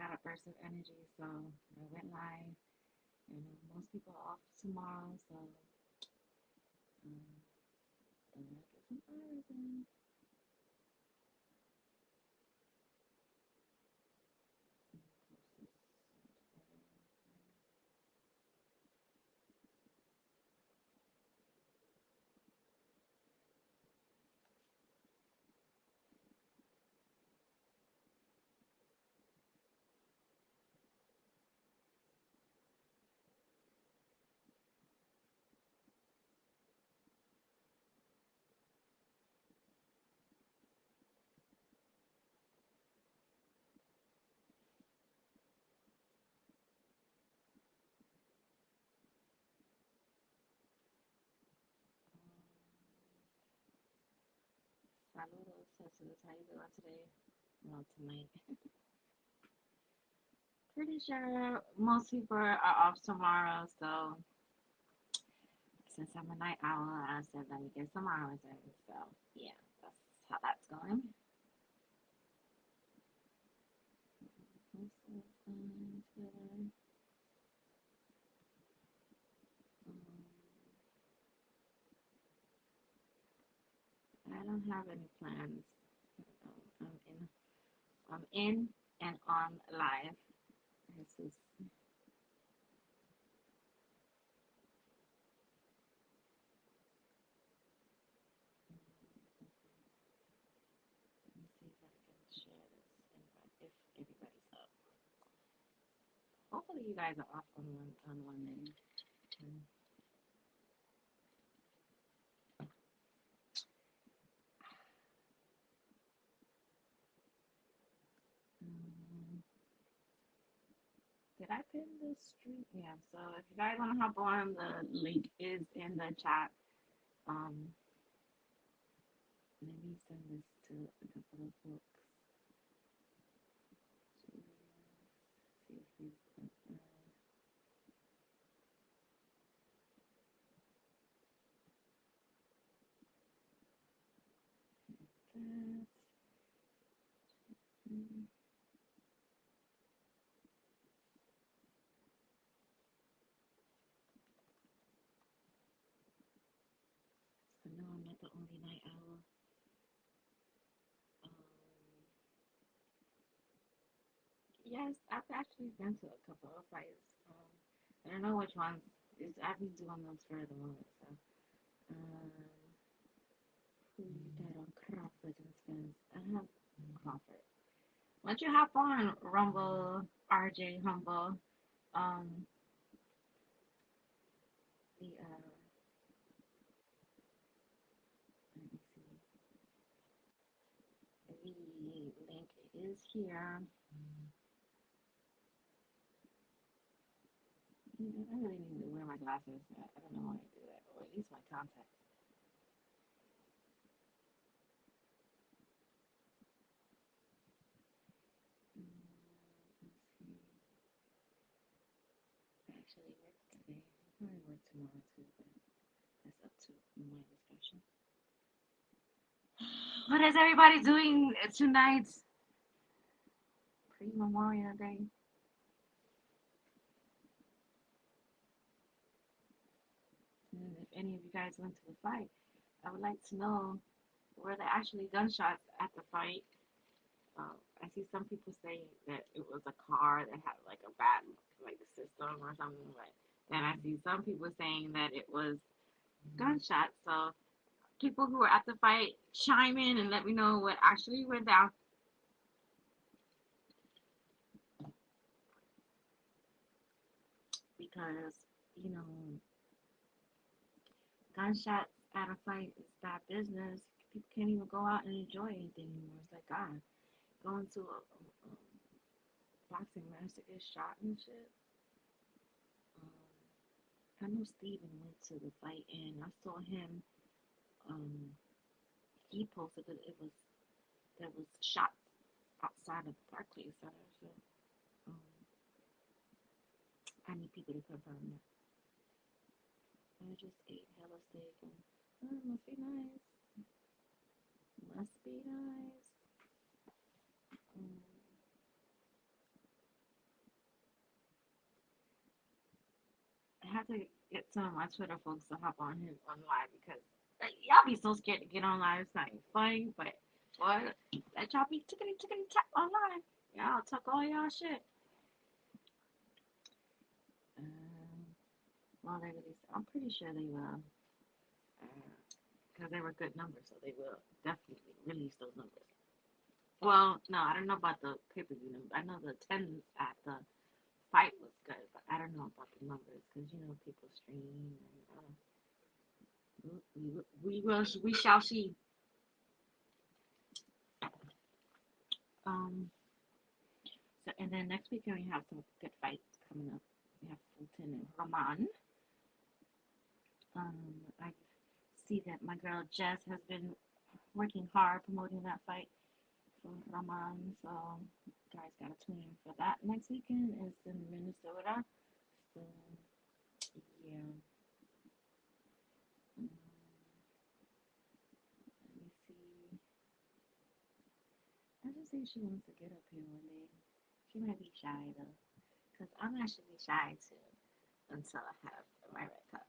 got a burst of energy, so I went live. And most people are off tomorrow, so um, I'm gonna get some hours in. Saludos, sisters. How you doing today? Well, tonight. Pretty sure most people are off tomorrow, so since I'm a night owl, I said let me get some hours in. So yeah, that's how that's going. I don't have any plans. I'm in. I'm in and on live. This is. Let me see if I can share this invite if everybody's up. Hopefully, you guys are off on one day. Um, did I pin the stream? Yeah. So if you guys want to hop on, the link is in the chat. Um, Let me send this to a couple of folks to see if he's that. Mm. So no, I'm not the only night owl. Um, yes, I've actually been to a couple of fights. I don't know which ones. I've been doing those for the moment. So, um, who you got on Crawford and Spence? I have Crawford. Once you hop on Rumble, RJ Humble, um, the let me see, the link is here. I really need to wear my glasses. I don't know why I do that, or at least my contacts. Let's see. I actually work today. I'll probably work tomorrow too, but that's up to my discussion. What is everybody doing tonight? Pre Memorial Day. And if any of you guys went to the fight, I would like to know, were there actually gunshots at the fight? I see some people saying that it was a car that had like a bad like system or something. But then I see some people saying that it was gunshots. So people who were at the fight, chime in and let me know what actually went down, because you know gunshots at a fight is bad business. People can't even go out and enjoy anything anymore. It's like God, going to a boxing match to get shot and shit. I know Steven went to the fight and I saw him. Um, he posted that it was there was shots outside of the Barclays Center. So um, I need people to confirm that. I just ate hella steak and must be nice. Must be nice. Um, some of my Twitter folks to hop on him on live because y'all be so scared to get on live. It's not even funny, but boy, let y'all be tickety tickety tap online. Y'all talk all y'all shit. Um, well, they released. I'm pretty sure they will, because they were good numbers, so they will definitely release those numbers. Well, no, I don't know about the pay per view numbers. I know the attendance at the fight was good, but I don't know about the numbers because people stream and we shall see. Um, so and then next weekend we have some good fights coming up. We have Fulton and Roman. I see that my girl Jess has been working hard promoting that fight for Roman, so you guys gotta tune in for that. Next weekend is in Minnesota. So yeah. Um, let me see. I just think she wants to get up here one day. She might be shy though, because I'm actually shy too until I have my red cup.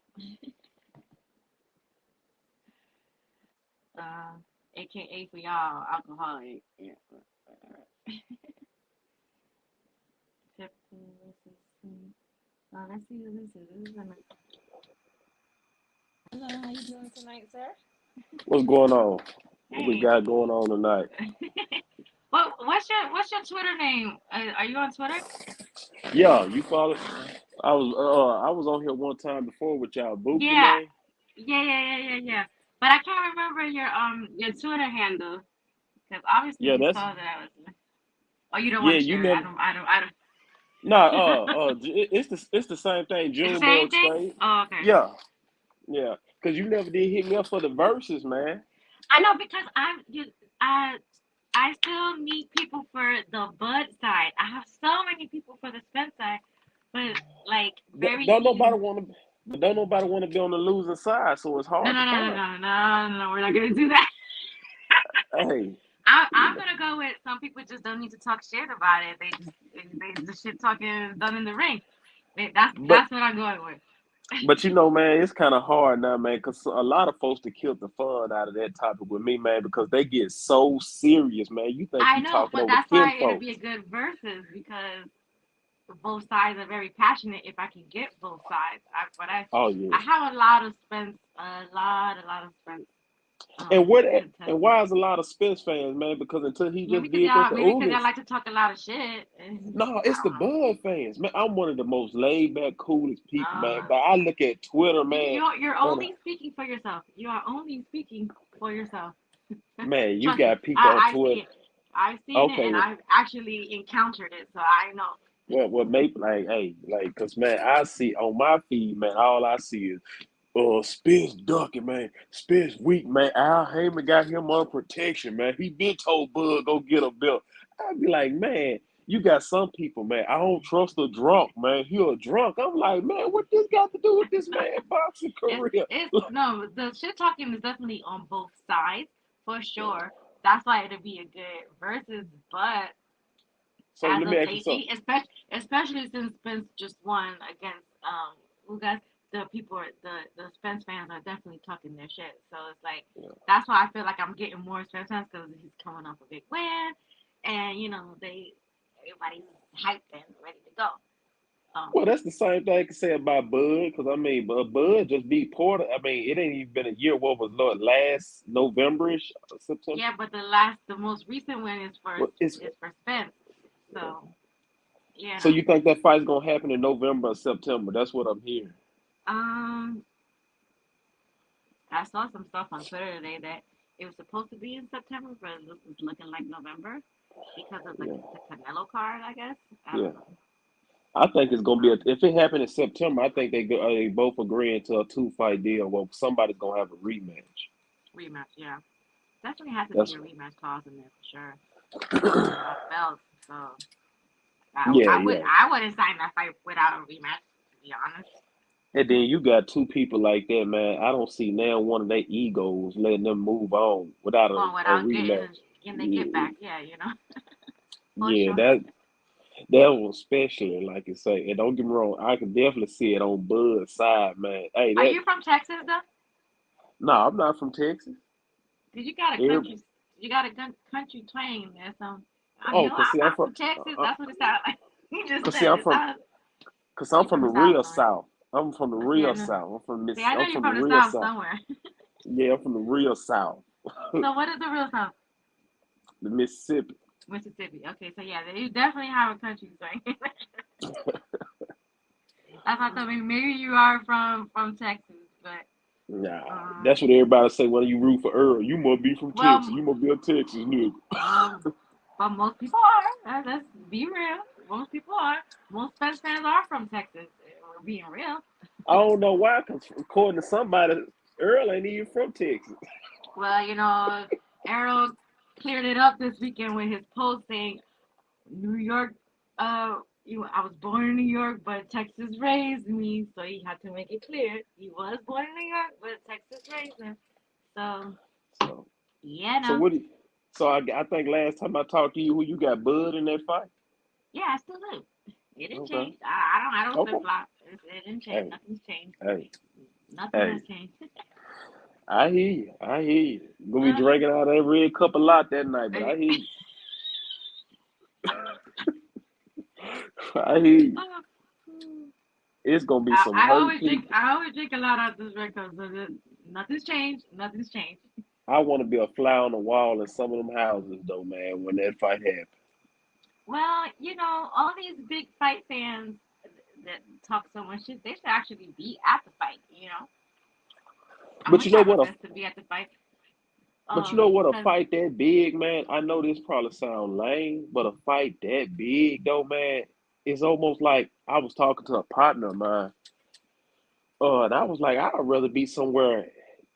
uh, AKA for y'all, alcoholic. Yeah. Tiffany, this is. Let's see who this is. This is Hello, how you doing tonight, sir? What's going on? What we Hey. got going on tonight? What's your Twitter name? Are you on Twitter? Yeah, you follow. I was on here one time before with y'all Buki Yeah, man. yeah. But I can't remember your Twitter handle because obviously Yeah, you that's saw that I was. Oh, you don't yeah. want to You share it. never. I don't. Nah. It's the same thing. It's the same Junebug thing. State. Oh, okay. Yeah, yeah. Cause you never did hit me up for the verses, man. I know because I I still need people for the Bud side. I have so many people for the Spence side, but like very Don't nobody few. want to. But don't nobody want to be on the losing side, so it's No, hard no, to no, no, find. no, no, no. We're not gonna do that. Hey, you I'm know. gonna go with some people just don't need to talk shit about it. They the shit talking is done in the ring. But That's what I'm going with. But man, it's kind of hard now, man, because a lot of folks to kill the fun out of that topic with me, man, because they get so serious, man. You think I you know, talking but over that's kin why it'll be a folks, good versus because both sides are very passionate. If I can get both sides, oh yeah. I have a lot of Spence, a lot of Spence And what and contestants. why is a lot of Spence fans, man? Because until he just did that to Maybe because y'all Ugas, like to talk a lot of shit. And no, I it's the don't know. Bud fans, man. I'm one of the most laid back, coolest people, man. Uh, But I look at Twitter, See, man, you're and only speaking for yourself. You are only speaking for yourself. man, you Trust me, got people on I see Twitter. it. I've seen it, Okay, and well, I've actually encountered it, so I know. maybe like, hey, like, cause man, I see on my feed, man, all I see is Spears ducking, man. Spears weak, man. Al Heyman got him on protection, man. He been told Bud go get a belt. I'd be like, man, you got some people, man. I don't trust a drunk, man. He a drunk. I'm like, man, what this got to do with this man boxing career? It's no, the shit talking is definitely on both sides for sure. That's why it'll be a good versus, but So as let me of ask you something. lately, especially since Spence just won against Ugas, the Spence fans are definitely talking their shit. So it's like Yeah. that's why I feel like I'm getting more Spence fans because he's coming off a big win, and everybody's hyped and ready to go. Um, Well, that's the same thing I can say about Bud, because I mean, Bud just beat Porter. I mean, it ain't even been a year. What was Lord last Novemberish, September? yeah, but the most recent win Well, it's is for Spence. So you so know, you think that fight's gonna happen in November or September? That's what I'm hearing. um, I saw some stuff on Twitter today that it was supposed to be in September, but it's looking like November because of Yeah, the Canelo card, I guess. I yeah. don't know. I think it's gonna be Um, if it happened in September. I think they both agreeing to a 2 fight deal. Well, somebody's gonna have a rematch. Rematch, yeah. Definitely has to be That's a rematch clause in there for sure. They're talking about belts, so yeah, yeah. I wouldn't sign that fight without a rematch, to be honest. And then you got two people like that, man. I don't see now one of their egos letting them move on without a Without rematch. getting they get Yeah, back, yeah, yeah, for sure. that. That one especially, like you say, and don't get me wrong, I can definitely see it on Bud's side, man. Hey, Are that you from Texas though? no, I'm not from Texas. Cause you got a Every, country twang in there. So oh, cause I'm see, I'm not from, from Texas. That's what it sounded like. You just cause see, said I'm it from, sounded. cause I'm You from from the the South real somewhere. South. I'm from the I see. I real know. South. See, I know I'm you're from the from the real South South. somewhere. Yeah, I'm from the real South, So what is the real South? the Mississippi. Mississippi. Okay, so yeah, you definitely have a country twang. That's why I thought maybe you are from Texas, but Nah, um, that's what everybody say when you root for Earl. You must be from Texas. well, You must be a Texas nigga. well, but most people are. Let's be real. Most people are. Most Spurs fans are from Texas. We're being real. I don't know why, because according to somebody, Earl ain't even from Texas. Well, Arrow cleared it up this weekend with his post saying New York. I was born in New York, but Texas raised me, so he had to make it clear he was born in New York, but Texas raised him. So So, yeah, so no, what? So I think last time I talked to you, who you got Bud in that fight? yeah, I still do. It didn't Okay, change. I don't flip okay. flop. It didn't change. Hey, Nothing's changed. hey, Nothing hey. has changed. I hear you. I hear you. Gonna be uh, drinking out of that red cup a lot that night, but I hear you. I hear you. It's gonna be some hurt people. I always drink a lot out this record, so nothing's changed. Nothing's changed. I want to be a fly on the wall in some of them houses, though, man. When that fight happens. Well, all these big fight fans that talk so much shit, they should actually be at the fight. I'm But gonna you know try my what? best to be at the fight. But you know what? A Because fight that big, man. I know this probably sound lame, but a fight that big, though, man, it's almost like I was talking to a partner of mine. And I was like, I'd rather be somewhere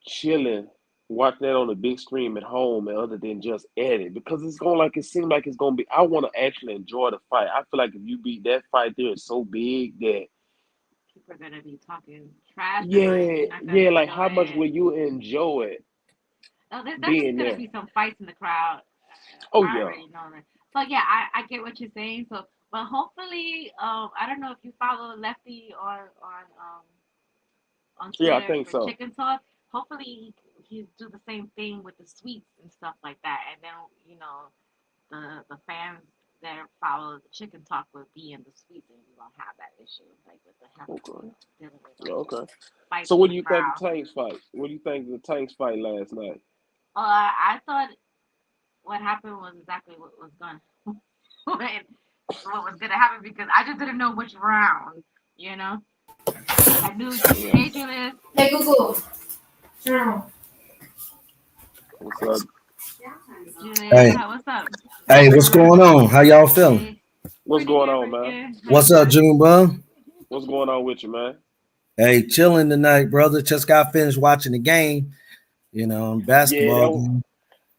chilling, watching that on the big screen at home, and other than just at it, because it's going like it seems like it's gonna be. I want to actually enjoy the fight. I feel like if you beat that fight there, it's so big that people are gonna be talking trash, or yeah, you're not gonna yeah. Like enjoy how much it. will you enjoy it Oh, there's definitely being gonna there? be some fights in the crowd. Oh I yeah, already know that. So yeah, I get what you're saying. So, but hopefully, I don't know if you follow Lefty on yeah. I Twitter think for so. Chicken Talk. Hopefully, he do the same thing with the sweets and stuff like that. And then the fans that follow the Chicken Talk will be in the sweets, and we won't have that issue like with the having to Okay, dealing with yeah, okay. fights So in what the do you think crowd. the Tanks fight? What do you think of the Tanks fight last night? I thought what happened was exactly what was going what was gonna happen because I just didn't know which round. You know, I knew. Yeah. Hey, Julius. Hey Google. Sure. What's up? Julius, Hey, what's up? hey, what's going on? How y'all feeling? Hey, What's pretty going good, on, pretty man? good. How you What's up, doing? Junebug? What's going on with you, man? Hey, chilling tonight, brother. Just got finished watching the game, Yeah, basketball game.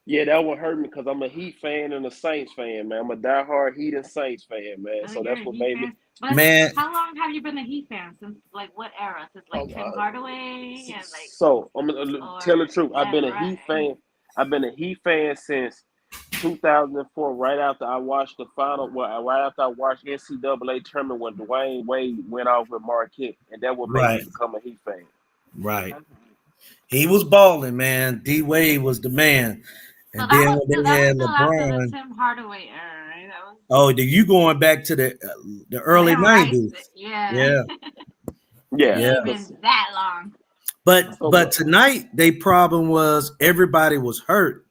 yeah, that would hurt me because I'm a Heat fan and a Saints fan, man. I'm a diehard Heat and Saints fan, man. Oh, So you're that's a what Heat made me. fan. But Man, how long have you been a Heat fan? Since like what era? Since like Um, Tim uh, Hardaway and like, so I'm gonna tell or the truth. is that right? I've been a Heat fan since 2004. Right after I watched the final, well, right after I watched NCAA tournament when Dwayne Wade went off with Marquette, and that what made me right, become a Heat fan. right. Okay. He was balling, man. D Wade was the man. So And then when that they was had still after the LeBron, Tim Hardaway era, right? That was oh, you going back to the to early M Rice. '90s? Yeah, Yeah, it Yeah, yeah. ain't cause been that long. But so but but tonight they problem was everybody was hurt.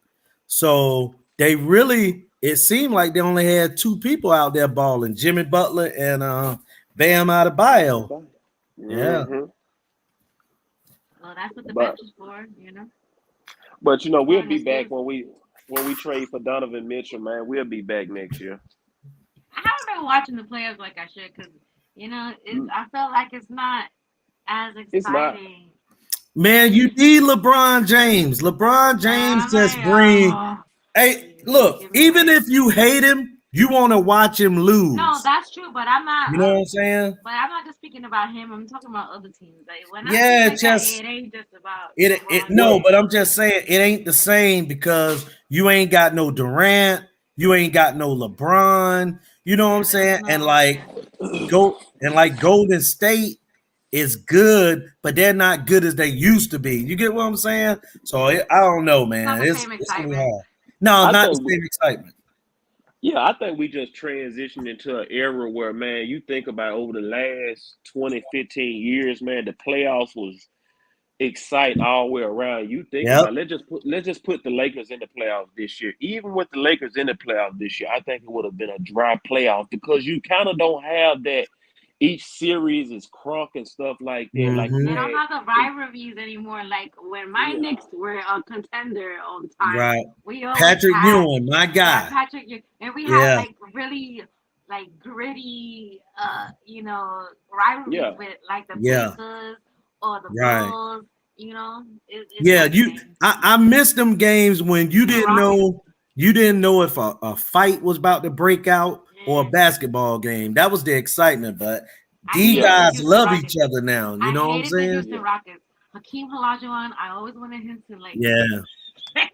So they really it seemed like they only had two people out there balling, Jimmy Butler and Bam Adebayo. Yeah. mm-hmm. Well, that's what the But bench is for, we'll and be it's back good. when we trade for Donovan Mitchell, man. We'll be back next year. I haven't been watching the playoffs like I should because Mm, I felt like it's not as it's not. exciting. Man, you need LeBron James. LeBron James I'm just like, bring oh, hey, look, give me a even break. if you hate him, you want to watch him No, lose. that's true, but I'm not. You know what I'm saying? But I'm not just speaking about him. I'm talking about other teams. Like when I speak Yeah, like that, just it ain't just about it LeBron Well, no, but James. I'm just saying it ain't the same because you ain't got no Durant, You ain't got no LeBron. You know what I'm Yeah, there's saying? And no. like Yeah. Golden State is good, but they're not good as they used to be. You get what I'm saying? So I don't know, It's not man. the same It's gonna be excitement. hard. No, I not the think same excitement. yeah, I think we just transitioned into an era where, man, you think about over the last 20, 15 years, man, the playoffs was exciting all the way around. You think Yep. about let's just put the Lakers in the playoffs this year. Even with the Lakers in the playoffs this year, I think it would have been a dry playoff because you kind of don't have that. Each series is crunk and stuff like that, like you They Hmm. don't had have the in rivalries anymore. Like when my yeah, Knicks were a contender all the time, Right. we always Patrick had, Ewing, my yeah, guy. Patrick, and we had Yeah. like really like gritty, rivalries yeah. with like the Yeah. Pacers or the Right. Bulls. It's Yeah. everything. I missed them games when And the Rockets. you didn't know if a fight was about to break out or a Yeah. basketball game. That was the excitement. But I these hated Yeah, the guys Houston love Rockets. each other now. You I know what I'm hated the saying? Houston yeah. Rockets. Hakeem Olajuwon, I always wanted him to like Yeah.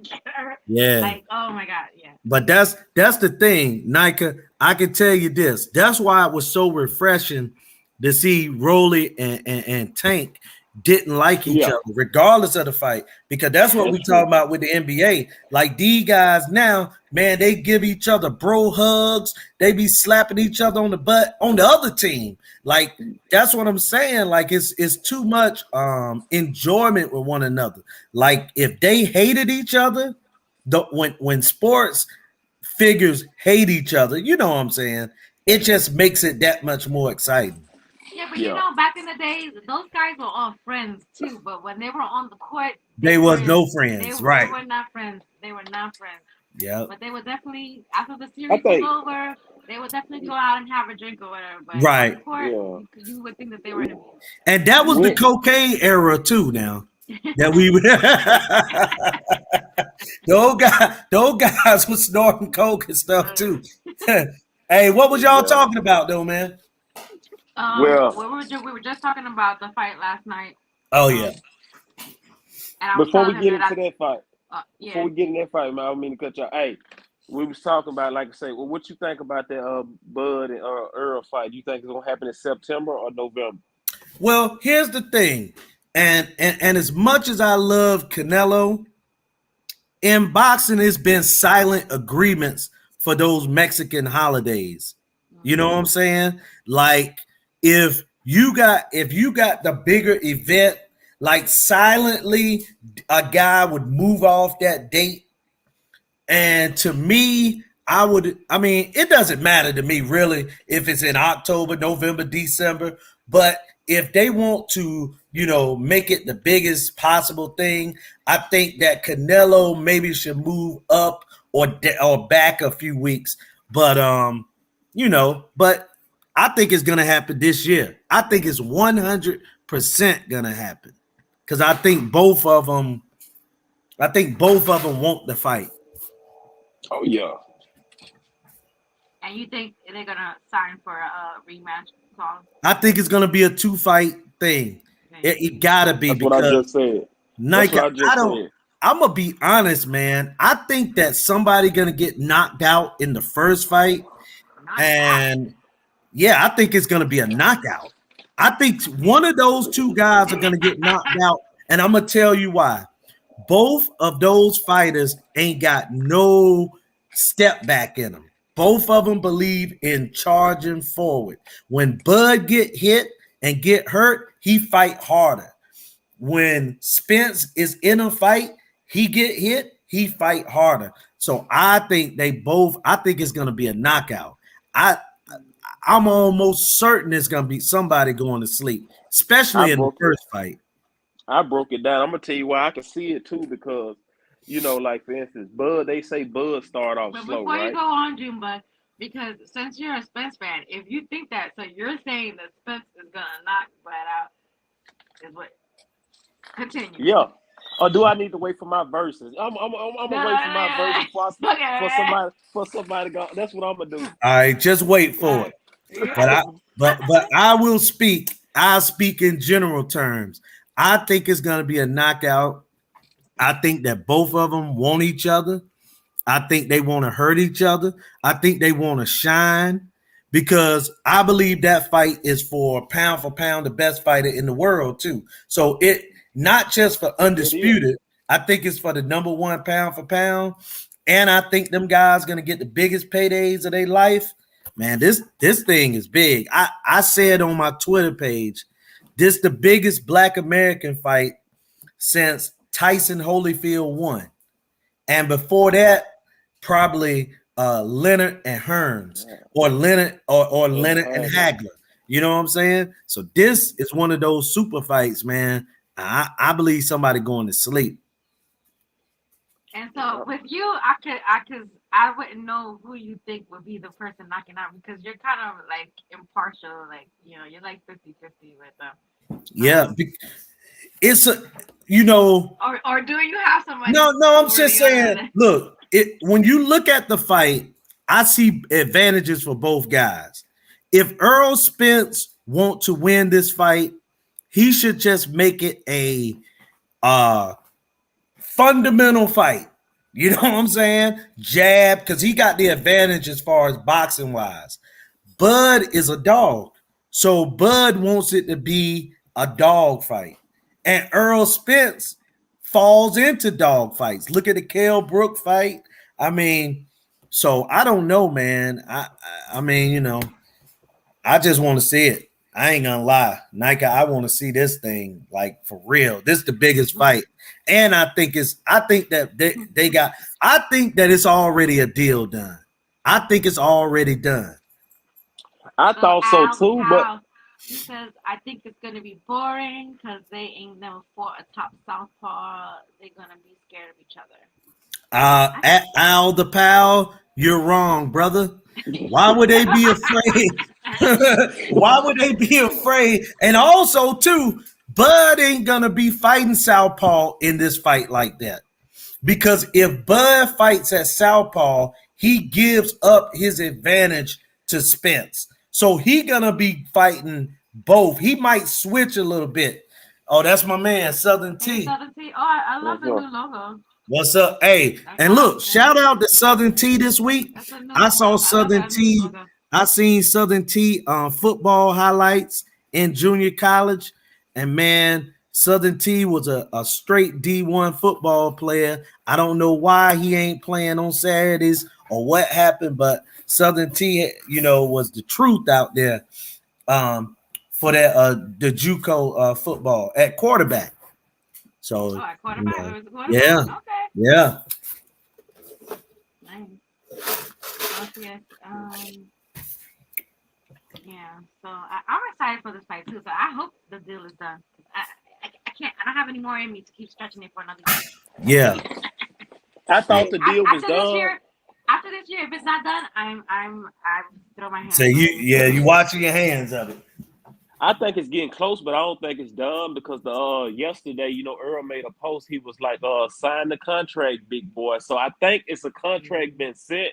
get hurt. Yeah. Like, oh my god, yeah. But that's the thing, Nika. I can tell you this. That's why it was so refreshing to see Rolly and Tank didn't like each Yeah, other, regardless of the fight. Because that's what that's we talk true. about with the NBA. Like these guys now, man, they give each other bro hugs. They be slapping each other on the butt on the other team. Like that's what I'm saying. Like it's too much enjoyment with one another. Like if they hated each other, when sports figures hate each other, you know what I'm saying? It just makes it that much more exciting. Yeah, but Yeah. back in the days, those guys were all friends too. But when they were on the court, They was no friends, they right? were not friends. They were not friends. Yep. But they would definitely, after the I series was think over, they would definitely go out and have a drink or whatever. But on the Right. court, yeah. you would think that they were enemies. And that was the When cocaine era too. Now that we those guys were snorting coke and stuff Uh, too. Hey, what was y'all yeah. talking about though, man? Well, we were just talking about the fight last night. Oh yeah. Um, and I was before telling we him get that into that fight, before yeah. we get in that fight, man, I don't mean to cut you. Hey, we was talking about, like I say, well, what you think about that Bud and Earl fight? You think it's gonna happen in September or November? Well, here's the thing, and as much as I love Canelo, in boxing, it's been silent agreements for those Mexican holidays. You know what I'm saying? Like if you got the bigger event, like silently a guy would move off that date. And to me, I mean, it doesn't matter to me really if it's in October, November, December. But if they want to, make it the biggest possible thing, I think that Canelo maybe should move up or back a few weeks. But but I think it's gonna happen this year. I think it's 100% gonna happen because I think both of them want the fight. Oh yeah. And you think they're gonna sign for a rematch clause? I think it's gonna be a two fight thing. Okay. It gotta be That's what I because just said. That's Nike. what I just said. I'm gonna be honest, man. I think that somebody gonna get knocked out in the first fight, Knocked out. and yeah, I think it's gonna be a knockout. I think one of those two guys are gonna get knocked out, and I'm gonna tell you why. Both of those fighters ain't got no step back in them. Both of them believe in charging forward. When Bud get hit and get hurt, he fight harder. When Spence is in a fight, he get hit, he fight harder. So I think it's gonna be a knockout. I I'm almost certain it's gonna be somebody going to sleep, I especially in the broke it. first fight. I broke it down. I'm gonna tell you why I can see it too because, like for instance, Bud. They say Bud start off But slow, before you right? go on, Jumba, because since you're a Spence fan, if you think that, so you're saying that Spence is gonna knock Brad out, is what? Continue. Yeah. Or do I need to wait for my verses? I'm No, gonna wait for my verses okay. for somebody to go. That's what I'm gonna do. All right, just wait for it. But Yeah. I will speak. I speak in general terms. I think it's going to be a knockout. I think that both of them want each other. I think they want to hurt each other. I think they want to shine because I believe that fight is for pound the best fighter in the world too. So it not just for It is. undisputed. I think it's for the number one pound for pound. And I think them guys gonna get the biggest paydays of their life. Man, this thing is big. I said on my Twitter page, this the biggest Black American fight since Tyson Holyfield won. And before that, probably Leonard and Hearns or Leonard and Hagler. You know what I'm saying? So this is one of those super fights, man. I believe somebody going to sleep. And so with you, I wouldn't know who you think would be the person knocking out because you're kind of like impartial, like you're like 50-50 with them. Yeah, it's a or do you have somebody? No, I'm just saying. Look, when you look at the fight, I see advantages for both guys. If Errol Spence want to win this fight, he should just make it a fundamental fight. You know what I'm saying? Jab, because he got the advantage as far as boxing wise. Bud is a dog. So Bud wants it to be a dog fight. And Errol Spence falls into dog fights. Look at the Kell Brook fight. I mean, so I don't know, man. I mean, I just want to see it. I ain't gonna lie, Nike. I want to see this thing like for real. This is the biggest fight, and I think that they got. I think that it's already a deal done. I think it's already done. I thought so too, but he says I think it's gonna be boring because they ain't never fought a top southpaw. They're gonna be scared of each other. At Al the Pal, you're wrong, brother. Why would they be afraid? Why would they be afraid? And also, too, Bud ain't gonna be fighting southpaw in this fight like that. Because if Bud fights at southpaw, he gives up his advantage to Spence. So he gonna be fighting both. He might switch a little bit. Oh, that's my man, Southern T. Southern T. Oh, I love the new logo. What's up? Hey, and look, shout out to Southern T this week. I saw Southern T. I seen Southern T football highlights in junior college. And man, Southern T was a straight D1 football player. I don't know why he ain't playing on Saturdays or what happened, but Southern T, was the truth out there for that the JUCO football at quarterback. So quarterback. Yeah. Okay. Yeah. Nice. Okay. Yeah. So I'm excited for this fight too. So I hope the deal is done. I can't. I don't have any more in me to keep stretching it for another year. Yeah. I thought the deal was done. After this year, if it's not done, I'm throw my hands. So you washing your hands of it. I think it's getting close, but I don't think it's done because yesterday, Earl made a post. He was like, sign the contract, big boy. So I think it's a contract been sent,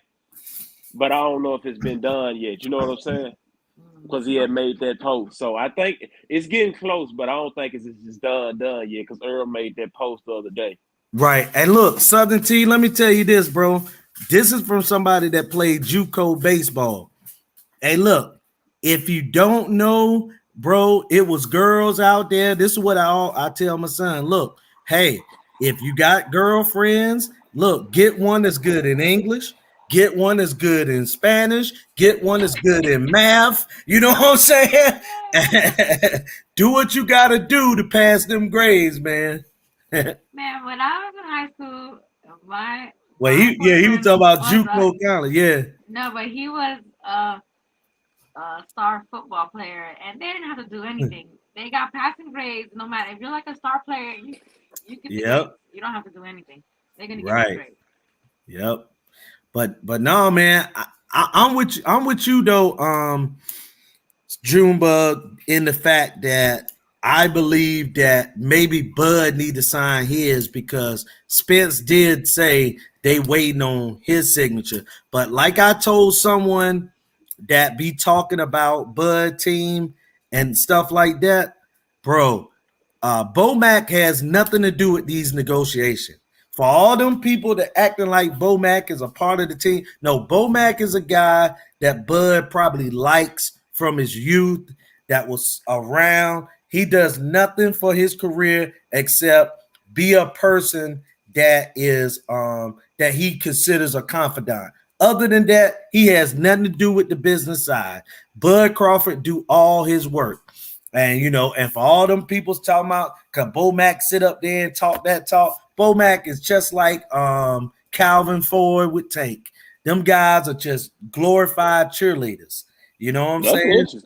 but I don't know if it's been done yet. You know what I'm saying? Because he had made that post. So I think it's getting close, but I don't think it's just done yet because Earl made that post the other day. Right. And look, Southern T, let me tell you this, bro. This is from somebody that played JUCO baseball. Hey, look, if you don't know, bro, it was girls out there. This is what I tell my son. Look, hey, if you got girlfriends, look, get one that's good in English, get one that's good in Spanish, get one that's good in math. You know what I'm saying? Do what you got to do to pass them grades, man. Man, when I was in high school, he was talking about JUCO college, yeah. No, but he was a star football player, and they didn't have to do anything. They got passing grades. No matter if you're like a star player, you can. Yep. You don't have to do anything. They're gonna get you grades. Yep. But no, man, I'm with you though, Junebug, in the fact that I believe that maybe Bud need to sign his because Spence did say they waiting on his signature. But like I told someone that be talking about Bud team and stuff like that, bro, Bomac has nothing to do with these negotiations. for all them people that acting like Bo Mack is a part of the team. No, Bo Mack is a guy that Bud probably likes from his youth that was around. He does nothing for his career except be a person that is that he considers a confidant. Other than that, he has nothing to do with the business side. Bud Crawford do all his work. And and for all them people talking about can Bo Mack sit up there and talk that talk, Bo Mack is just like Calvin Ford with Tank. Them guys are just glorified cheerleaders. You know what I'm That's saying? interesting.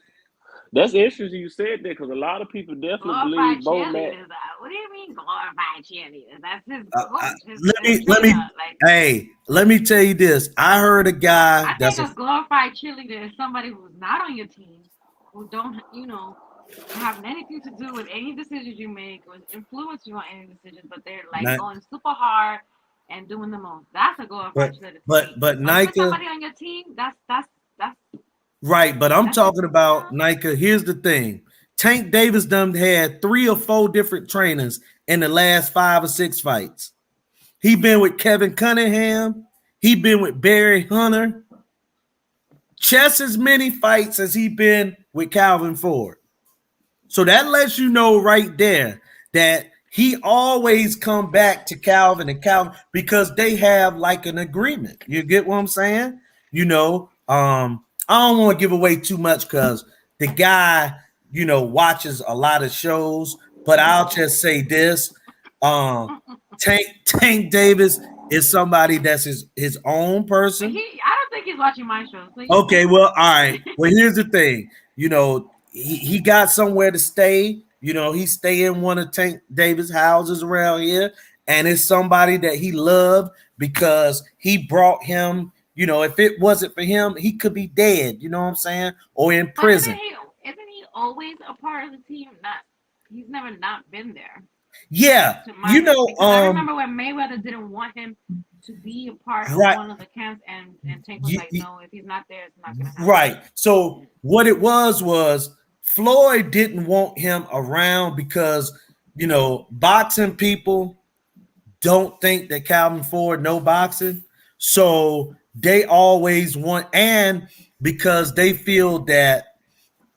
That's interesting you said that because a lot of people definitely Glorified believe Bo Mack. cheerleaders. What do you mean glorified cheerleaders? That's his Uh, coach, let me trainer. Like, hey, let me tell you this. I heard a guy I that's think a a glorified cheerleader is somebody who's not on your team, who don't, have anything to do with any decisions you make or influence you on any decisions, but they're like not, going super hard and doing the most. That's a glorified but cheerleader to but me. but But if it's Nika, somebody on your team, that's right, but I'm that's just talking about Nika. Here's the thing. Tank Davis done had 3 or 4 different trainers in the last 5 or 6 fights. He been with Kevin Cunningham. He been with Barry Hunter. Just as many fights as he been with Calvin Ford. So that lets you know right there that he always come back to Calvin and Calvin because they have like an agreement. You get what I'm saying? I don't want to give away too much because the guy, watches a lot of shows, but I'll just say this. Um, Tank Davis is somebody that's his own person. I don't think he's watching my show. So Okay, well, all right. Well, here's the thing. He got somewhere to stay. He stay in one of Tank Davis' houses around here, and it's somebody that he loved because he brought him. If it wasn't for him, he could be dead. You know what I'm saying? Or in but prison. isn't he always a part of the team? Not he's never not been there. Yeah, To my because I um, remember when Mayweather didn't want him to be a part of right. one of the camps, and Tank was like, no, if he's not there, it's not gonna happen. Right. So what it was Floyd didn't want him around because boxing people don't think that Calvin Ford know boxing. So they always want, and because they feel that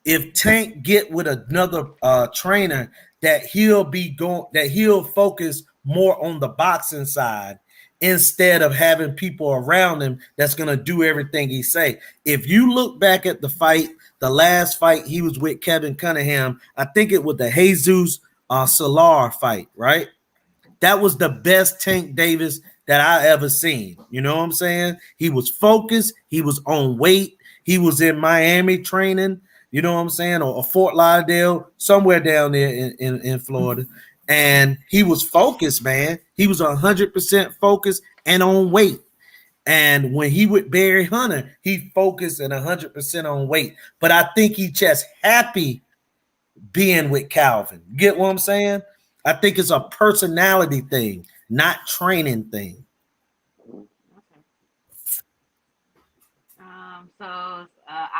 if Tank get with another trainer, that he'll focus more on the boxing side instead of having people around him that's gonna do everything he say. If you look back at the last fight he was with Kevin Cunningham, I think it was the Jesus Salar fight, right? That was the best Tank Davis that I ever seen. You know what I'm saying? He was focused. He was on weight. He was in Miami training. You know what I'm saying? Or Fort Lauderdale, somewhere down there in Florida. And he was focused, man. He was 100% focused and on weight. And when he with Barry Hunter, he focused and 100% on weight. But I think he just happy being with Calvin. Get what I'm saying? I think it's a personality thing, not training thing. Okay.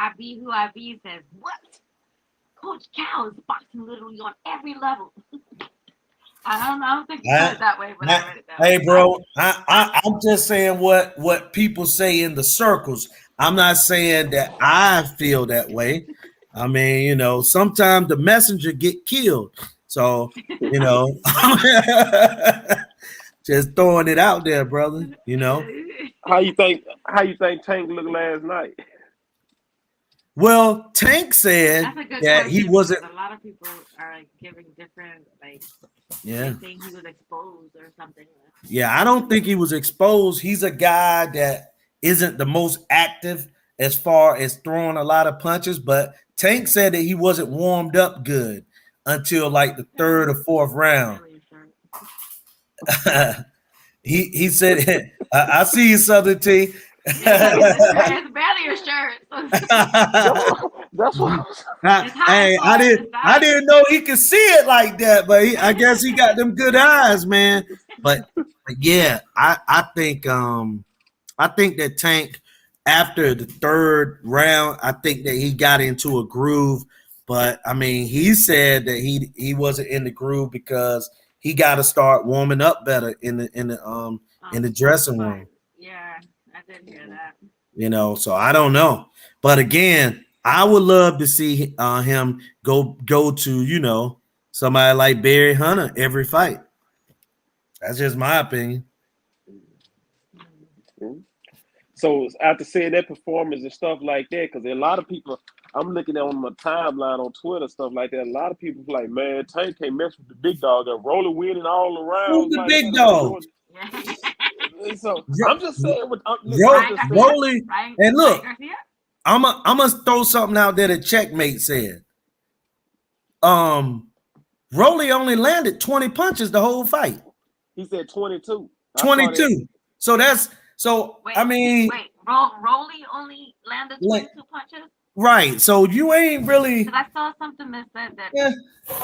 I be who I be says what? Coach Cal is boxing literally on every level. I don't think he said it that way, but I read it that Hey, way. bro, I'm just saying what people say in the circles. I'm not saying that I feel that way. I mean, sometimes the messenger get killed. So, you know, just throwing it out there, brother. How you think Tank looked last night? Well, Tank said That's a good that he question because wasn't. a lot of people are like giving different they Yeah. think he was exposed or something. Yeah, I don't think he was exposed. He's a guy that isn't the most active as far as throwing a lot of punches, but Tank said that he wasn't warmed up good until like the third or fourth round. Really sure. he said, I see you, Southern T. It's barely a shirt. That's what. That's what. It's hot Hey, inside. It's I hot. didn't know he could see it like that, but I guess he got them good eyes, man. But yeah, I think that Tank, after the third round, I think that he got into a groove. But I mean, he said that he wasn't in the groove because he got to start warming up better in the Before the dressing fight. room. Yeah, I did hear that. So I don't know. But again, I would love to see him go to somebody like Barry Hunter every fight. That's just my opinion. Mhm. So after seeing that performance and stuff like that, because a lot of people, I'm looking at on my timeline on Twitter stuff like that. A lot of people like, man, Tank can't mess with the big dog. They're rolling winning all Who's around the like big that on dog? Jordan. Yeah. And so I'm just Ro- saying, listen, I'm Ryan just Garcia. saying. Rolly, Ryan and Ryan look, Garcia. I'm gonna throw something out there that Checkmate said. Um, Rolly only landed 20 punches the whole fight. He said 22. I saw that. 22. So Wait, I mean, wait. Rolly only landed like, 22 punches. right. So you ain't really. Because I saw something that said that Yeah,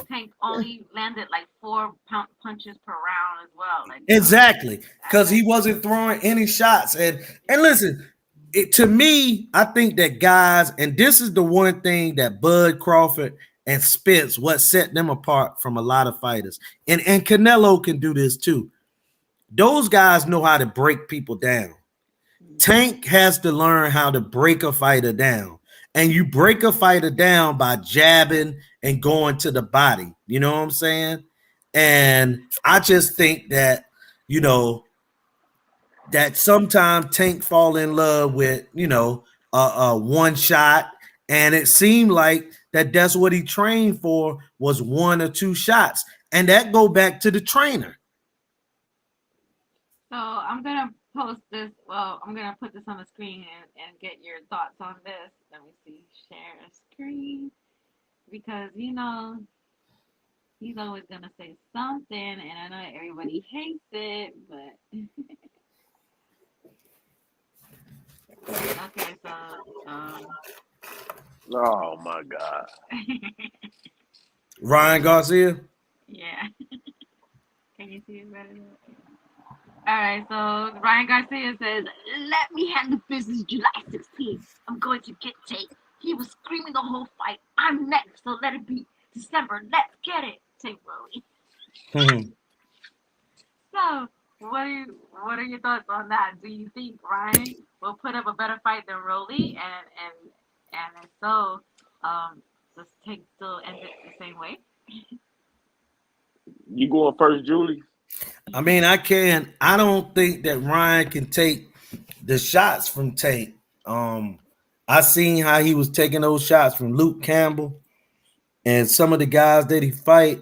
Tank only landed like 4 punches per round as well. Like so, exactly, because that's he wasn't throwing any shots. And listen, to me, I think that guys, and this is the one thing that Bud Crawford and Spence, what set them apart from a lot of fighters, and Canelo can do this too. Those guys know how to break people down. Tank has to learn how to break a fighter down. And you break a fighter down by jabbing and going to the body. You know what I'm saying? And I just think that, you know, that sometimes Tank fall in love with, one shot. And it seemed like that's what he trained for, was 1 or 2 shots. And that go back to the trainer. So I'm gonna post this. Well, I'm gonna put this on the screen and get your thoughts on this. Let me see. Share a screen because he's always gonna say something, and I know everybody hates it, but okay. So Oh my God. Ryan Garcia. yeah. Can you see it better? All right, so Ryan Garcia says, "Let me handle business July 16th. I'm going to get Tate. He was screaming the whole fight. I'm next, so let it be December. Let's get it, Tate Rowe." So, what are your thoughts on that? Do you think Ryan will put up a better fight than Rolly, and if so, does Tate still end it the same way? You going first, Julie? I mean, I don't think that Ryan can take the shots from Tate. I seen how he was taking those shots from Luke Campbell and some of the guys that he fight.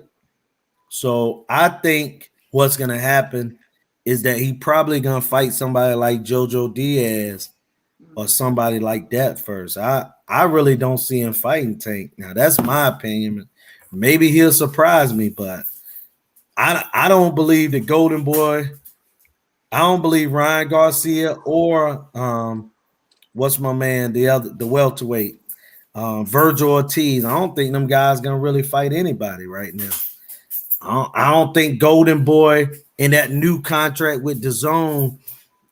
So I think what's gonna happen is that he probably gonna fight somebody like Jojo Diaz or Mm. somebody like that first. I really don't see him fighting Tank. Now that's my opinion. Maybe he'll surprise me, but I don't believe the Golden Boy. I don't believe Ryan Garcia or what's my man, the welterweight, Virgil Ortiz. I don't think them guys gonna really fight anybody right now. I don't think Golden Boy in that new contract with DAZN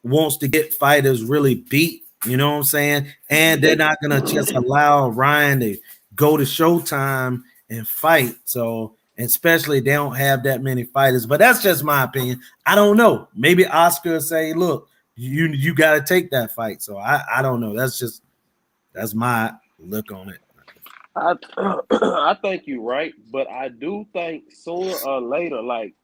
wants to get fighters really beat. You know what I'm saying? And they're not gonna just allow Ryan to go to Showtime and fight. So, especially they don't have that many fighters. But that's just my opinion. I don't know. Maybe Oscar will say, "Look, you got to take that fight." So I don't know. That's my look on it. I I think you're right, but I do think sooner or later, like,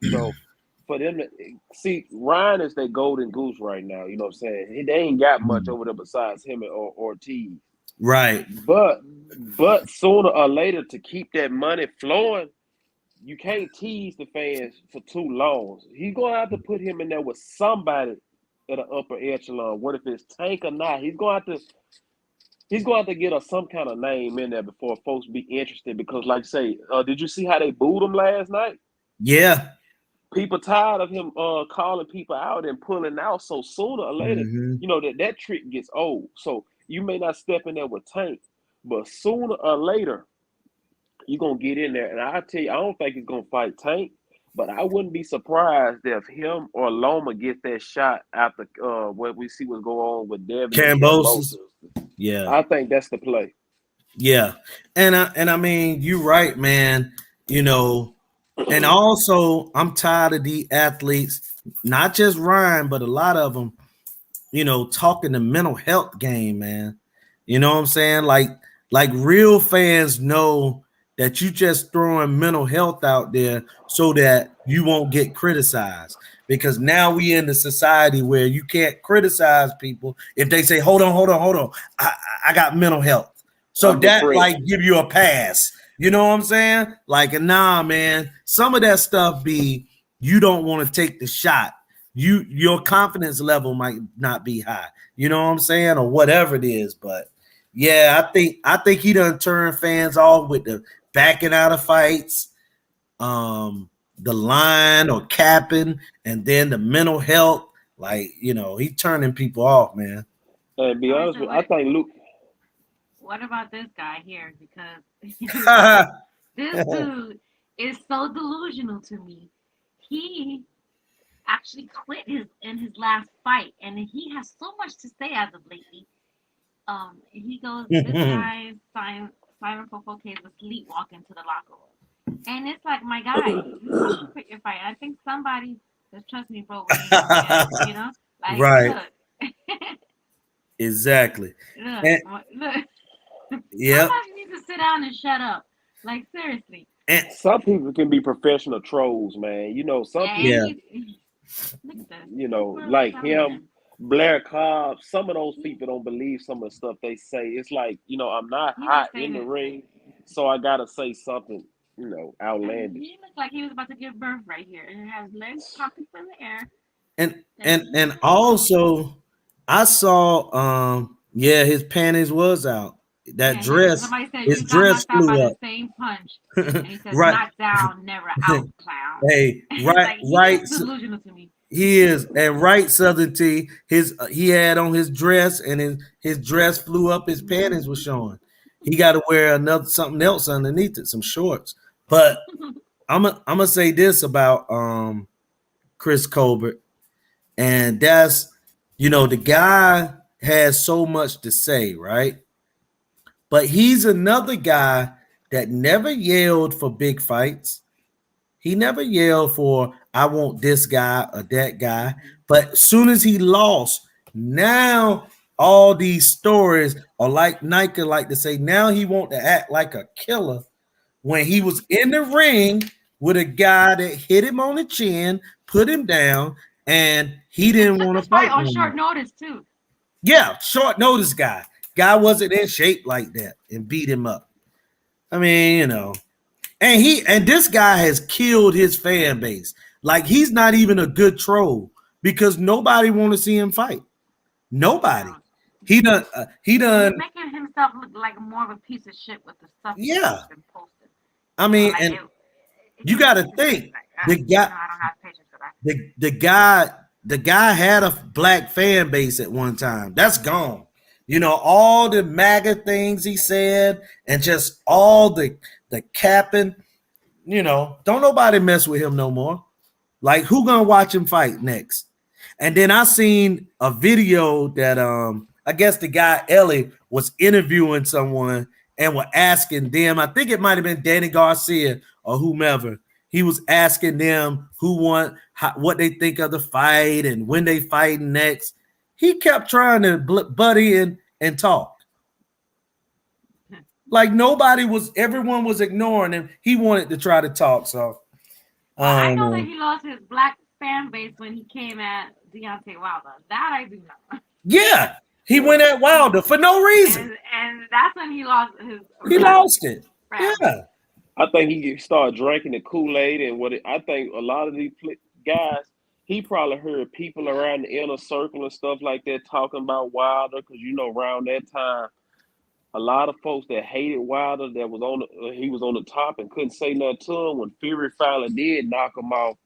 for them to see Ryan is their golden goose right now. You know what I'm saying? They ain't got much over there besides him and Ortiz. Right. But sooner or later, to keep that money flowing, you can't tease the fans for too long. He's gonna have to put him in there with somebody at an upper echelon. What if it's Tank or not? He's going to get us some kind of name in there before folks be interested. Because, like, say, did you see how they booed him last night? Yeah. People tired of him calling people out and pulling out. So sooner or later, Mm-hmm. that trick gets old. So you may not step in there with Tank, but sooner or later, you're gonna get in there. And I tell you, I don't think he's gonna fight Tank, but I wouldn't be surprised if him or Loma get that shot after what we see what's going on with Devin and Cambosis. Cambosis. Yeah. I think that's the play. Yeah. And I mean, you're right, man. You know, And also, I'm tired of the athletes, not just Ryan, but a lot of them, talking the mental health game, man. You know what I'm saying? Like real fans know that you just throwing mental health out there so that you won't get criticized. Because now we in the society where you can't criticize people if they say, hold on, hold on, hold on. I got mental health. So I'm that depressed. like give you a pass. You know what I'm saying? Like, nah, man. Some of that stuff be you don't want to take the shot. Your confidence level might not be high. You know what I'm saying? Or whatever it is. But yeah, I think he done turned fans off with the backing out of fights, the line or capping, and then the mental health. Like, he turning people off, man. And be All right, honest so with you, I think Luke. what about this guy here? Because this dude is so delusional to me. He actually quit his last fight, and he has so much to say as of lately. He goes, this guy Simon Fofoke was sleepwalking to the locker room, and it's like, my guy, you have to quit your fight. I think somebody, just trust me, bro, we ain't gonna get it. Like, Right, look, exactly. look, And look. yep. Sometimes you need to sit down and shut up. Like, seriously. And Some people can be professional trolls, man. Some Yeah, and people, yeah. he look at this. People are like retaliating. him, Blair Cobb. Some of those people don't believe some of the stuff they say. It's like, I'm not He was hot in saying the it. ring, so I gotta say something, And outlandish. he looked like he was about to give birth right here. And has legs popping from the air. and And and he and had also I saw yeah, his panties was out. That yeah, he dress, somebody said his you got dress knocked out by flew the up. same punch. And he says, Right. knocked down, never out, clown. Hey, It's right, like he right. is delusional to me. He is, and right, Southern T. He had on his dress, and his dress flew up. His panties were showing. He got to wear another something else underneath it, some shorts. But I'm gonna say this about Chris Colbert, and that's the guy has so much to say, right? But he's another guy that never yelled for big fights. He never yelled for I want this guy or that guy. But as soon as he lost, now all these stories are like Nike like to say, now he want to act like a killer when he was in the ring with a guy that hit him on the chin, put him down, and he And didn't took want the to fight fight on no short more. notice too. Yeah, short notice guy. Guy wasn't in shape like that and beat him up. I mean, and this guy has killed his fan base. Like he's not even a good troll because nobody want to see him fight. Nobody. No. He He's done. making himself look like more of a piece of shit with the stuff he's Yeah. been posting. I mean, Like and you he got to it's like, think the guy, I don't have patience for that. the guy had a black fan base at one time. That's gone. All the MAGA things he said, and just all the capping. Don't nobody mess with him no more. Like who gonna watch him fight next? And then I seen a video that I guess the guy Ellie was interviewing someone and were asking them, I think it might have been Danny Garcia or whomever. He was asking them who won, what they think of the fight and when they fighting next. He kept trying to buddy and talk. Like everyone was ignoring him. He wanted to try to talk. So Well, I I don't know that know. he lost his black fan base when he came at Deontay Wilder. That I do know. Yeah, he went at Wilder for no reason. And that's when he lost his He original lost it. fan base. Yeah. I think he started drinking the Kool Aid, and I think a lot of these guys, he probably heard people around the inner circle and stuff like that talking about Wilder, because around that time, a lot of folks that hated Wilder, that was he was on the top and couldn't say nothing to him. When Fury finally did knock him off,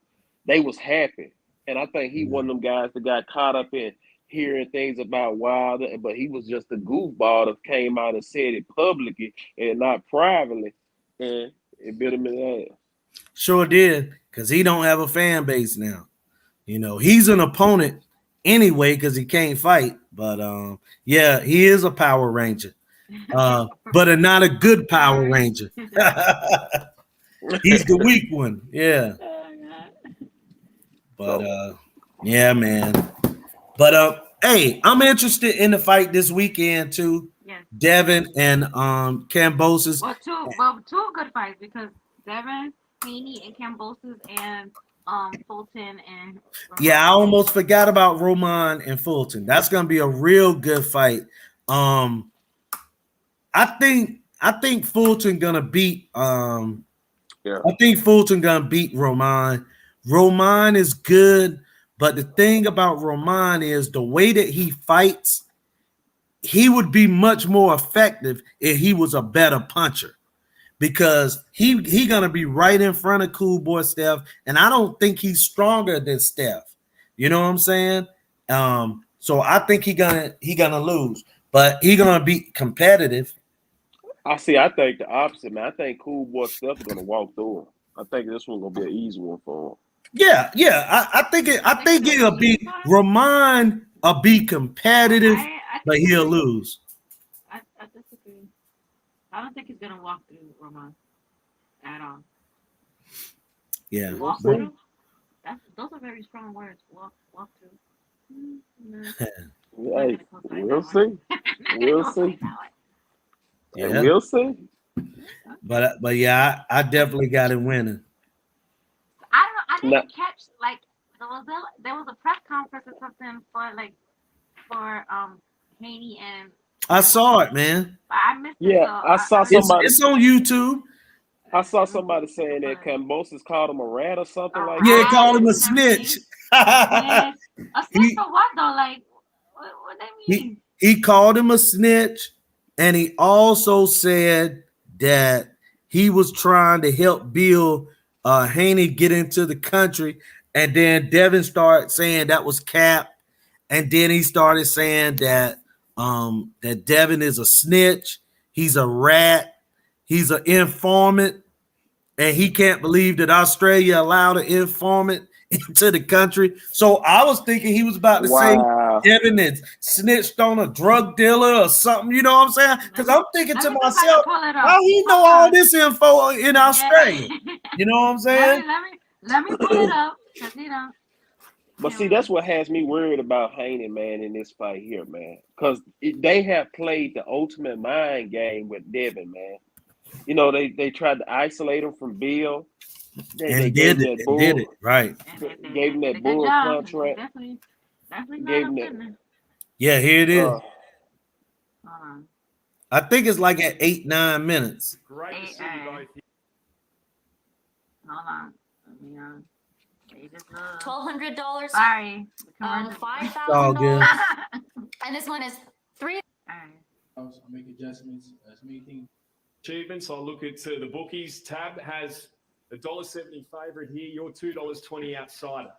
they was happy, and I think he one of them guys that got caught up in hearing things about Wilder, but he was just a goofball that came out and said it publicly and not privately, and it bit him in the ass. Sure did, because he don't have a fan base now. He's an opponent anyway because he can't fight. But yeah, he is a Power Ranger. But not a good Power Ranger. He's the weak one. Yeah. Oh, God. But So yeah, man. But hey, I'm interested in the fight this weekend too. Yes. Devin and Cambosis. Two good fights because Devin, Haney, and Cambosis and Fulton and Yeah, I Roman. almost forgot about Roman and Fulton. That's gonna be a real good fight. I think Fulton gonna beat yeah, I think Fulton gonna beat Roman. Roman is good, but the thing about Roman is the way that he fights, he would be much more effective if he was a better puncher because he gonna be right in front of Cool Boy Steph, and I don't think he's stronger than Steph. You know what I'm saying? So I think he gonna lose, but he gonna be competitive. I see. I think the opposite, man. I think Cool Boy Steph is gonna walk through him. I think this one gonna be an easy one for him. Yeah, yeah. I think Think it's it'll gonna be easy be for him? Ramon will be competitive, I but he'll disagree. lose. I disagree. I don't think he's gonna walk through Roman at all. Yeah. We'll Walk see. through? Those are very strong words. Walk through. No, I'm not Hey, gonna co-sign we'll that one. see. I'm not gonna We'll co-sign see. that one. And Yeah. we'll see. But yeah, I definitely got it winning. I don't know. I Now, didn't catch like there was a press conference or something for Haney and I saw Cambosos. it, man. But I missed it, yeah, so I saw I It's somebody. it's on YouTube. I saw it was somebody saying that super Cambosis called him a rat or a something like Yeah, that. rat call him a and snitch. everything. A snitch. A snitch he for what though? Like what they he mean? he called him a snitch, and he also said that he was trying to help Bill Haney get into the country, and then Devin started saying that was cap, and then he started saying that Devin is a snitch, he's a rat, he's an informant, and he can't believe that Australia allowed an informant into the country. So I was thinking he was about to say Wow. Devin had snitched on a drug dealer or something. You know what I'm saying? Let Because me I'm thinking let to me see if I can myself, pull it how up. he know Hold all on. this info in Yeah. Australia? You know what I'm saying? Let me pull it up because But see, him. that's what has me worried about Haney, man, in this fight here, man. Because they have played the ultimate mind game with Devin, man. You know, they tried to isolate him from Bill. They And gave did him it that and did bull, it right. And gave they him did that a good bull job. They contract. definitely not Gave him up that. in there. Yeah, here it is. Uh, Hold on. I think it's like at 8-9 minutes. Great to see you both. Hold on. Let me they just $1,200, sorry. The commercial. All good. $5,000, and this one is $3,000. Alright. I make adjustments as many things. Achievements. I'll look at the bookies. Tab has the $1.70 favourite here. You're $2.20 outsider.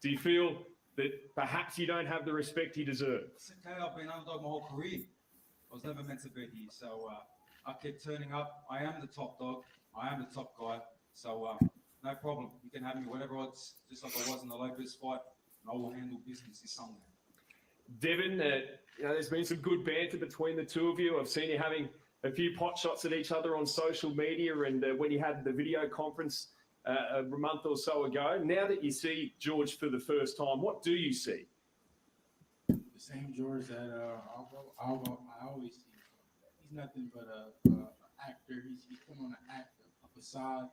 Do you feel that perhaps you don't have the respect he deserves? It's okay. I've been underdog my whole career. I was never meant to be here, so I kept turning up. I am the top dog. I am the top guy. So no problem. You can have me whatever odds, just like I was in the Lopez fight, and I will handle business this Sunday. Devin, there's been some good banter between the two of you. I've seen you having a few pot shots at each other on social media, and when you had the video conference a month or so ago. Now that you see George for the first time, what do you see? The same George that I always see. He's nothing but a actor. He's come on to act a facade.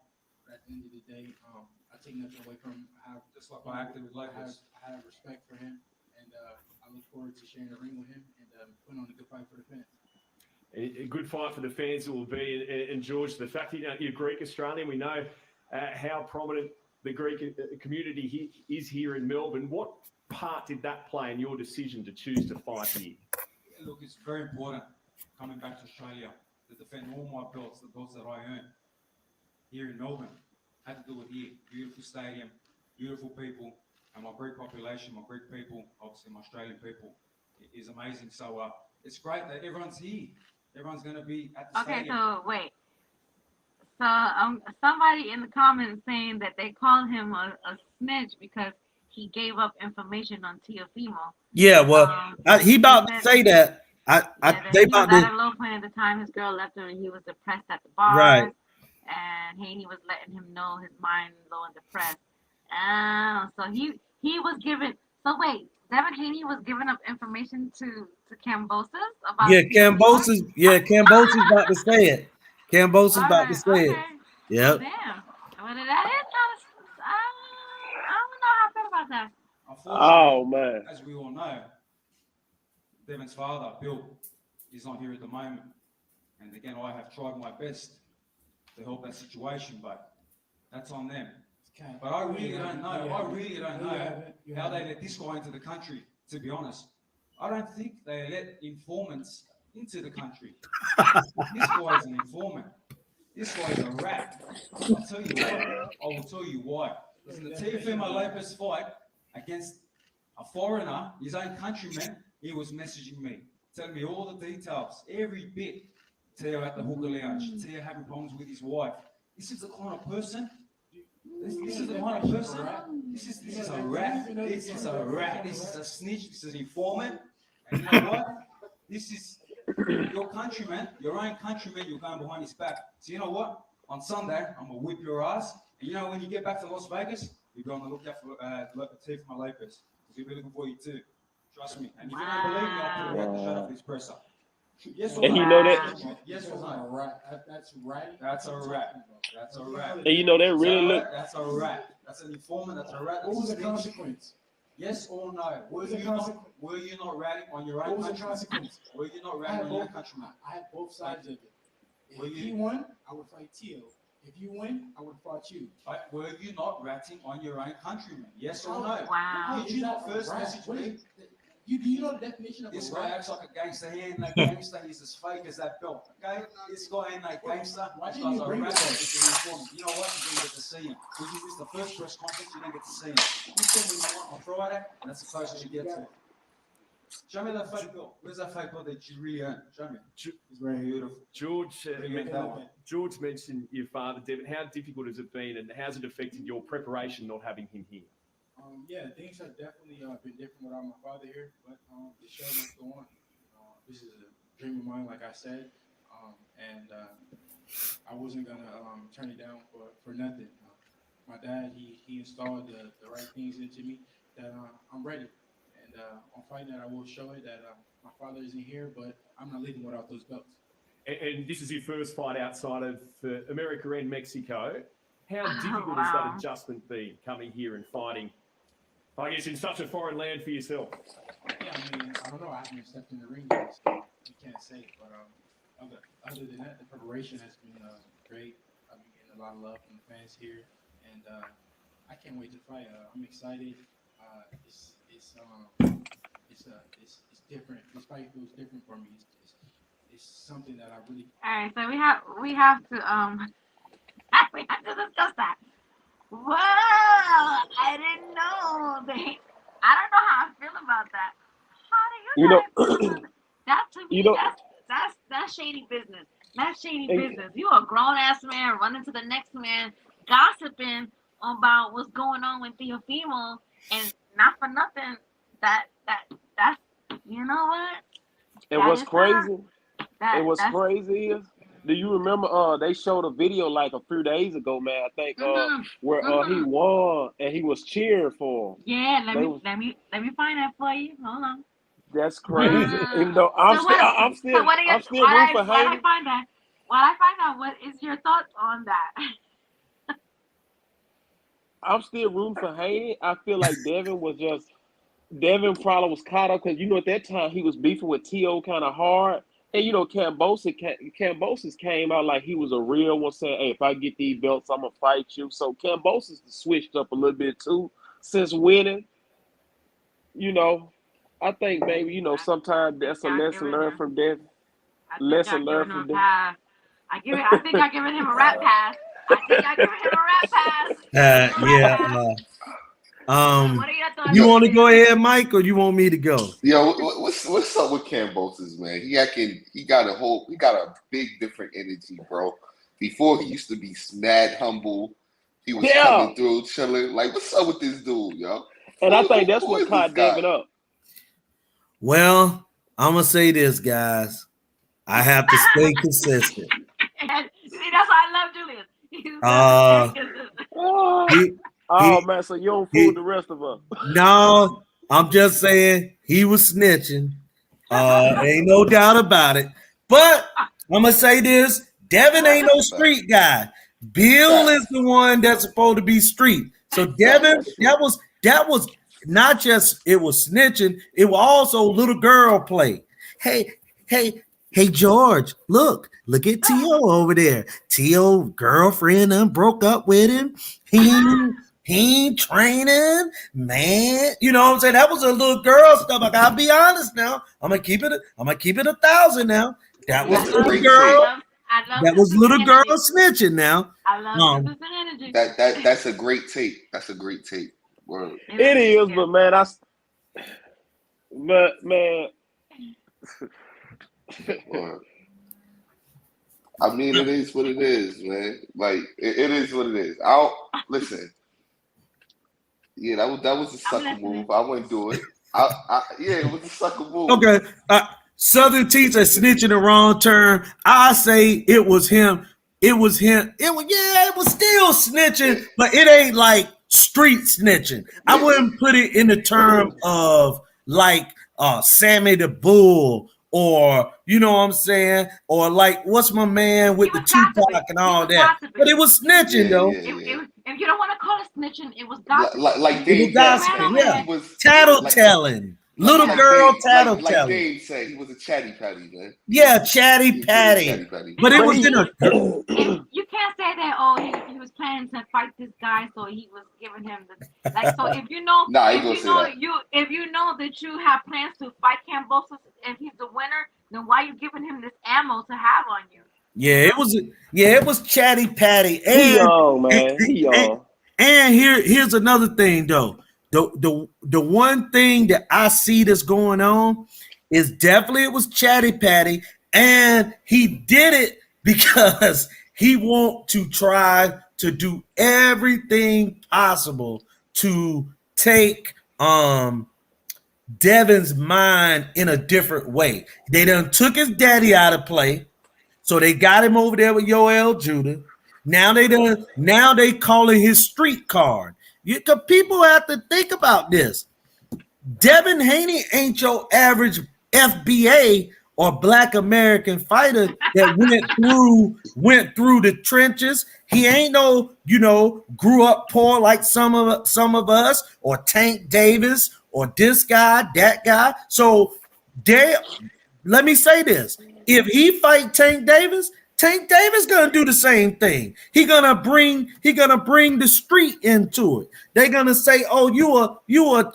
But at the end of the day, I take nothing away from him. I have, Just like I acted with Lopez. I have respect for him, and I look forward to sharing the ring with him and putting on a good fight for the fans. A good fight for the fans it will be. And George, the fact that you're Greek Australian, we know how prominent the Greek community is here in Melbourne. What part did that play in your decision to choose to fight here? Yeah, look, it's very important coming back to Australia to defend all my belts, the belts that I earned here in Melbourne. Had to do it here. Beautiful stadium, beautiful people, and my Greek population, my Greek people, obviously my Australian people, is amazing. So it's great that everyone's here. Everyone's going to be at the Okay, stadium. so wait. So somebody in the comments saying that they call him a snitch because he gave up information on Teofimo. Yeah, well, he about to say that. That They he was about at to a low point at the time his girl left him and he was depressed at the bar. right. and Haney was letting him know his mind low and depressed. So he was giving. So wait, Devin Haney was giving up information to Cambosis about Theofima. Cambosis about to say it. Cambosis All about to right, say it. okay. Yep. Damn. Well, that is kind of. I don't know how I feel about that. Unfortunately, Oh man. as we all know, Devin's father, Bill, is not here at the moment. And again, I have tried my best to help that situation, but that's on them. But I really don't know. I really don't know how they let this guy into the country, to be honest. I don't think they let informants into the country. This guy's an informant. This guy's a rat. I'll tell you what. I will tell you why. Because in the Teofimo Lopez fight against a foreigner, his own countryman, he was messaging me, telling me all the details, every bit. Teo at the hookah lounge, Teo having problems with his wife. This is the kind of person. This is the kind of person. This is a rat. This is a rat. This is a snitch. This is an informant. And you know what? This is your countryman, your own countryman. You're going behind his back. So you know what? On Sunday, I'm gonna whip your ass. And you know when you get back to Las Vegas, you're going to look out for Teofimo Lopez. Because he'll be looking for you too. Trust me. And if you don't believe me, I'll put a record shot of this presser. Yes or And no? you know that. Yes or no? That's right. That's a rat. That's a rat. And you know that really look. That's a rat. That's an informant. That's a rat. What was the consequence? Yes or no? Were you not ratting on your What own was the country? consequence? Were you not ratting on your countryman? I had both sides of it. Were If you- he won, I would fight Teo. If you win, I would fight you. Were you not ratting on your own countryman? Yes or no? Wow. Did you not first message me? Do you know the definition of This a guy rat? acts like a gangster. He ain't no gangster. He's as fake as that belt. Okay? This guy ain't no gangster. Why This didn't guy's you a bring rat. this up? He's an informant. You know what? You didn't get to see him. Because you missed the first press conference. You didn't get to see him. You told me on Friday. And that's the closest you get to it. Show me that fake belt. Where's that fake belt that you really earned? Show me. It's very beautiful. George, Bring that one. George mentioned your father, Devin. How difficult has it been, and how's it affected your preparation not having him here? Yeah, things have definitely been different without my father here, but the show must go on. This is a dream of mine, like I said, and I wasn't gonna turn it down for nothing. My dad, he installed the right things into me that I'm ready, and on Fight Night I will show it that my father isn't here, but I'm not leaving without those belts. And this is your first fight outside of America and Mexico. How Oh, difficult has wow. that adjustment been, coming here and fighting, I guess, in such a foreign land for yourself? Yeah, I mean, I don't know. I haven't stepped in the ring yet, so you can't say. But other than that, the preparation has been great. I've been getting a lot of love from the fans here, and I can't wait to fight. I'm excited. It's different. This fight feels different for me. It's something that I really. All right, so we have to we have to discuss that. Whoa! I didn't know they. I don't know how I feel about that. How do You you know. guys feel about that? That to me, You know. that's shady business. That's shady And- business. You a grown ass man running to the next man, gossiping about what's going on with Theofimo, and not for nothing. That's you know what? And That what's is crazy? And what's that's crazy is, do you remember? They showed a video like a few days ago, man. I think where he won and he was cheering for him. Yeah, let They me was- let me let me find that for you. Hold on. That's crazy. Even though So what are I'm still what are your, rooting for while I Haney. find that, what is your thoughts on that? I'm still rooting for Haney. I feel like Devin probably was caught up because at that time he was beefing with T.O. kind of hard. And Cambosis came out like he was a real one, saying, "Hey, if I get these belts, I'm gonna fight you." So Cambosis switched up a little bit too since winning. I think maybe sometimes that's a lesson learned from Devin. I think Lesson I've learned given him from a Devin. pass. I think I've given him a rat pass. I think I've given him a rat pass. What are your thoughts? You want to go ahead, Mike, or you want me to go? Yo, what's up with Cambosis, man? He got a big different energy, bro. Before he used to be mad humble. He was coming through chilling. Like, what's up with this dude, yo? And I think that's what caught Devin up. Well, I'm gonna say this, guys. I have to stay consistent. See, that's why I love Julius. You Uh, Oh, he oh he man, so you don't fool he. the rest of us. No, I'm just saying he was snitching. Ain't no doubt about it. But I'm gonna say this: Devin ain't no street guy. Bill is Facts. the one that's supposed to be street. So Facts. Devin, That's true. that was not just it was snitching. It was also little girl play. Hey, hey, hey, George, look at T.O. over there. T.O. girlfriend broke up with him. He ain't training, man. You know what I'm saying? That was a little girl stuff. I gotta be honest now. I'm gonna keep it 1,000 now. That was That's I a love, little great I take. girl. love, I love That was little consistent girl energy. snitching now. I love Um, consistent energy. That's a great take. That's a great take. Word. It is, Yeah. but man, but man, Word. I mean, it is what it is, man. Like it is what it is. I don't listen. Yeah, that was a I'm sucker listening. move. I wouldn't do it. Yeah, it was a sucker move. okay. Southern teacher snitching the wrong term. I say it was him. It was him. It was still It, snitching, but it ain't like street snitching. I it, wouldn't put it in the term of like Sammy the Bull or you know what I'm saying, or like what's my man He with the was gossiping. Tupac and He all was that. But gossiping. it was snitching yeah, though. yeah, yeah. If you don't want to call it snitching, it was Like, gossiping. like, like It was Dame He Dash ran said, gossiping, over yeah. he there. was He Tattle like telling. Little like girl Dame tattle like telling. Dame said, he was a chatty patty, man. Yeah, Chatty He was a chatty Patty. patty. But it because but was he, in a if you can't say that, oh, he was planning to fight this guy, so he was giving him the like. So if you know, Nah, I ain't gonna say that. if you know that you have plans to fight Cambosos and he's the winner, then why are you giving him this ammo to have on you? You yeah, know? it was Chatty Patty. he And young, and, man. He and, young. and here's another thing though. The one thing that I see that's going on is definitely it was Chatty Patty, and he did it because he want to try to do everything possible to take Devin's mind in a different way. They done took his daddy out of play, so they got him over there with Yoel Judah. Now they calling his street card. People have to think about this. Devin Haney ain't your average FBA or Black American fighter that went through the trenches. He ain't no, grew up poor like some of us, or Tank Davis, or this guy, that guy. So there, let me say this: if he fight Tank Davis gonna do the same thing. He gonna bring the street into it. They're gonna say, "Oh, you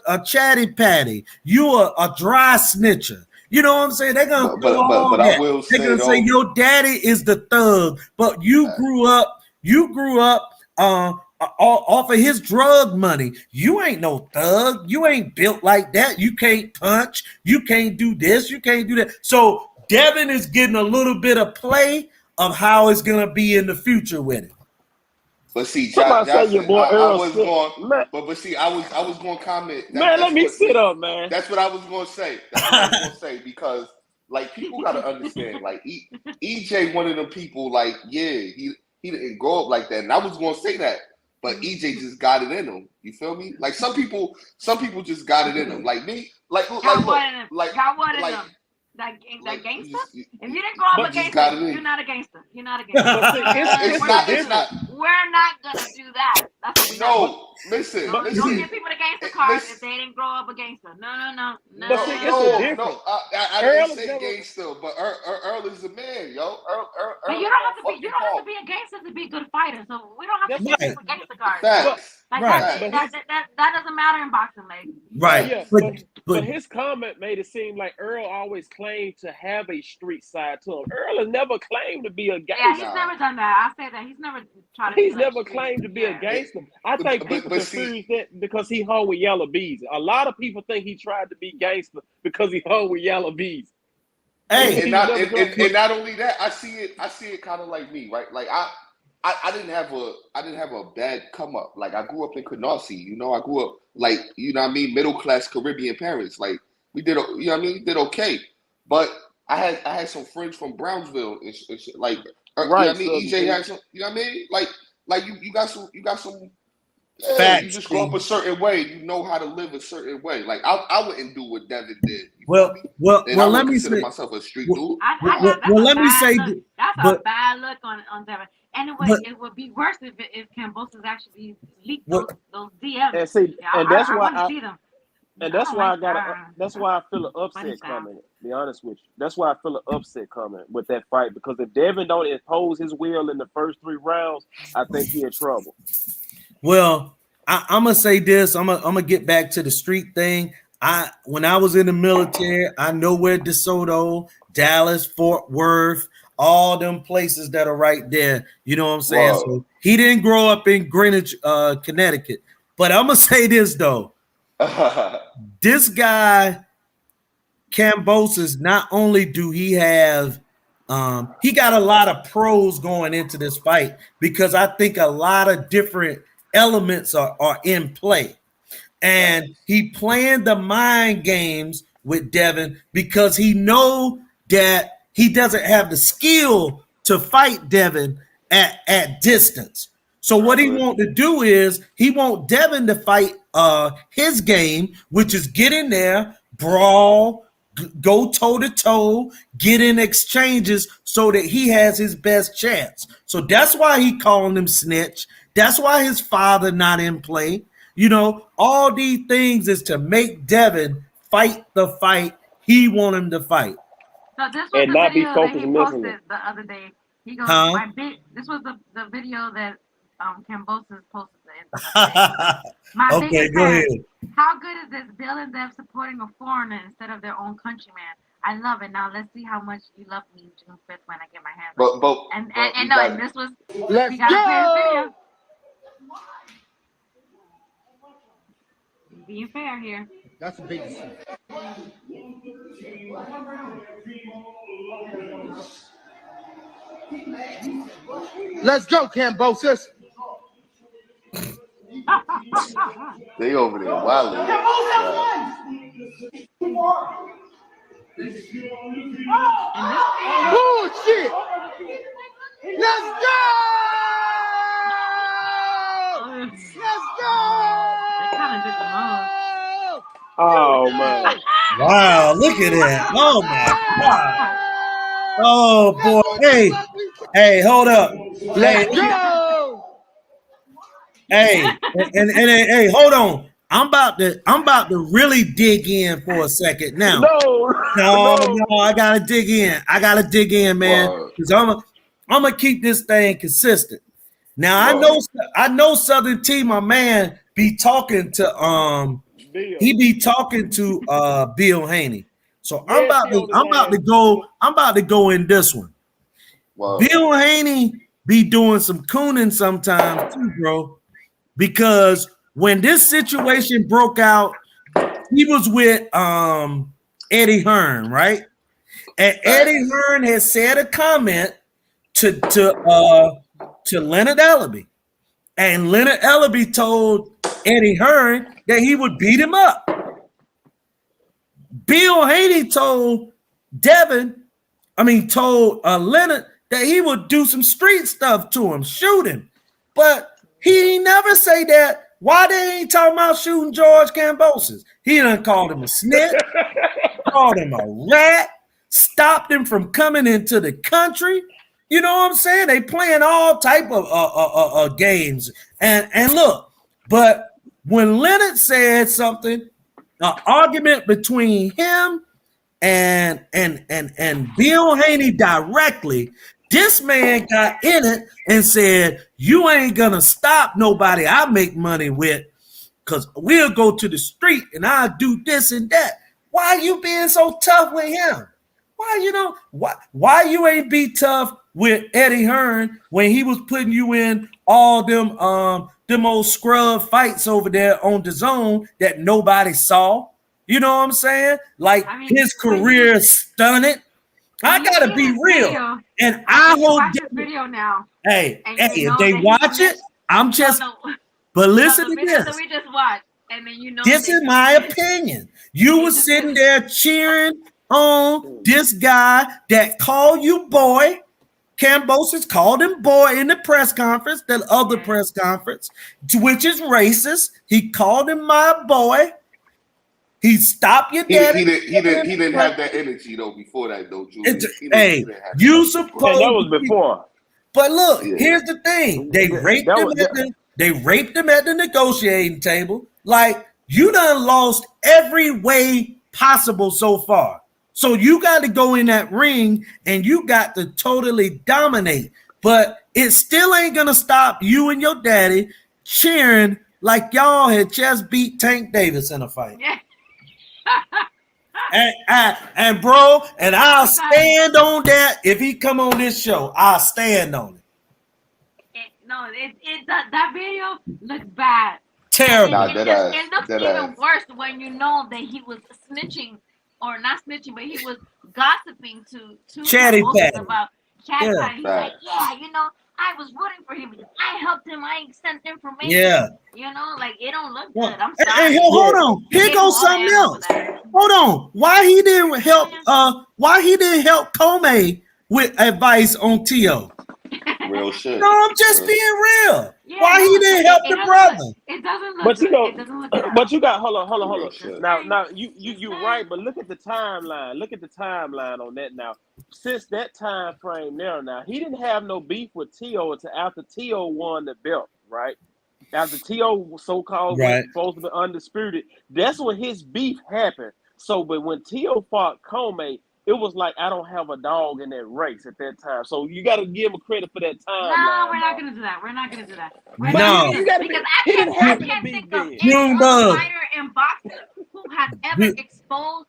a chatty patty, you a dry snitcher." You know what I'm saying? They're gonna But throw but but all but I that. will They're say gonna say though, your daddy is the thug, but you uh, grew up off of his drug money. You ain't no thug. You ain't built like that. You can't punch. You can't do this. You can't do that. So Devin is getting a little bit of play of how it's gonna be in the future with it. but see, Somebody say your Johnson, boy I Earl was Smith. going, Man, but see, I was going to comment that man, let me sit up, man. that's what I was going to say. That's what I was going to say because like people got to understand, like EJ, one of them people, like he didn't grow up like that, and I was going to say that, but EJ just got it in him. You feel me? Like some people just got it in them. Like me, Got look, one of them. like Got one of like them. That you gangster. just If you didn't grow up you a just gangster, got it you're in. not a gangster. You're not a gangster. But see, it's the It's difference. not. We're not gonna do that. That's what we're not gonna do. No, listen, But Don't listen, give people the gangster card if listen. they didn't grow up a gangster. No. But see, it's the No. difference. I didn't Earl is say never. gangster, but Earl is a man, yo. But Earl you is don't gonna have to be. You fucking don't have to talk. be a gangster to be a good fighter. So we don't have to That's give what. Right, people gangster cards. But Facts, Like right, but facts, his that doesn't matter in boxing, like. right. yeah, facts. But but but his comment made it seem like Earl always claimed to have a street side to him. Earl has never claimed to be a Yeah, he's gangster. Nah, never done that. I say that he's never tried to be He's like never street. claimed to be a Yeah. it, gangster. I think people but see, confuse that because he hung with Yellow Bees. A lot of people think he tried to be gangster because he hung with Yellow Bees. and, And hey, and he not never and, tried. and, and not only that, I see it kind of like me, right? Like I didn't have a bad come up. Like I grew up in Canarsie, I grew up like what I mean, middle class Caribbean parents. Like we did, what I mean, did okay. But I had some friends from Brownsville and shit. Like what I Right, mean, Southern EJ T. had some, what I mean, like Like you got some. Yeah, Facts, you just grow up a certain way. You know how to live a certain way. Like I wouldn't do what Devin did. You feel me? Well, And I let would me consider say. myself a street Well, dude. That's a let me bad say, look. That's a but bad look on Devin. And but it would be worse if Cambosos actually leaked what those DMs. And see, Yeah, and that's I why want to see them. and I that's don't why like I got that's why I feel an funny upset style. coming. To be honest with you, that's why I feel an upset coming with that fight because if Devin don't impose his will in the first 3 rounds, I think he in trouble. Well, I'm gonna say this. I'm gonna get back to the street thing. When I was in the military, I know where DeSoto, Dallas, Fort Worth, all them places that are right there. You know what I'm saying? Whoa. So he didn't grow up in Greenwich, Connecticut. But I'm gonna say this though. This guy, Cambosis, not only do he have he got a lot of pros going into this fight because I think a lot of different elements are in play. And he playing the mind games with Devin because he know that he doesn't have the skill to fight Devin at distance. So what he want to do is he want Devin to fight his game, which is get in there, brawl, go toe to toe, get in exchanges so that he has his best chance. So that's why he calling him snitch. That's why his father not in play. You know, all these things is to make Devin fight the fight he want him to fight. So this was And the not be video that focused he missing posted it. the other day. He goes, Huh? This was the video that Cambosos posted the other day. My Okay, biggest go fan. ahead. How good is this? Bill and Dev supporting a foreigner instead of their own countryman. I love it. Now let's see how much you love me June 5th when I get my hands on you. And this was Let's we gotta play the go. video. Being fair here. That's a big decision. Let's go, Cambosis. They over there wilding. Bullshit. Let's go. Let's go. They kind of did the most. Oh man. Wow, look at that. Oh my God. Oh boy. Hey, hold up. Let's go. Hey, hey, hold on. I'm about to really dig in for a second now. No, I gotta dig in. Man, because I'm gonna keep this thing consistent. Now I know Southern T, my man, be talking to he be talking to Bill Haney. So I'm about to go in this one. Bill Haney be doing some cooning sometimes too, bro. Because when this situation broke out, he was with Eddie Hearn, right? And Eddie Hearn has said a comment to Leonard Ellaby. And Leonard Ellaby told Eddie Hearn that he would beat him up. Bill Haney told Leonard that he would do some street stuff to him, shoot him. But he never say that. Why they ain't talking about shooting George Cambosis? He done called him a snitch, called him a rat, stopped him from coming into the country. You know what I'm saying? They playing all type of games. And look, but when Leonard said something, an argument between him and Bill Haney directly, this man got in it and said, you ain't gonna stop nobody I make money with, because we'll go to the street and I'll do this and that. Why you being so tough with him? Why you ain't be tough with Eddie Hearn when he was putting you in all them old scrub fights over there on the zone that nobody saw? You know what I'm saying? Like his career stunted. I gotta be real, and I hope watch this video now. Hey, if they watch it, I'm just. But listen to this. That we just watched, and then this is my opinion. You were sitting there cheering on this guy that called you boy, Cambosis called him boy in the press conference, that other Yeah. press conference, which is racist. He called him my boy. He stopped your He daddy. didn't have that energy though before that though, Julius. He Hey, didn't have you that. And supposed that was to be. before. But look, Yeah. here's the thing. They raped That him was at the negotiating table. Like, you done lost every way possible so far. So you got to go in that ring and you got to totally dominate. But it still ain't gonna stop you and your daddy cheering like y'all had just beat Tank Davis in a fight. Yeah. And bro, and I'll stand on that. If he come on this show, I'll stand on it. That video looks bad. Terrible. Nah, It looks that even ass. worse when you know that he was snitching, or not snitching, but he was gossiping to Chatty Cambosis Patty. about Chatty Yeah. Patty. He's like, yeah, I was rooting for him. I helped him. I sent information. Yeah. Like, it don't look Well, good. I'm and sorry. hold on. Here Gave him goes all the something ammo else. for that. Hold on. Why he didn't help? Why he didn't help Comey with advice on T.O.? Real shit. No, I'm just being real. Yeah, Why he didn't help the brother? It doesn't look But good. you know, It doesn't look good at but all. you got hold on. Real shit. Now you're right, but look at the timeline. Look at the timeline on that now. Since that time frame now, he didn't have no beef with T.O. until after T.O. won the belt, right? After T.O. so-called Right. was supposed to be undisputed, that's when his beef happened. So, but when T.O. fought Comey, it was like, I don't have a dog in that race at that time. So you got to give him credit for that timeline. No, we're not gonna do that. We're not gonna do that. We're No. not You gonna, gotta because he didn't I have to can't be think of dead. any other Junebug. fighter in boxing who has ever exposed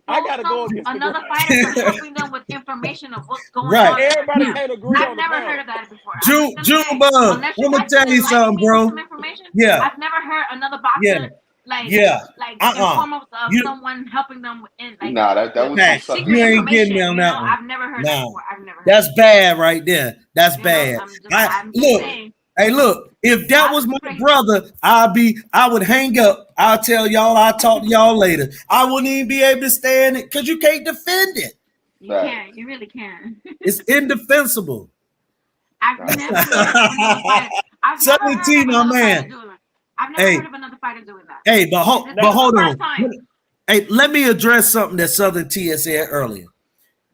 I gotta go against the another grain. fighter for helping them with information of what's going Right. on. in their Everybody camp. can't agree I've on the never panel. heard of that before. I'm just gonna say, Junebug, unless I'm gonna actually tell you enlighten something, me with bro. some information, Yeah. I've never heard another boxer Yeah. like Yeah. inform us of You- someone helping them in like Nah, that was some Facts. sucker secret You ain't shit. getting information. me on that one. I've never heard that Nah. before. I've never heard That's that. bad right there. That's bad. I'm just Look, saying. hey, look, if that That's was my crazy. brother, I would hang up. I'll tell y'all, I'll talk to y'all later. I wouldn't even be able to stand it because you can't defend it. You Right. can't. You really can. It's indefensible. I've never heard of another fighter. I've never heard of 17, my another man. fighter doing that. I've never Hey. heard of another fighter doing that. Hey, but This is hold the on. first time. Hey, let me address something that Southern T had said earlier.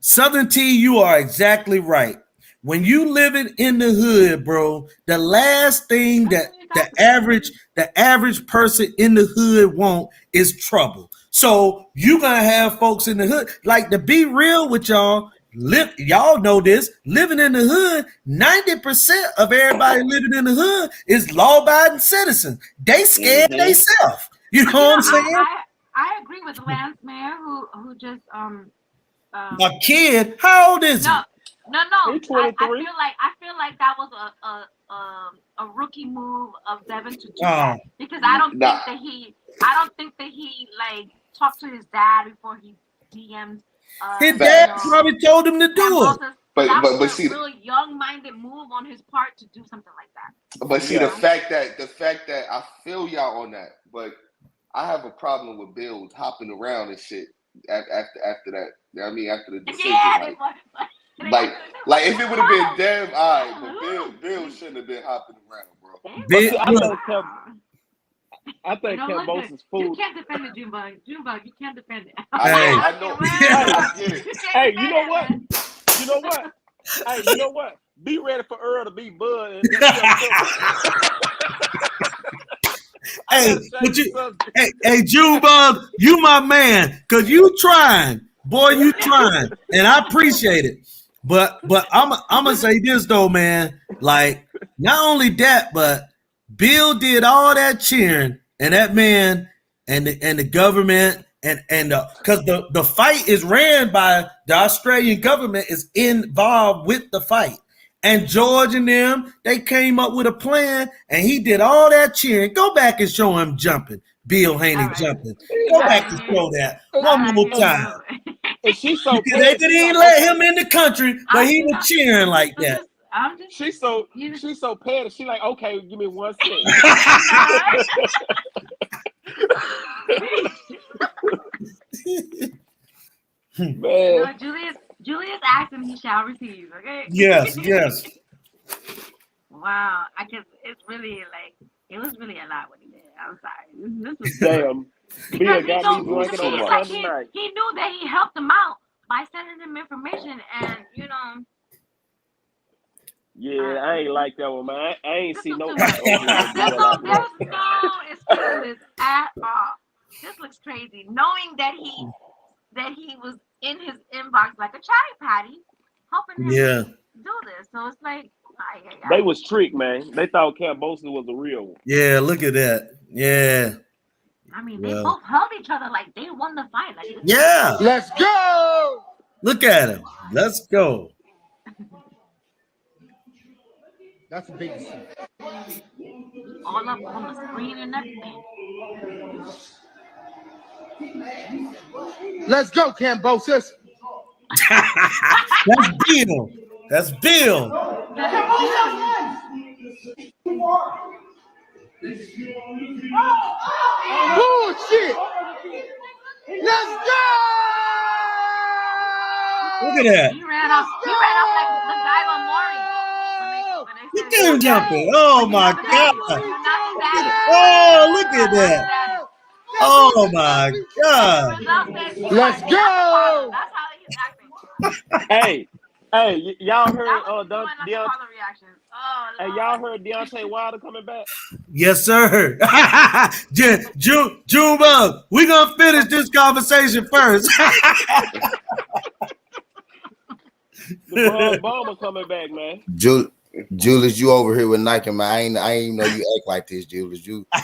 Southern T, you are exactly right. When you living in the hood, bro, the last thing that the average person in the hood want is trouble. So you gonna have folks in the hood. Like, to be real with y'all, y'all know this. Living in the hood, 90% of everybody living in the hood is law-abiding citizens. They scared Mhm. themselves. You know what I'm saying? I agree with Lance Mayer who just A kid, how old is he? No. He's I 23. feel like that was a rookie move of Devin to do Oh. that, because I don't Nah. think that he like talked to his dad before he DM'd. His dad probably told him to do it. Cambosis. That But was see, a really young-minded move on his part to do something like that. but see Yeah. the fact that I feel y'all on that, but I have a problem with Bill hopping around and shit after that. You know what I mean, after the decision, Yeah, like if it would have been Dev, all right, but Bill shouldn't have been hopping around, bro. But see, I Look, think Cambosis You food. can't defend it, Junebug. Junebug, you can't defend it. I know. I get it. Hey, you know what? You know what? Hey, you know what? Be ready for Earl to be Bud. And hey, Junebug, you my man, cause you trying, boy, you trying, and I appreciate it. But I'm gonna say this though, man. Like, not only that, but Bill did all that cheering, and that man and the government and because the fight is ran by the Australian government is involved with the fight. And George and them, they came up with a plan, and he did all that cheering. Go back and show him jumping. Bill Haney jumping. Go back and show that one more time. And she's so They didn't let him in the country, but he was cheering like that. She's so petty. She like, okay, give me 1 second. No, Julius, Julius asked and he shall receive. Okay. Yes, yes. Wow. I guess it's really like it was really a lot what he did. I'm sorry. This was too much Damn. because Bill he got me know It was to drinking me on too a it's like much. Sunday night. he knew that he helped him out by sending him information and Yeah, I ain't like that one, man. I ain't this see was no too much. OJ There's deal no out there. there's no excuses at all. This looks crazy. Knowing that he was in his inbox like a chatty patty, helping him Yeah, do this. So it's like, ay, ay, They ay. was tricked, man. They thought Cambosa was the real one. yeah. Look at that. Yeah, I mean, they well, both held each other like they won the fight. Like this is yeah. Let's go. Look at him. Let's go. That's a big decision. all up on the screen and everything. Let's go, Cambosis. That's Bill. That's Bill. That is Bill. Bullshit. Let's go. Look at that. He ran off. He ran off like the guy on Maury when they Look said at him jumping. Oh when you my have a God. daddy, when you're not his daddy. Oh, look You're at not his that. daddy. Oh my God. Result says you Let's are not the go. father. That's how he's acting. Hey, y'all heard That was doing like the Deontay, father reaction. Oh hey, Lord. y'all heard Deontay Wilder coming back? Yes, sir. Junebug, we're going to finish this conversation first. LeBron Bomber coming back, man. Julius, you over here with Nike, man. I ain't know you act like this, Julius. You Hey,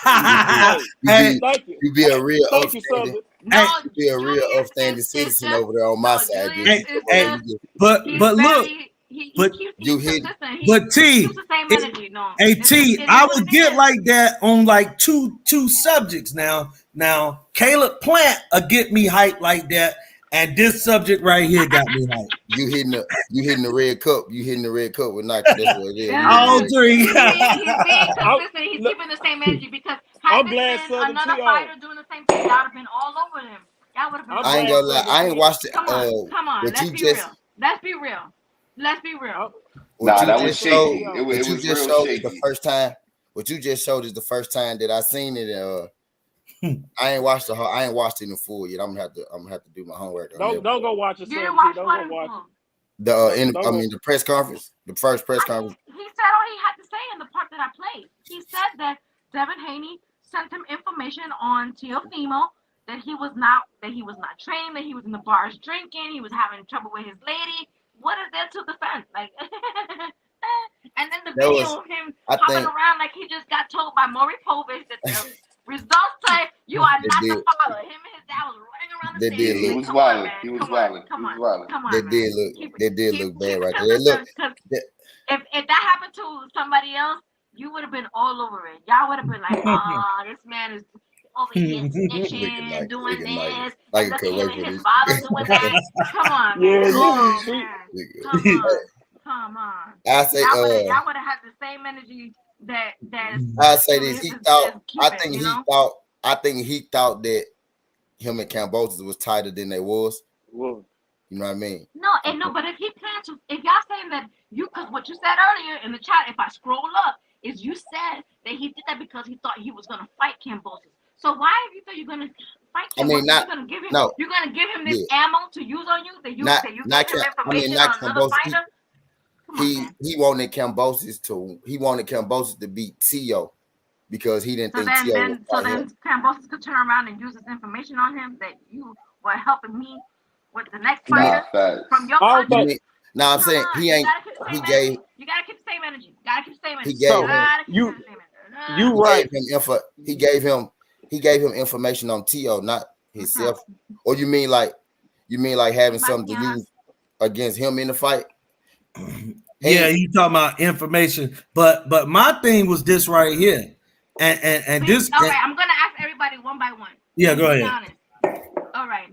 Hey, thank you. you be a real Thank you, upstanding. Southern. No, You be a real Julius upstanding is citizen just over there on my no. side, Julius Julius. is hey, just but he's look, very he but keeps you he's hit consistent. He but T, keeps the same it, energy. No, hey it T, is I what would it get is. like that on like two subjects now. Now Caleb Plant get me hyped like that, and this subject right here got me hyped. you hitting the red cup. You hitting the red cup with Nike. That's what it is. You hitting Yeah, All the red three. he's being I'm, consistent. He's look, keeping the same energy because had I'm this glad been Southern another T on. fighter doing the same thing, y'all would have been all over him. Y'all would have been I'm I all ain't glad gonna over lie. him. Southern I ain't T. watched it. Come on. What Let's you be just real. Let's be real. Let's be real. I'm, what Nah, you that I'm was just Southern showed. T shaky. It on. was, What it you was just real showed is the shaky. first time. What you just showed is the first time that I seen it. I ain't watched it in full yet. I'm gonna have to do my homework on Don't that. But go watch it, You didn't Southern T. watch Don't what go in watch full. it. Don't go. the press conference, the first press I mean, conference. he said all he had to say in the part that I played. He said that Devin Haney sent him information on Teofimo that he was not trained, that he was in the bars drinking, he was having trouble with his lady. What is there to defend? Like, and then the That video was, of him I hopping think, around like he just got told by Maury Povich that the results say you are that not the did father. Him and his dad was running around the that stage. did He look was Come on, wilding. man. He was Come on. wilding. He Come was on. wilding. Come on, that man. did look Keep that did keep look bad keep it right there. Look, consistent because that, if that happened to somebody else, you would have been all over it. Y'all would have been like, this man is over here snitching, doing looking this, like and a look at him correct and for his this. father doing that. Come on, man. Yeah, Oh she. man. Come on. Come on. I say, Y'all would have had the same energy that I say this. Julius He thought. is keeping, you know? I think he thought that him and Cambosis was tighter than they was. Well, You know what I mean? No, but if he plans to, if y'all saying that because what you said earlier in the chat, if I scroll up, is you said that he did that because he thought he was gonna fight Cambosis. So why, if you thought you're gonna fight I mean, Cambosis, not you're gonna give him this yeah, ammo to use on you? That you not gave him I mean information not on another Cambosis. fighter? Come on, man. He wanted Cambosis to beat Tio because he didn't So think Tio would fight him. then Cambosis could turn around and use this information on him that you were helping me with the next You Nah, fighter from facts. your I don't country. think mean, no, I'm Come saying on, he you ain't. gotta keep the He same gave energy. You gotta keep the same energy. You gotta keep the same he energy. gave You him gotta keep you the same energy. you he right. gave him info. He gave him information on Tio, not himself. Or you mean like having something to use against him in the fight? Yeah, Hey, you talking about information, but my thing was this right here, and this. All right, I'm gonna ask everybody one by one. Yeah, go Be ahead. honest. All right.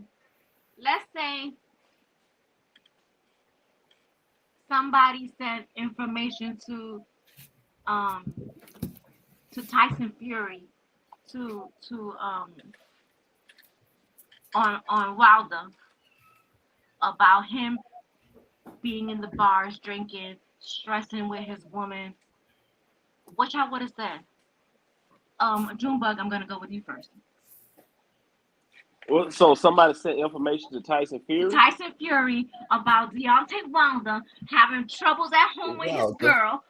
Let's say somebody sent information to Tyson Fury to on Wilder about him being in the bars, drinking, stressing with his woman, what y'all would have said? Junebug, I'm gonna go with you first. Well, so somebody sent information to Tyson Fury. Tyson Fury about Deontay Wilder having troubles at home with his girl,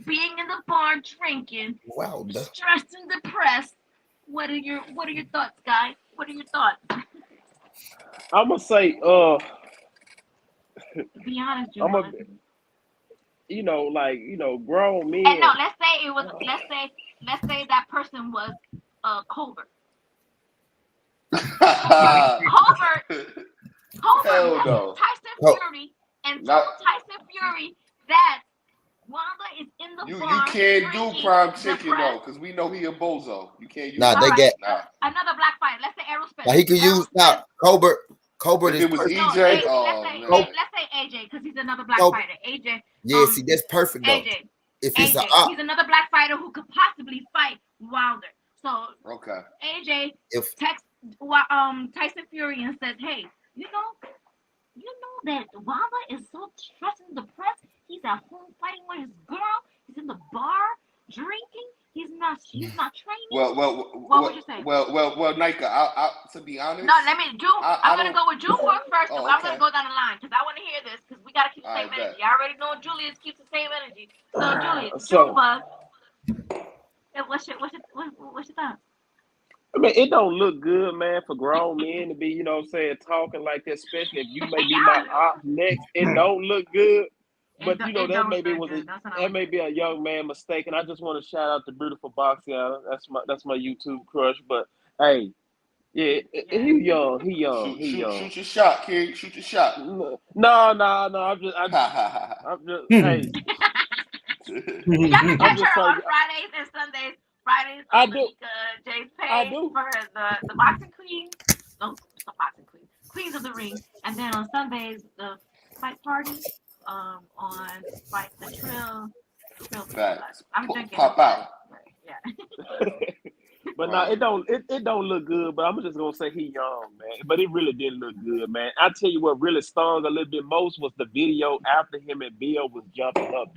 being in the bar drinking, stressed and depressed. What are your thoughts, guys? What are your thoughts? I'm gonna say, be honest, I'm a, grown men. And no, let's say it was. Let's say that person was Colbert. Colbert, no. Tyson Fury, and told Tyson Fury that Wanda is in the bar. You can't do prime chicken though, because we know he a bozo. You can't use. Another black fighter. Let's say Aerosmith. Now he could use Colbert. Colbert if it was EJ. Let's say AJ, because he's another black fighter. AJ. Yeah, see, that's perfect though. AJ. If it's he's another black fighter who could possibly fight Wilder. So AJ texts Tyson Fury and says, "Hey, you know that Wilder is so stressed and depressed. He's at home fighting with his girl. He's in the bar drinking. He's not training." What would you say? Well, Nayka, to be honest. No, I'm gonna go with Junebug first, but I'm gonna go down the line because I want to hear this because we gotta keep the same energy. I already know Julius keeps the same energy. So Julius, Junebug, what's your thoughts? I mean, it don't look good, man, for grown men to be, talking like that, especially if you may be my op next. It don't look good. But that may be a young man mistake, and I just want to shout out the beautiful Boxiana. That's my YouTube crush. But hey, he young. Shoot your shot, kid. Shoot your shot. No. I'm just hey. Y'all can catch her on Fridays and Sundays. Fridays on Jay's page for the boxing queen. No, it's not boxing queen. Queens of the Ring, and then on Sundays the fight party. On Fight the Trill. I'm drinking. Pop out. Yeah. But no, it don't look good. But I'm just gonna say he young, man. But it really didn't look good, man. I tell you what really stung a little bit most was the video after him and Bill was jumping up.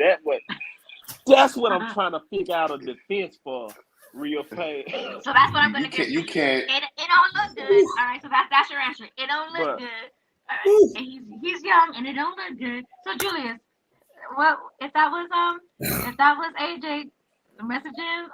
That's what I'm trying to figure out a defense for. Real fast. So that's what I'm gonna give. You can't. It don't look good. All right. So that's your answer. It don't look good. Right. And he's young and it don't look good. So Julius, well, if that was AJ messaging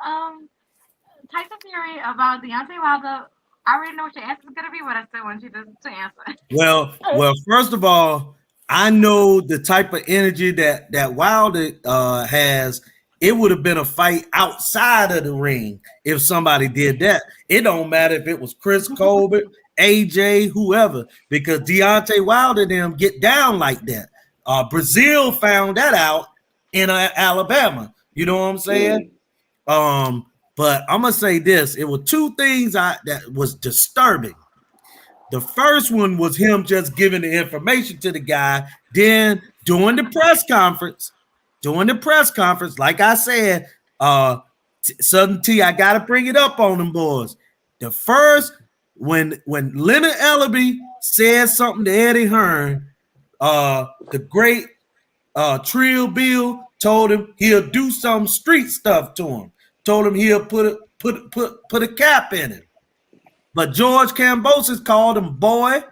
Tyson Fury about Deontay Wilder, I already know what your answer is gonna be, but I still want you to answer. Well, first of all, I know the type of energy that Wilder has. It would have been a fight outside of the ring if somebody did that. It don't matter if it was Chris Colbert, AJ, whoever, because Deontay Wilder and them get down like that. Brazil found that out in Alabama. You know what I'm saying? But I'm gonna say this: it were two things that was disturbing. The first one was him just giving the information to the guy. Then during the press conference, like I said, Southern T, I gotta bring it up on them boys. The first. When Leonard Ellaby said something to Eddie Hearn, the great Trill Bill told him he'll do some street stuff to him. Told him he'll put a cap in him. But George Kambosos called him boy.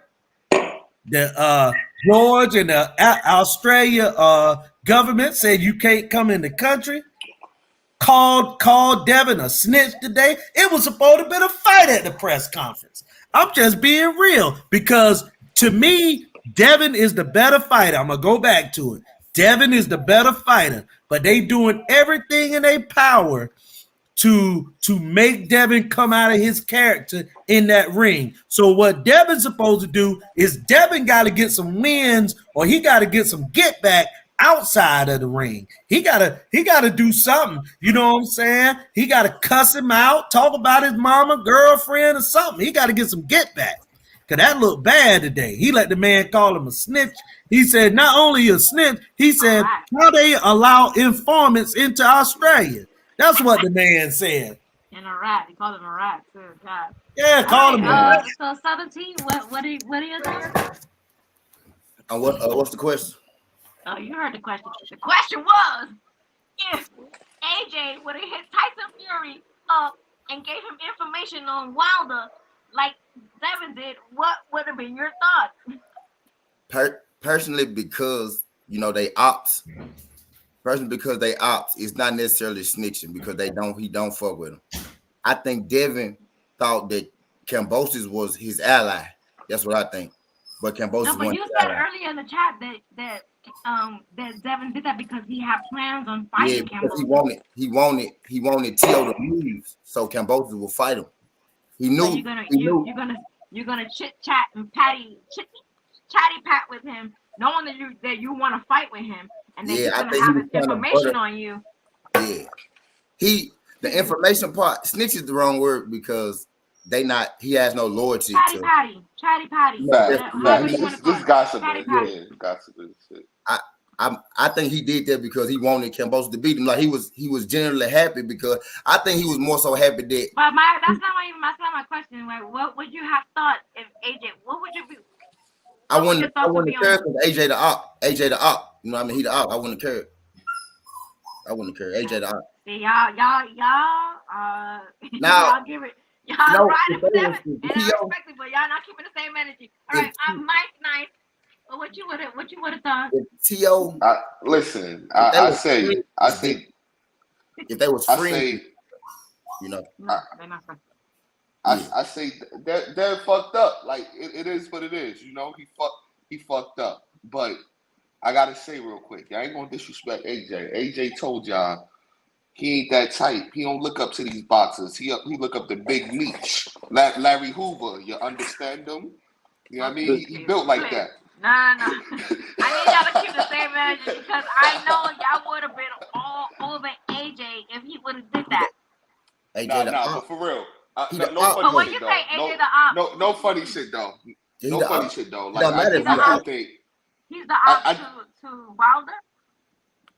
The George and the Australia government said you can't come in the country. Called Devin a snitch today. It was supposed to have been a fight at the press conference. I'm just being real because to me, Devin is the better fighter. I'm gonna go back to it. Devin is the better fighter, but they doing everything in their power to make Devin come out of his character in that ring. So what Devin's supposed to do is Devin got to get some wins or he got to get some get back outside of the ring. He gotta do something. You know what I'm saying? He gotta cuss him out, talk about his mama, girlfriend, or something. He gotta get some get back. Cause that looked bad today. He let the man call him a snitch. He said not only a snitch, he said how they allow informants into Australia. That's what the man said. And a rat. He called him a rat too. God. Yeah, called him a rat. So Southern T, what are your thoughts? What's the question? Oh, you heard the question. The question was if AJ would have hit Tyson Fury up and gave him information on Wilder like Devin did, what would have been your thoughts? Personally, because they ops. Personally, because they ops, it's not necessarily snitching because he don't fuck with him. I think Devin thought that Kambosos was his ally. That's what I think. But Kambosos No, but wasn't you his said ally. earlier in the chat that Devin did that because he had plans on Yeah, fighting because Kambosos. he wanted Tio to lose so Kambosos will fight him. He knew. So you're gonna chit chat and chatty pat with him, knowing that you want to fight with him, and then he's I gonna think have he his was trying to information butter. on you. Yeah, the information part, snitch is the wrong word because he has no loyalty Chatty to. patty. However you want to call This it. gossip, Chatty yeah, patty. gossip and shit. I think he did that because he wanted Kambosos to beat him. Like he was generally happy because I think he was more so happy that. But that's not my question. Like, what would you have thought if AJ? What would you be? I wouldn't have cared because AJ the op. You know what I mean? He the op. I wouldn't have cared. AJ the op. See, y'all, Now, y'all give it. Y'all riding for them, and I respect it, but y'all not keeping the same energy. All right, Mike, nice. But what you would have thought? T.O. Listen, I say, if they was free, I say they're fucked up. Like it is what it is. He fucked up. But I gotta say real quick, I ain't gonna disrespect AJ. AJ told y'all he ain't that type. He don't look up to these boxers. He look up to Big Meech, Larry Hoover. You understand him? You know what I mean? He built like that. No. I need y'all to keep the same energy because I know y'all would have been all over AJ if he would have did that. But for real. No but when funny you shit, say though. AJ the op, No funny shit though. No funny shit though. Like I think he's the op to Wilder.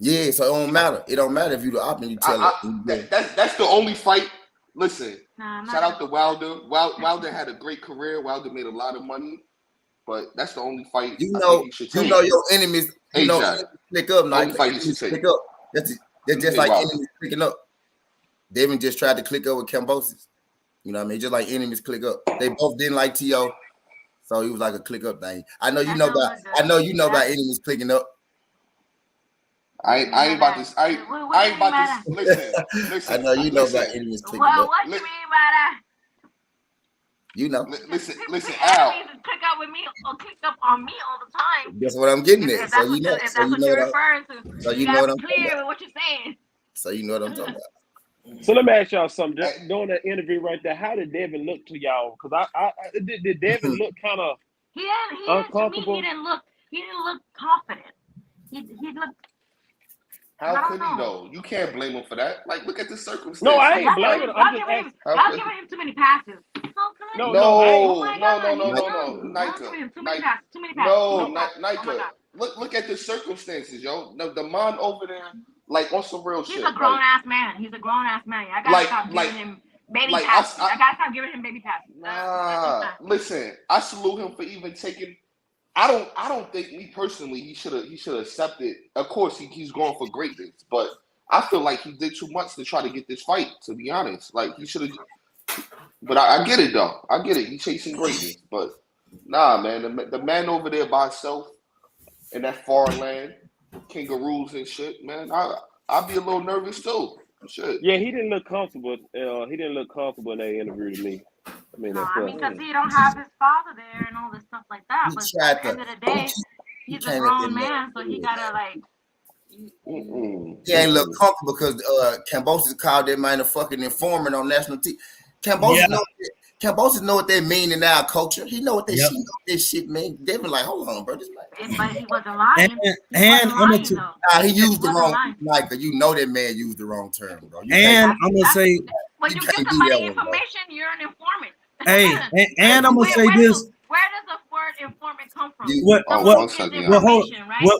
Yeah, so it don't matter. It don't matter if you the op and you tell it. That's the only fight. Listen, shout out to Wilder. Wilder had a great career. Wilder made a lot of money, but that's the only fight I think he should take. You know your enemies. Click up. Only fight he should take. Click up. That's just like enemies clicking up. Devin just tried to click up with Kambosos. You know what I mean? Just like enemies click up. They both didn't like T.O., so he was like a click up thing. I know you know about enemies clicking up. I ain't about this. I ain't about this. Listen. I know you know about enemies clicking up. What you mean by that? You know. Listen, Al. Enemies click up with me or click up on me all the time. That's what I'm getting at. If that's what you're referring to. So you know what I'm clear with what you're saying. So you know what I'm talking about. So let me ask y'all something. During that interview right there, how did Devin look to y'all? Because did Devin look kind of uncomfortable? He didn't look confident. He looked. How could he though? You can't blame him for that. Like, look at the circumstances. No, I ain't blaming him. I'm just asking. Y'all giving him too many passes. No, Nayka. Too many passes. No, Nayka. Look at the circumstances, yo. No, the man over there, like on some real shit. He's a grown ass man. I gotta stop giving him baby passes. I gotta stop giving him baby passes. Nah, listen. I salute him for even taking. I don't think me personally he should have accepted. Of course he's going for greatness, but I feel like he did too much to try to get this fight. To be honest, like he should have. But I get it though. I get it. He's chasing greatness, but nah, man. The man over there by himself in that foreign land, kangaroos and shit, man. I'd be a little nervous too. Shit. Yeah, he didn't look comfortable. He didn't look comfortable in that interview to me. I mean, because he don't have his father there and all this stuff like that. But at the end of the day, he's a grown man, so he gotta like. He ain't look comfortable because Kambosos called that man a fucking informant on national TV. Kambosos know what they mean in our culture. He know what this shit mean. Devin like, hold on, bro. This but he wasn't lying. He used the wrong. Like, you know that man used the wrong term, bro. I'm gonna say, when you give somebody information, you're an informant. Hey, and I'm gonna say this. Where does the word informant come from?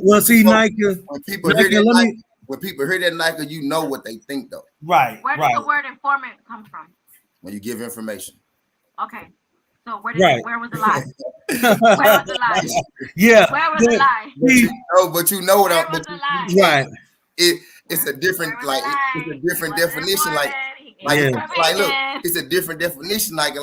Well, see, Nayka. When people hear that, Nayka, you know what they think, though. Right. Where does the word informant come from? When you give information. Okay. So where was the lie? Right. Where was the lie? Yeah. Where was the lie? But you know what Where I'm. was But the lie? Right. it's a Where different was like the it's a lie? He different wasn't definition. informed. He gave Like Yeah. look, information. it's a different definition. Like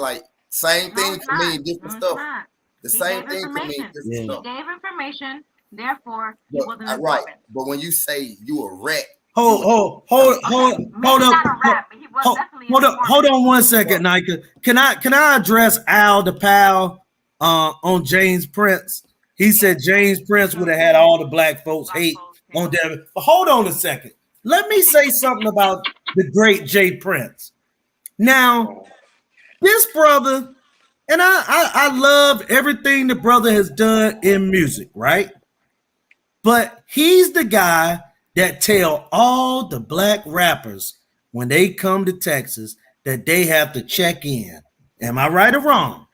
same No, thing it's can not. mean different No, it's stuff. not. The He same gave thing can mean information. different Yeah. He stuff. gave information. Therefore, he wasn't Right. informant. But when you say you a rat, Hold Okay, maybe up. not a rat, but he was definitely an informant. Hold on one second, Nika. Can I address Al the pal on James Prince? He said James Prince would have had all the black folks hate on Devin. But hold on a second. Let me say something about the great Jay Prince. Now, this brother, and I love everything the brother has done in music, right? But he's the guy that tell all the black rappers when they come to Texas that they have to check in. Am I right or wrong?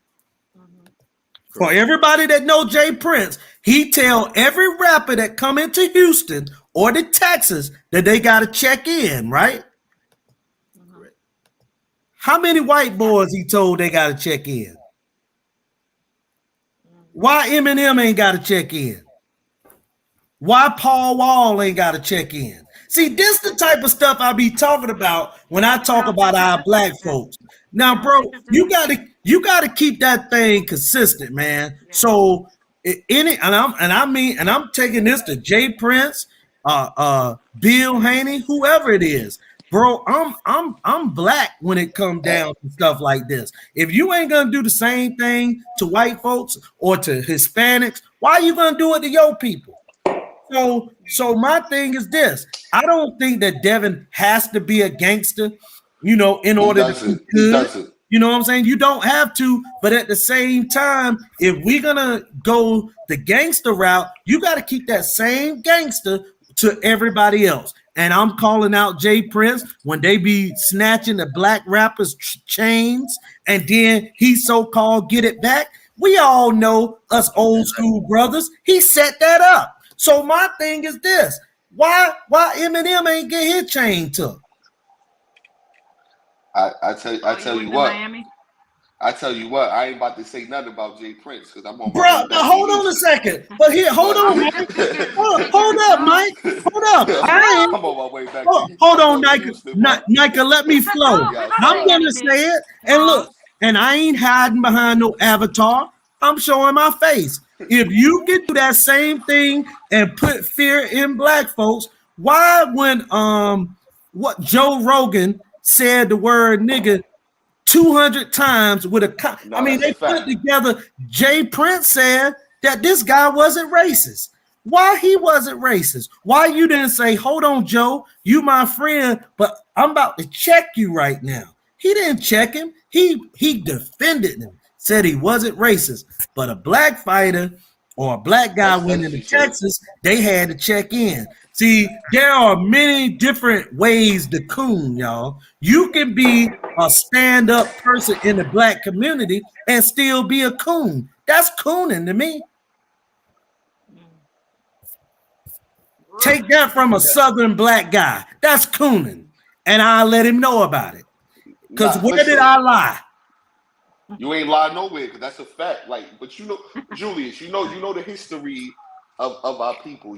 For everybody that know Jay Prince, he tell every rapper that come into Houston or to Texas that they got to check in, right? How many white boys he told they got to check in? Why Eminem ain't got to check in? Why Paul Wall ain't got to check in? See, this the type of stuff I be talking about when I talk about our black folks. Now, bro, you gotta keep that thing consistent, man. So I'm taking this to Jay Prince, Bill Haney, whoever it is. Bro, I'm black when it comes down to stuff like this. If you ain't gonna do the same thing to white folks or to Hispanics, why are you gonna do it to your people? So my thing is this. I don't think that Devin has to be a gangster, in order to be good. He doesn't. You know what I'm saying? You don't have to, but at the same time, if we're gonna go the gangster route, you got to keep that same gangster to everybody else. And I'm calling out Jay Prince when they be snatching the black rappers' chains, and then he so-called get it back. We all know us old school brothers. He set that up. So my thing is this: why Eminem ain't get his chain took? I tell you what. I tell you what, I ain't about to say nothing about Jay Prince because I'm on my way back. Bro, hold on a second. But here, hold on, Mike. Hold up, Mike. Hold up. I'm on my way back. Hold on, Nika, let me flow. I'm gonna say it. And look, and I ain't hiding behind no avatar. I'm showing my face. If you can do that same thing and put fear in black folks, why when what Joe Rogan said the word nigga 200 times with they put together. Jay Prince said that this guy wasn't racist. Why he wasn't racist? Why you didn't say, hold on, Joe, you my friend, but I'm about to check you right now. He didn't check him. He defended him, said he wasn't racist. But a black fighter or a black guy went into Texas, they had to check in. See, there are many different ways to coon, y'all. You can be a stand-up person in the black community and still be a coon. That's cooning to me. Take that from a southern black guy. That's cooning. And I'll let him know about it. Because where did I lie? You ain't lie nowhere, because that's a fact. But Julius, you know the history of our people.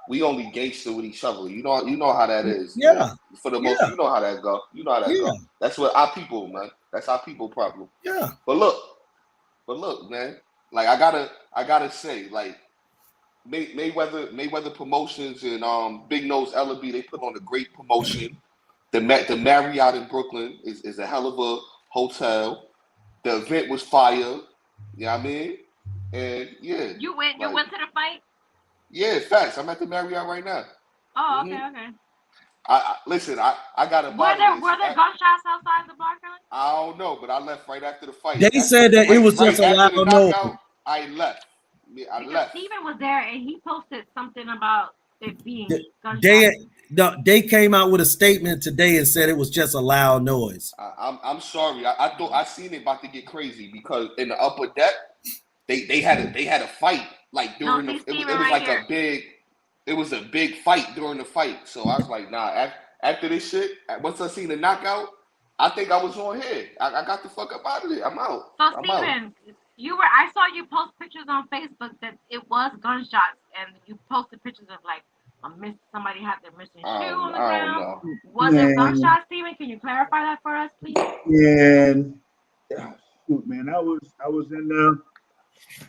We only gangster with each other. You know how that is. Yeah. Man. For the most, you know how that go. Go. That's what our people, man. That's our people problem. Yeah. But look, man. I gotta say, Mayweather Promotions and Big Nose Ellaby, they put on a great promotion. The Marriott in Brooklyn is a hell of a hotel. The event was fire. You know what I mean? And yeah. You went to the fight? Yeah, facts. I'm at the Marriott right now. Oh, okay. Listen, I got a Were there gunshots outside the bar, Kelly? I don't know, but I left right after the fight. They said that it was just a loud noise. I left. I left. Steven was there and he posted something about it being gunshots. They came out with a statement today and said it was just a loud noise. I'm sorry. I thought I seen it about to get crazy because in the upper deck they had a fight during it was a big fight during the fight. So I was like, nah. After this shit, once I seen the knockout, I think I was on here. I got the fuck up out of there. I'm out. So I'm out. Steven, I saw you post pictures on Facebook that it was gunshots, and you posted pictures of like somebody had their missing shoe on the I don't ground. know. Was it Man, gunshots, Steven? Can you clarify that for us, please? and shoot, man, I was in there.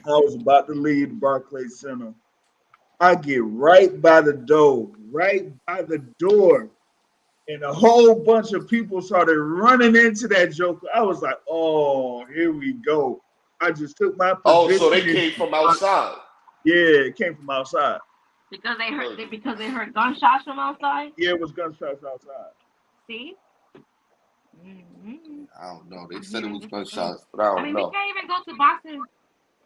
I was about to leave the Barclays Center. I get right by the door, and a whole bunch of people started running into that joker. I was like, "Oh, here we go." I just took my Oh, so position. they came from outside. Yeah, it came from outside. Because they heard gunshots from outside. Yeah, it was gunshots outside. See? Mm-hmm. I don't know. They I'm said it hearing was different things. gunshots, but I I don't mean, we know. can't even go to boxing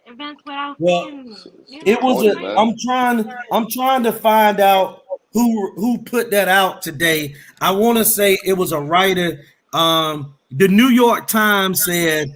events without Well, seeing. it was Funny, a. man. I'm trying to find out who put that out today. I want to say it was a writer. The New York Times said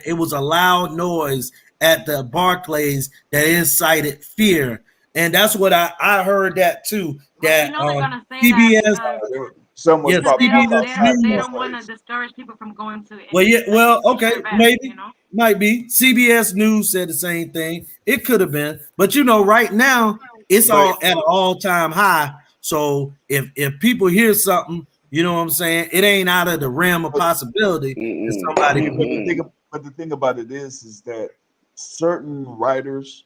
it was a loud noise at the Barclays that incited fear, and that's what I heard that too. But That you know they're gonna say that CBS, Someone yes, because probably was CBS outside the they News. don't want to Barclays. discourage people from going to Well, any yeah, well, okay, event, maybe, might be. CBS News said the same thing. It could have been, but right now it's But all at an all-time high. So if people hear something, you know what I'm saying, it ain't out of the realm of possibility that somebody yeah, could but be. the thing about it is that certain writers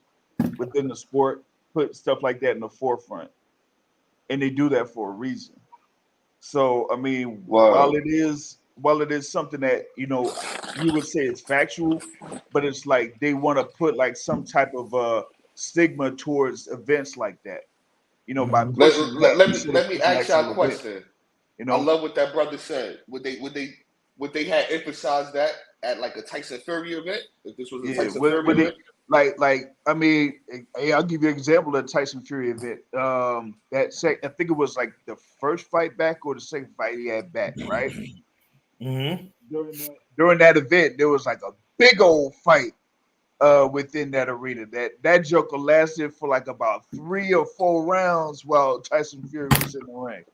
within the sport put stuff like that in the forefront, and they do that for a reason. So I mean, Wow. while it is something that you would say it's factual, but it's like they want to put like some type of stigma towards events like that. By Mhm. Let, pushing let, that let me instead of let me pushing ask y'all a actual event. question. You I know, love what that brother said. Would they have emphasized that at like a Tyson Fury event? If this was a yeah. Tyson Fury With it, event? like I mean, hey, I'll give you an example of the Tyson Fury event. I think it was like the first fight back or the second fight he had back, right? Mhm. During that event, there was like a big old fight within that arena. That joker lasted for like about 3 or 4 rounds while Tyson Fury was in the ring.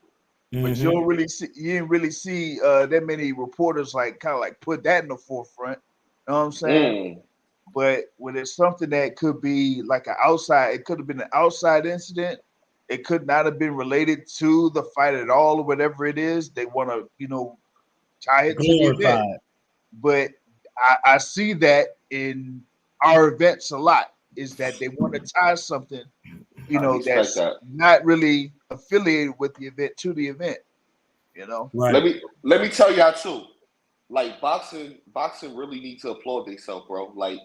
But Mhm. you didn't really see that many reporters like kind of like put that in the forefront. You know what I'm saying? Mm. But when it's something that could be like it could have been an outside incident. It could not have been related to the fight at all, or whatever it is. They want to, tie it to the event. Glorified. But I see that in our events a lot is that they want to tie something, I respect that's that. not really affiliated with the event to the event, you know. Right. Let me tell y'all too. Like boxing really needs to applaud themselves, bro. Like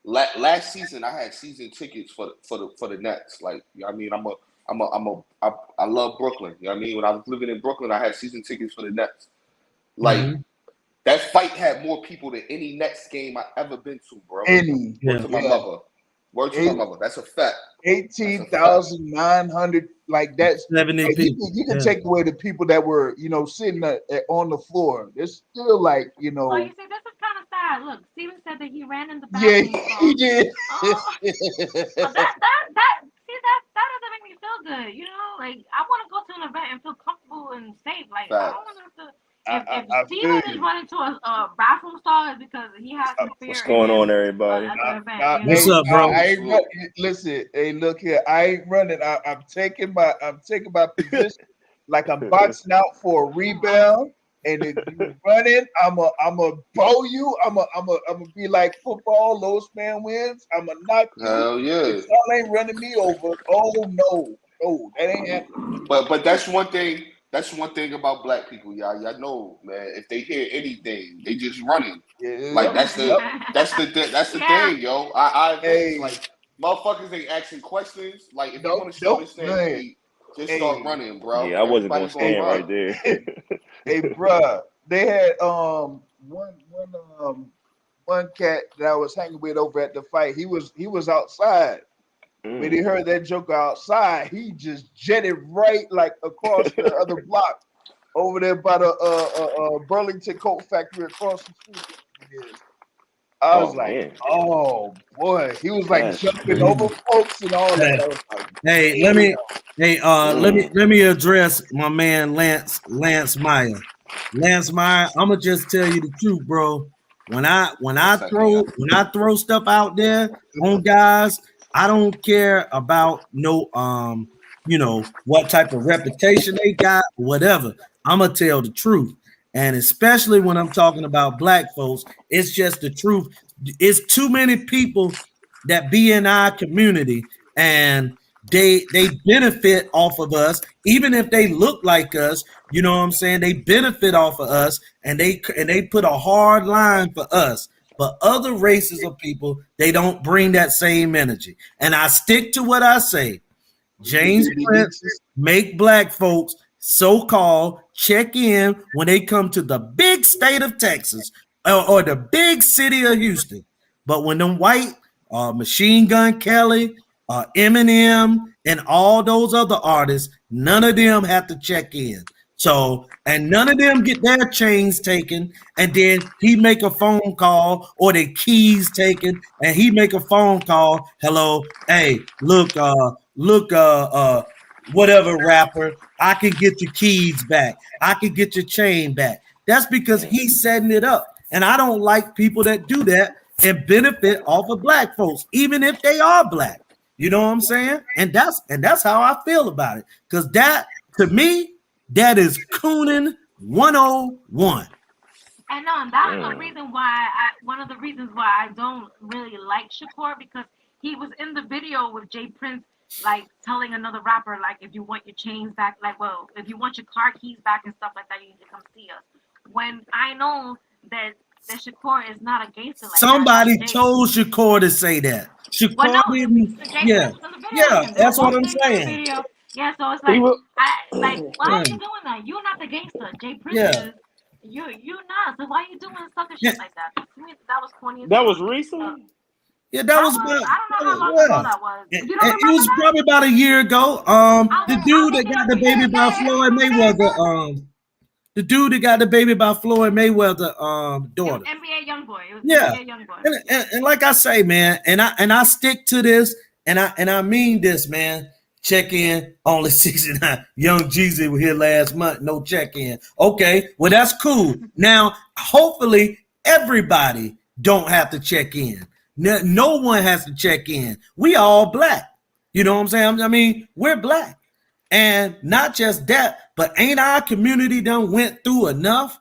last season, I had season tickets for the Nets. Like, you know what I mean, I love Brooklyn. You know what I mean? When I was living in Brooklyn, I had season tickets for the Nets. Like Mhm. that fight had more people than any Nets game I ever been to, bro. Any, Word Yeah. to my yeah, mother. Word to my eight, mother. That's a fact. That's a fact. 18,900, like that's 70 like people. you can Yeah. take away the people that were sitting on the floor. There's still like Well, you see, this is kind of sad. Look, Steven said that he ran in the yeah, bathroom he stall. did. Oh, that doesn't make me feel good. Like I want to go to an event and feel comfortable and safe. Like I don't Facts. want to have to. I If feel Steven is you. running to a bathroom stall, it's because he has some What's fear in going on, him everybody? at the event. Nah, What's hey, up, nah, bro? I ain't run, Salute. listen. Hey, look here. I ain't running. I'm taking my position like I'm boxing out for a rebound. And if you running, I'm a bow you. I'm a be like football. Lowest man wins. I'm a knock you. Hell If yeah. y'all ain't running me over, oh no, that ain't happening. But that's one thing. That's one thing about black people, y'all. Y'all know, man. If they hear anything, they just running. Like Yep, that's the yep. that's the Yeah. thing, yo. I advance. Hey, Like motherfuckers ain't asking questions. Like if you nope, want to show nope, the man. stampede, just start Hey, running, bro. Yeah, I wasn't gonna Everybody gonna hey, stand run. right there. hey, bruh. They had one cat that I was hanging with over at the fight. He was outside. When he Mm. heard that joker outside, he just jetted right like across the other block over there by the Burlington Coat Factory across the street. It is. I was Oh like, Man, oh boy, he was like that's jumping crazy. over folks and all that. Hey, I was like, hey, damn. let me Mm. let me address my man Lance Meyer. Lance Meyer, I'm gonna just tell you the truth, bro. When I One second, yeah. throw stuff out there on guys, I don't care about no what type of reputation they got, whatever. I'm gonna tell the truth. And especially when I'm talking about black folks, it's just the truth. It's too many people that be in our community and they benefit off of us, even if they look like us. You know what I'm saying? They benefit off of us, and they put a hard line for us. But other races of people, they don't bring that same energy. And I stick to what I say. James Prince make black folks so-called check in when they come to the big state of Texas or the big city of Houston. But when them white Machine Gun Kelly, Eminem, and all those other artists, none of them have to check in. So, and none of them get their chains taken, and then he make a phone call or their keys taken, and he make a phone call. Hello, hey, look, whatever rapper, I can get your keys back. I can get your chain back. That's because he's setting it up. And I don't like people that do that and benefit off of black folks, even if they are black. You know what I'm saying? And that's how I feel about it. Because that, to me, that is Coonin 101. I know, and that was the reason why one of the reasons why I don't really like Shakur, because he was in the video with Jay Prince, like telling another rapper, like, if you want your chains back, like, well, if you want your car keys back and stuff like that, you need to come see us. When I know that Shakur is not a gangster like Somebody that. told Shakur to say that. Shakur Well, no, didn't. Jay Yeah, Prince was in the video. yeah, that's what I'm saying. Video. Yeah, so it's He like, was, why are you doing that? You're not the gangster. Jay Prince Yeah, is. You're not. So why are you doing sucker yeah, shit like that? To me, that was corny as that hell. was recently. yeah. That That was was, about. I don't know how long ago Yeah, that was. You don't it remember was that? probably about a year ago. The I'll dude look that it got up the for you. baby by Floyd Mayweather. The dude that got the baby by Floyd Mayweather. It was Daughter. NBA YoungBoy. It was Yeah, NBA YoungBoy. and, Yeah. and like I say, man, and I stick to this, and I mean this, man. Check in only 69. Young Jeezy was here last month, no check in. Okay, well that's cool. Now, hopefully, everybody don't have to check in. No one has to check in. We all black. You know what I'm saying? I mean, we're black, and not just that, but ain't our community done went through enough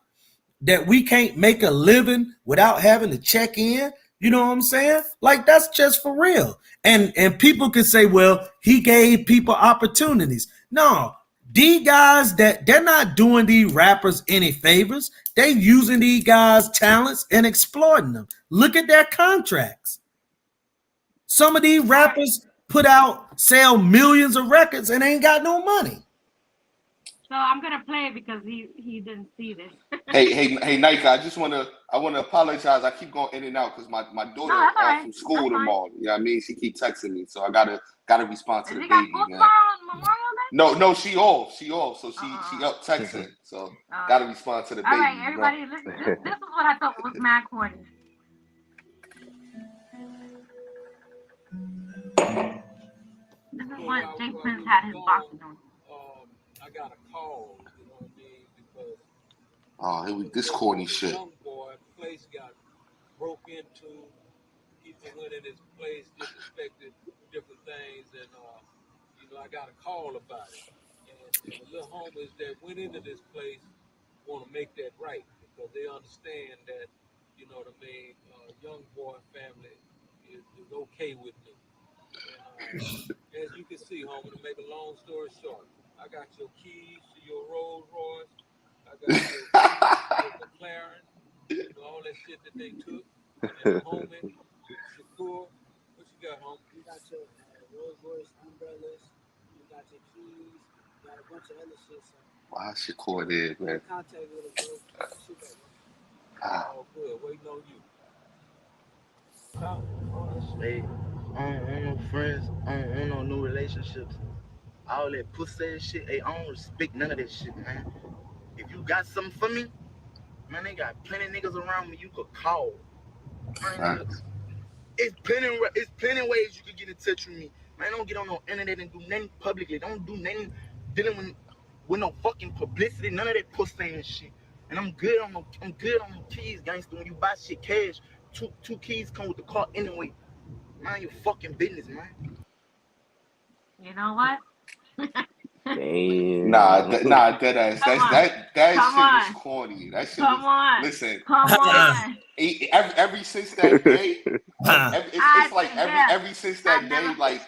that we can't make a living without having to check in? You know what I'm saying? Like, that's just for real. And people can say, well, he gave people opportunities. No, these guys, that they're not doing these rappers any favors. They using these guys' talents and exploiting them. Look at their contracts. Some of these rappers sell millions of records and ain't got no money. So I'm gonna play it because he didn't see this. Hey, Nika. I wanna apologize. I keep going in and out because my daughter No, that's all off right. from school That's fine. tomorrow. You know what I mean? She keep texting me, so I gotta respond to Is the he got baby, school man. tomorrow on Memorial Day? No, she off. So she up texting. So gotta respond to the baby. All right, everybody, listen. This is what I thought was mad corny. This is what Jay Prince had his boxing on. I got a call, you know what I mean? Because Oh, here we this corny shit. young boy, place got broke into. People went in his place, disrespected different things, and I got a call about it. And the little homies that went into this place want to make that right because they understand that, you know what I mean, young boy family is okay with me. And as you can see, homie, to make a long story short, I got your keys to your Rolls Royce. I got your keys to your McLaren. You know, all that shit that they took. And homie, Shakur, what you got, homie? You got your Rolls Royce umbrellas. You got your keys. You got a bunch of other shit. So Why Shakur there, man? contact with him, bro. Shit back, All good. Waiting on you. Hey, I don't want no friends. I don't want no new relationships. All that pussy ass shit. Hey, I don't respect none of that shit, man. If you got something for me, man, they got plenty of niggas around me you could call. Man, it's plenty ways you could get in touch with me. Man, don't get on no internet and do nothing publicly. Don't do nothing dealing with no fucking publicity. None of that pussy and shit. And I'm good on the keys, gangster. When you buy shit cash, two keys come with the car anyway. Mind your fucking business, man. You know what? Nah, Damn. dead ass. Come on. That Come shit was on. corny. That shit Come was. on. Listen, Come on. every since that day, it's like Yeah. every since I that day, never. like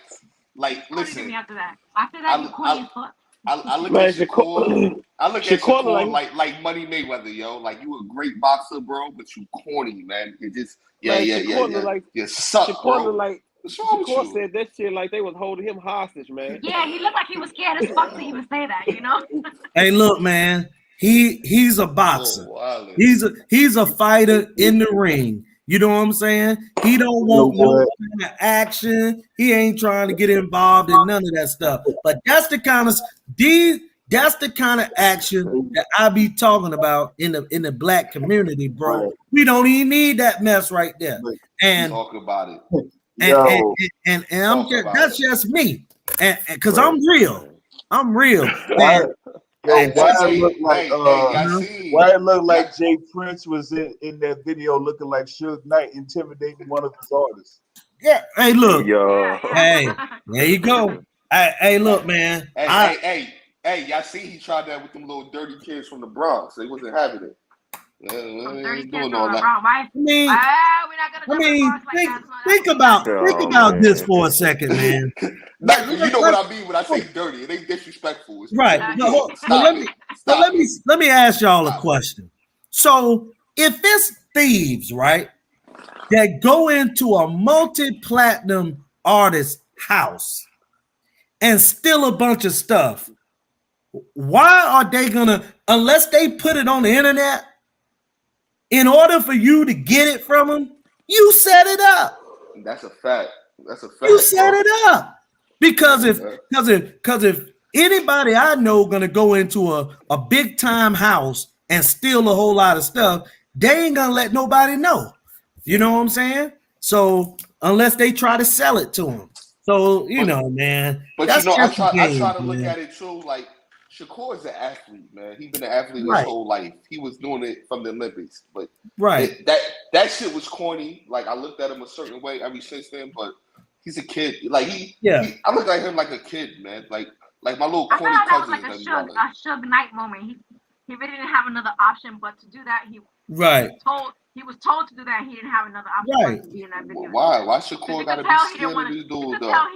Corny to me listen, after that. After that, you corny as fuck. I look Man, at Shakur. I look at Shakur Shakur like like Money Mayweather, yo. Like you a great boxer, bro, but you corny, man. You just man, Shakur look like You suck, Shakur look bro. like What's wrong with Shakur you? said that shit like they was holding him hostage, man. Yeah, he looked like he was scared as fuck to even say that, you know? Hey, look, man. He's a boxer. Oh, wow. He's a fighter in the ring. You know what I'm saying? He don't want no kind of action. He ain't trying to get involved in none of that stuff. But that's the kind of action that I be talking about in the black community, bro. Right. We don't even need that mess right there. And Talk about it. and I'm Talk about that's it. just me. And because Right. I'm real. I'm real. Why, And why it look like why it look like Jay Prince was in that video looking like Suge Knight intimidating one of his artists? yeah, hey, look. Yo. Hey, there you go. Hey, look, man. Hey, y'all see he tried that with them little dirty kids from the Bronx. They wasn't having it. Ain't doing all that. I mean, we're not gonna go to the Bronx like that. think about this for a second, man. You know what I mean when I say dirty. It ain't disrespectful. It's Right. No, Stop it. let me ask y'all a question. So if it's thieves, right, that go into a multi-platinum artist house and steal a bunch of stuff, why are they gonna, unless they put it on the internet, in order for you to get it from them, you set it up. That's a fact. You set it up. Because if anybody I know gonna go into a big time house and steal a whole lot of stuff, they ain't gonna let nobody know. You know what I'm saying? So unless they try to sell it to them. So man. But that's I just a try to game, look man. at it too. Like Shakur is an athlete, man. He's been an athlete his Right. whole life. He was doing it from the Olympics, but Right. that shit was corny. Like I looked at him a certain way ever since then. But he's a kid. Like I look at him like a kid, man. Like my little I feel corny like that was cousins. like a Suge Knight moment. He really didn't have another option but to do that. He was told to do that. He didn't have another option but to be in that video. Why Shakur gotta be scared of this dude? You could tell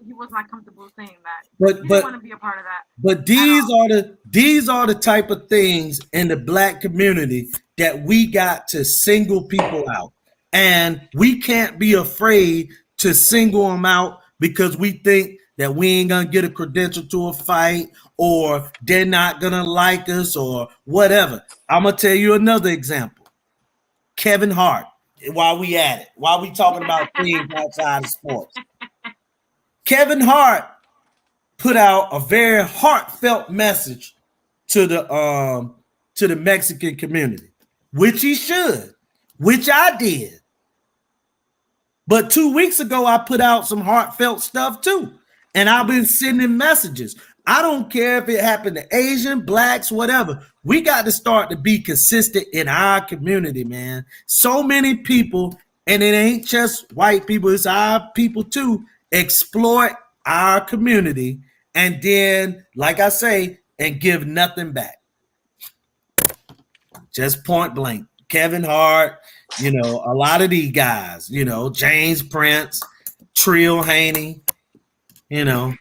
he was not comfortable saying that. He didn't want to be a part of that. But these are the type of things in the black community that we got to single people out. And we can't be afraid to single them out because we think that we ain't gonna get a credential to a fight or they're not gonna like us or whatever. I'm gonna tell you another example. Kevin Hart, while we talking about things outside of sports. Kevin Hart put out a very heartfelt message to the Mexican community, which he should, which I did. But 2 weeks ago, I put out some heartfelt stuff too. And I've been sending messages. I don't care if it happened to Asian, blacks, whatever. We got to start to be consistent in our community, man. So many people, and it ain't just white people, it's our people too, exploit our community and then, like I say, and give nothing back. Just point blank. Kevin Hart, a lot of these guys, James Prince, Trill Haney, I'm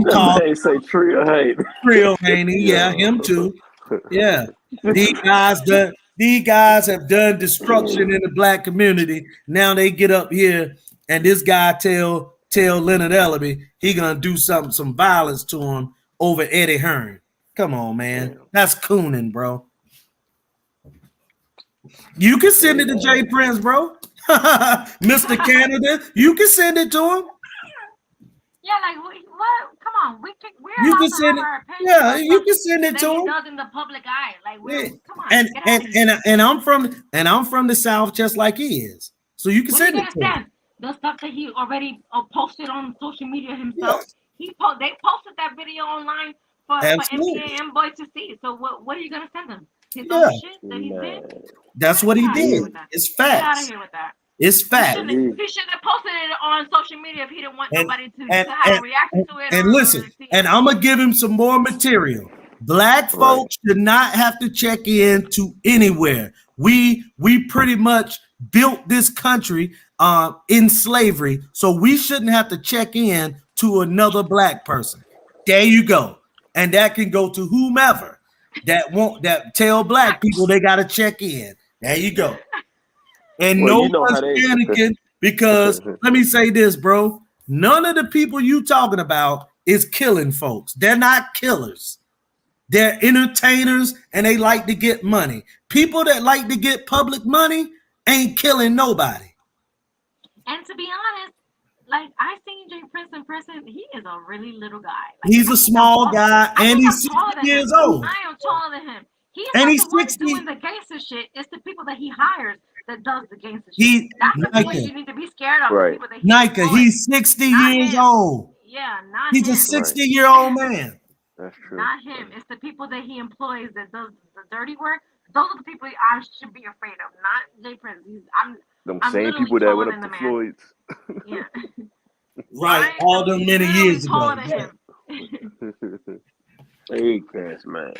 calling. They say Trill Haney. Trill Haney, yeah, him too. Yeah. These guys have done destruction in the black community. Now they get up here and this guy tell Leonard Ellaby he gonna do some violence to him over Eddie Hearn. Come on, man. That's cooning, bro. You can send it to Jay Prince, bro. Mr. Canada, you can send it to him. Yeah, like what? Come on, we're You allowed can to send have it. our opinion. Yeah, you can send it to He him. does in the public eye. Like come on, And get out of here. and I'm from the South just like he is. So you can What do send you it to him. understand? The stuff that he already posted on social media himself. They posted that video online for Absolutely. NBA and boy to see. So what are you gonna send him? His Yeah. own shit that he's in? That's what he Get out of here did. with that. It's Get out of facts. here with that. It's He facts. shouldn't have posted it on social media if he didn't want And nobody to and have a reaction to it and or listen, see it. and I'm gonna give him some more material. Black folks should not have to check in to anywhere. We pretty much built this country in slavery, so we shouldn't have to check in to another black person. There you go, and that can go to whomever that tell black people they got to check in. There you go, and Well, no you know one's how they. panicking because let me say this, bro. None of the people you talking about is killing folks. They're not killers. They're entertainers and they like to get money. People that like to get public money ain't killing nobody. And to be honest, like I seen Jay Prince in person, he is a really little guy. Like, He's a small guy and he's 60 years old. I am taller than him. He's And not he's the one 60. doing the gangster shit. It's the people that he hires that does the gangster He- shit. That's the people Nike. you need to be scared of. Right. The people that he Nika, employs. he's 60 Not years him. old. Yeah, not He's him. a 60-year-old man. That's true. Not him. It's the people that he employs that does the dirty work. Those are the people I should be afraid of. Not Jay Prince. Them I'm same literally people that taller went than up the to man. Floyd's. Yeah. Right, all them many Literally years ago. taller than him. Big ass man.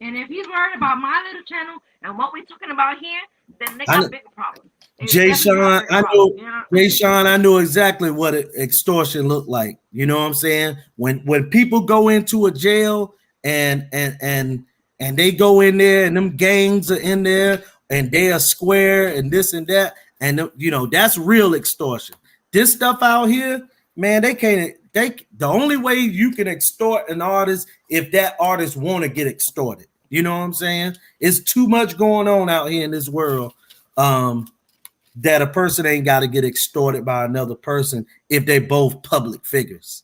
And if he's worried about my little channel and what we're talking about here, then they got bigger problems. Jay Sean, I know exactly what extortion looked like. You know what I'm saying? When people go into a jail and they go in there and them gangs are in there and they are square and this and that, and you know that's real extortion. This stuff out here, man, they can't. The only way you can extort an artist if that artist want to get extorted. You know what I'm saying? It's too much going on out here in this world. That a person ain't got to get extorted by another person if they both public figures.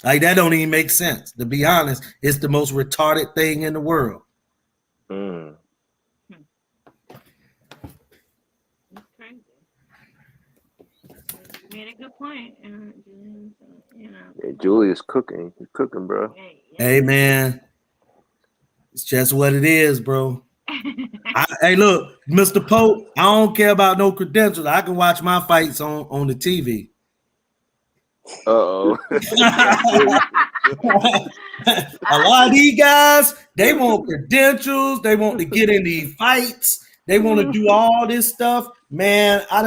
Like that don't even make sense. To be honest, it's the most retarded thing in the world. Mm. That's crazy. You made a good point. You know. Yeah, Julius cooking. He's cooking, bro. Hey man, it's just what it is, bro. Hey, look, Mr. Pope, I don't care about no credentials. I can watch my fights on the TV. Uh-oh. A lot of these guys, they want credentials. They want to get in these fights. They want to do all this stuff. Man, I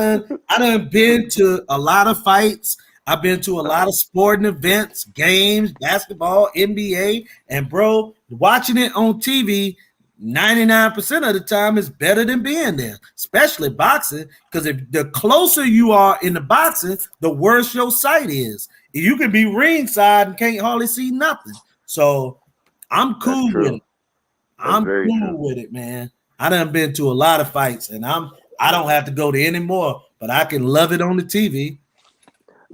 done been to a lot of fights. I've been to a lot of sporting events, games, basketball, NBA, and bro, watching it on TV 99% of the time is better than being there, especially boxing. Because if the closer you are in the boxing, the worse your sight is. You can be ringside and can't hardly see nothing. So I'm cool with it. I'm cool with it, man. I done been to a lot of fights, and I don't have to go to any more, but I can love it on the TV.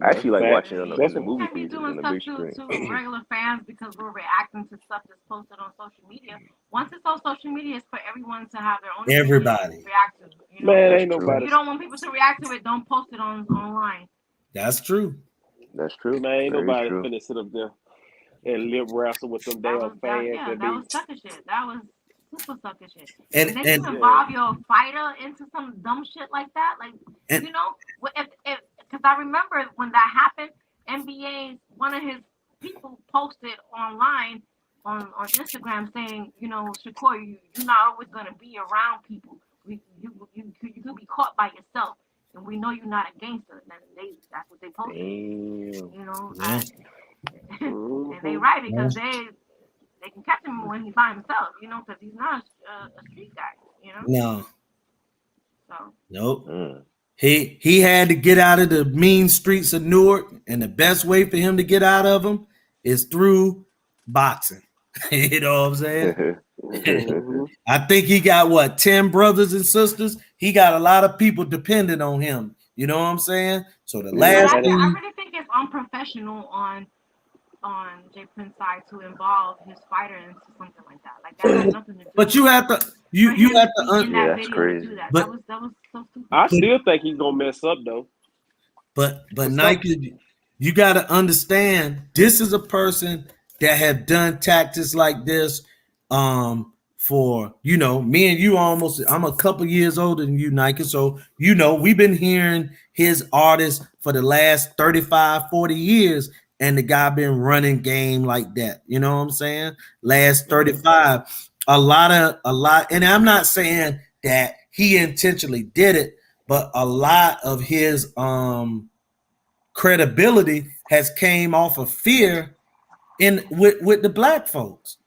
I actually like watching it on the movie Be theaters doing on the stuff big screen. to regular fans because we're reacting to stuff that's posted on social media. Once it's on social media, it's for everyone to have their own Everybody react to. You know? Man, ain't nobody. You don't want people to react to it. Don't post it online. That's true. That's true. Man, ain't nobody finna sit up there and lip wrestle with them damn fans. That was sucker shit. That was super sucker shit. And then you involve your fighter into some dumb shit like that. Like, you know, if because I remember when that happened, NBA, one of his people posted online on Instagram saying, you know, Shakur, you're not always gonna be around people. You could be caught by yourself, and we know you're not a gangster. And that's what they posted. You know, and they right because they can catch him when he's by himself. You know, because he's not a street guy. You know. No. So. Nope. He had to get out of the mean streets of Newark, and the best way for him to get out of them is through boxing. You know what I'm saying? I think he got 10 brothers and sisters. He got a lot of people dependent on him. You know what I'm saying? So the last thing I really think it's unprofessional on Jay Prince's side to involve his fighter into something like that. Like that has nothing to do. But you have to that's crazy. That was so stupid. I still think he's gonna mess up though. But Nike, you got to understand, this is a person that have done tactics like this. For me and you I'm a couple years older than you, Nike. So we've been hearing his artists for the last 35, 40 years, and the guy been running game like that. You know what I'm saying? Last 35. A lot, and I'm not saying that he intentionally did it, but a lot of his credibility has came off of fear with the black folks.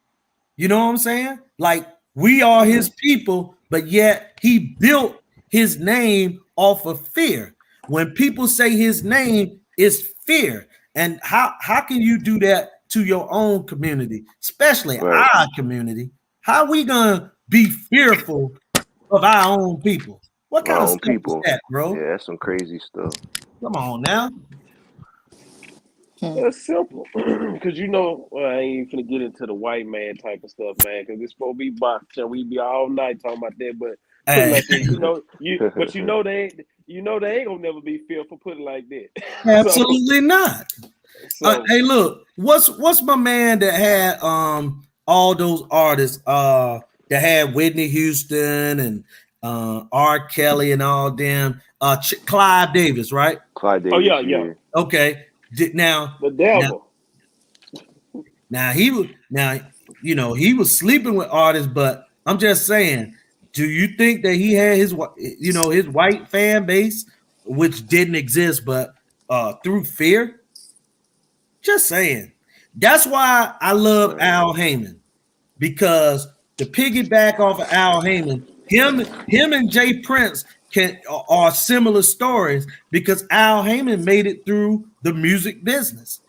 You know what I'm saying? Like, we are his people, but yet he built his name off of fear. When people say his name, it's fear. And how can you do that to your own community, especially Right. our community? How we gonna be fearful of our own people? What kind Our of own stuff is people. that, bro? Yeah, that's some crazy stuff. Come on now. That's simple. Because I ain't even finna get into the white man type of stuff, man. Because it's supposed to be boxing. We be all night talking about that. But put it Hey, like that, they ain't gonna never be fearful. Put it like that. so, absolutely not. so Hey, look, what's my man that had all those artists that had Whitney Houston and R. Kelly and all them Clive Davis, right? Clyde Oh Davis, yeah, yeah. yeah. Okay. Now The devil. he was he was sleeping with artists, but I'm just saying, do you think that he had his his white fan base, which didn't exist, but through fear? Just saying. That's why I love Right. Al Heyman, because to piggyback off of Al Heyman, him and Jay Prince are similar stories, because Al Heyman made it through the music business.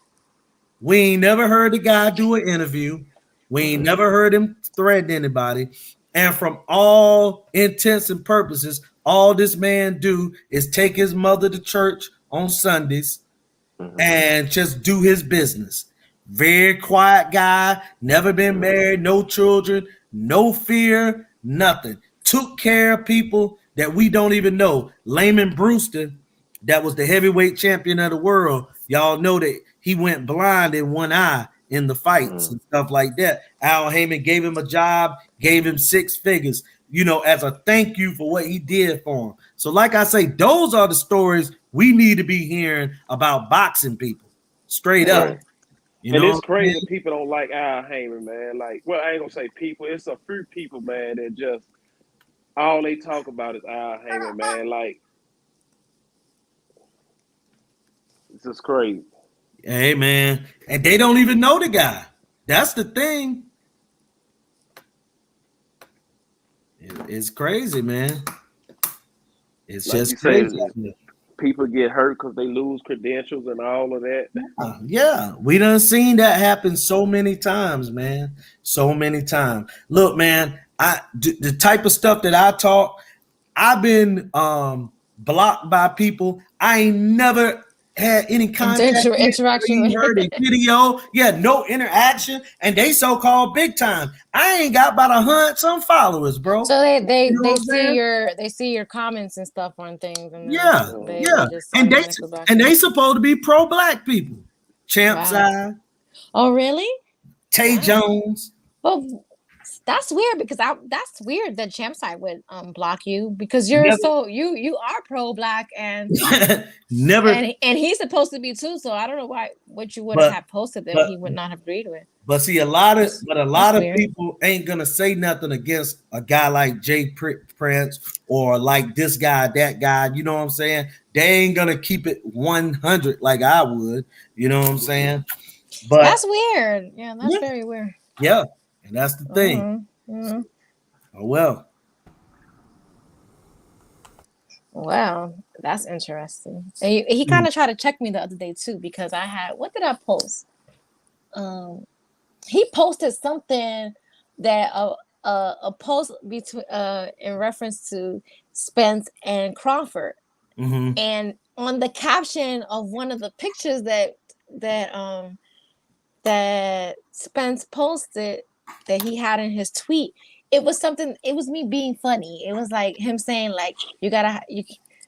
We ain't never heard the guy do an interview. We ain't never heard him threaten anybody. And from all intents and purposes, all this man do is take his mother to church on Sundays and just do his business. Very quiet guy, never been married, no children, no fear, nothing. Took care of people that we don't even know. Layman Brewster, that was the heavyweight champion of the world. Y'all know that he went blind in one eye in the fights and stuff like that. Al Heyman gave him a job, gave him 6 figures, as a thank you for what he did for him. So, like I say, those are the stories we need to be hearing about boxing people, straight up. Right. You And know it's what I'm crazy saying? people don't like Al Heyman, man. Like, well, I ain't gonna say people. It's a few people, man, that just all they talk about is Al Heyman, man. Like, it's just crazy. Hey, man. And they don't even know the guy. That's the thing. It's crazy, man. It's Like you just say, crazy. people get hurt because they lose credentials and all of that. Yeah, we done seen that happen so many times, man. So many times. Look, man, the type of stuff that I talk, I've been blocked by people. I ain't never had any contact with, Interaction ain't with. heard a video. Yeah, no interaction, and they so-called big time. I ain't got about 100 some followers, bro. So they You know they what I'm saying? see your comments and stuff on things, and then Yeah, they just and automatically block and you. they supposed to be pro-black people. Champ Wow. side, Oh, really? Tay Wow. Jones. Well, that's weird, because that's weird that Champ side would block you, because you're Never, so you are pro-black, and never, and he's supposed to be too. So I don't know what you would but have posted that but he would not have agreed with. but see, a lot of That's weird. people ain't gonna say nothing against a guy like Jay Prince or like this guy, that guy. You know what I'm saying? They ain't gonna keep it 100 like I would. You know what I'm saying? But That's weird. Yeah, that's very weird. yeah, and that's the thing. Mm-hmm. Oh well. Wow, that's interesting. And he kind of tried to check me the other day too, because I had, what did I post? He posted something that a post between in reference to Spence and Crawford, and on the caption of one of the pictures that that Spence posted that he had in his tweet, it was me being funny. It was like him saying, like,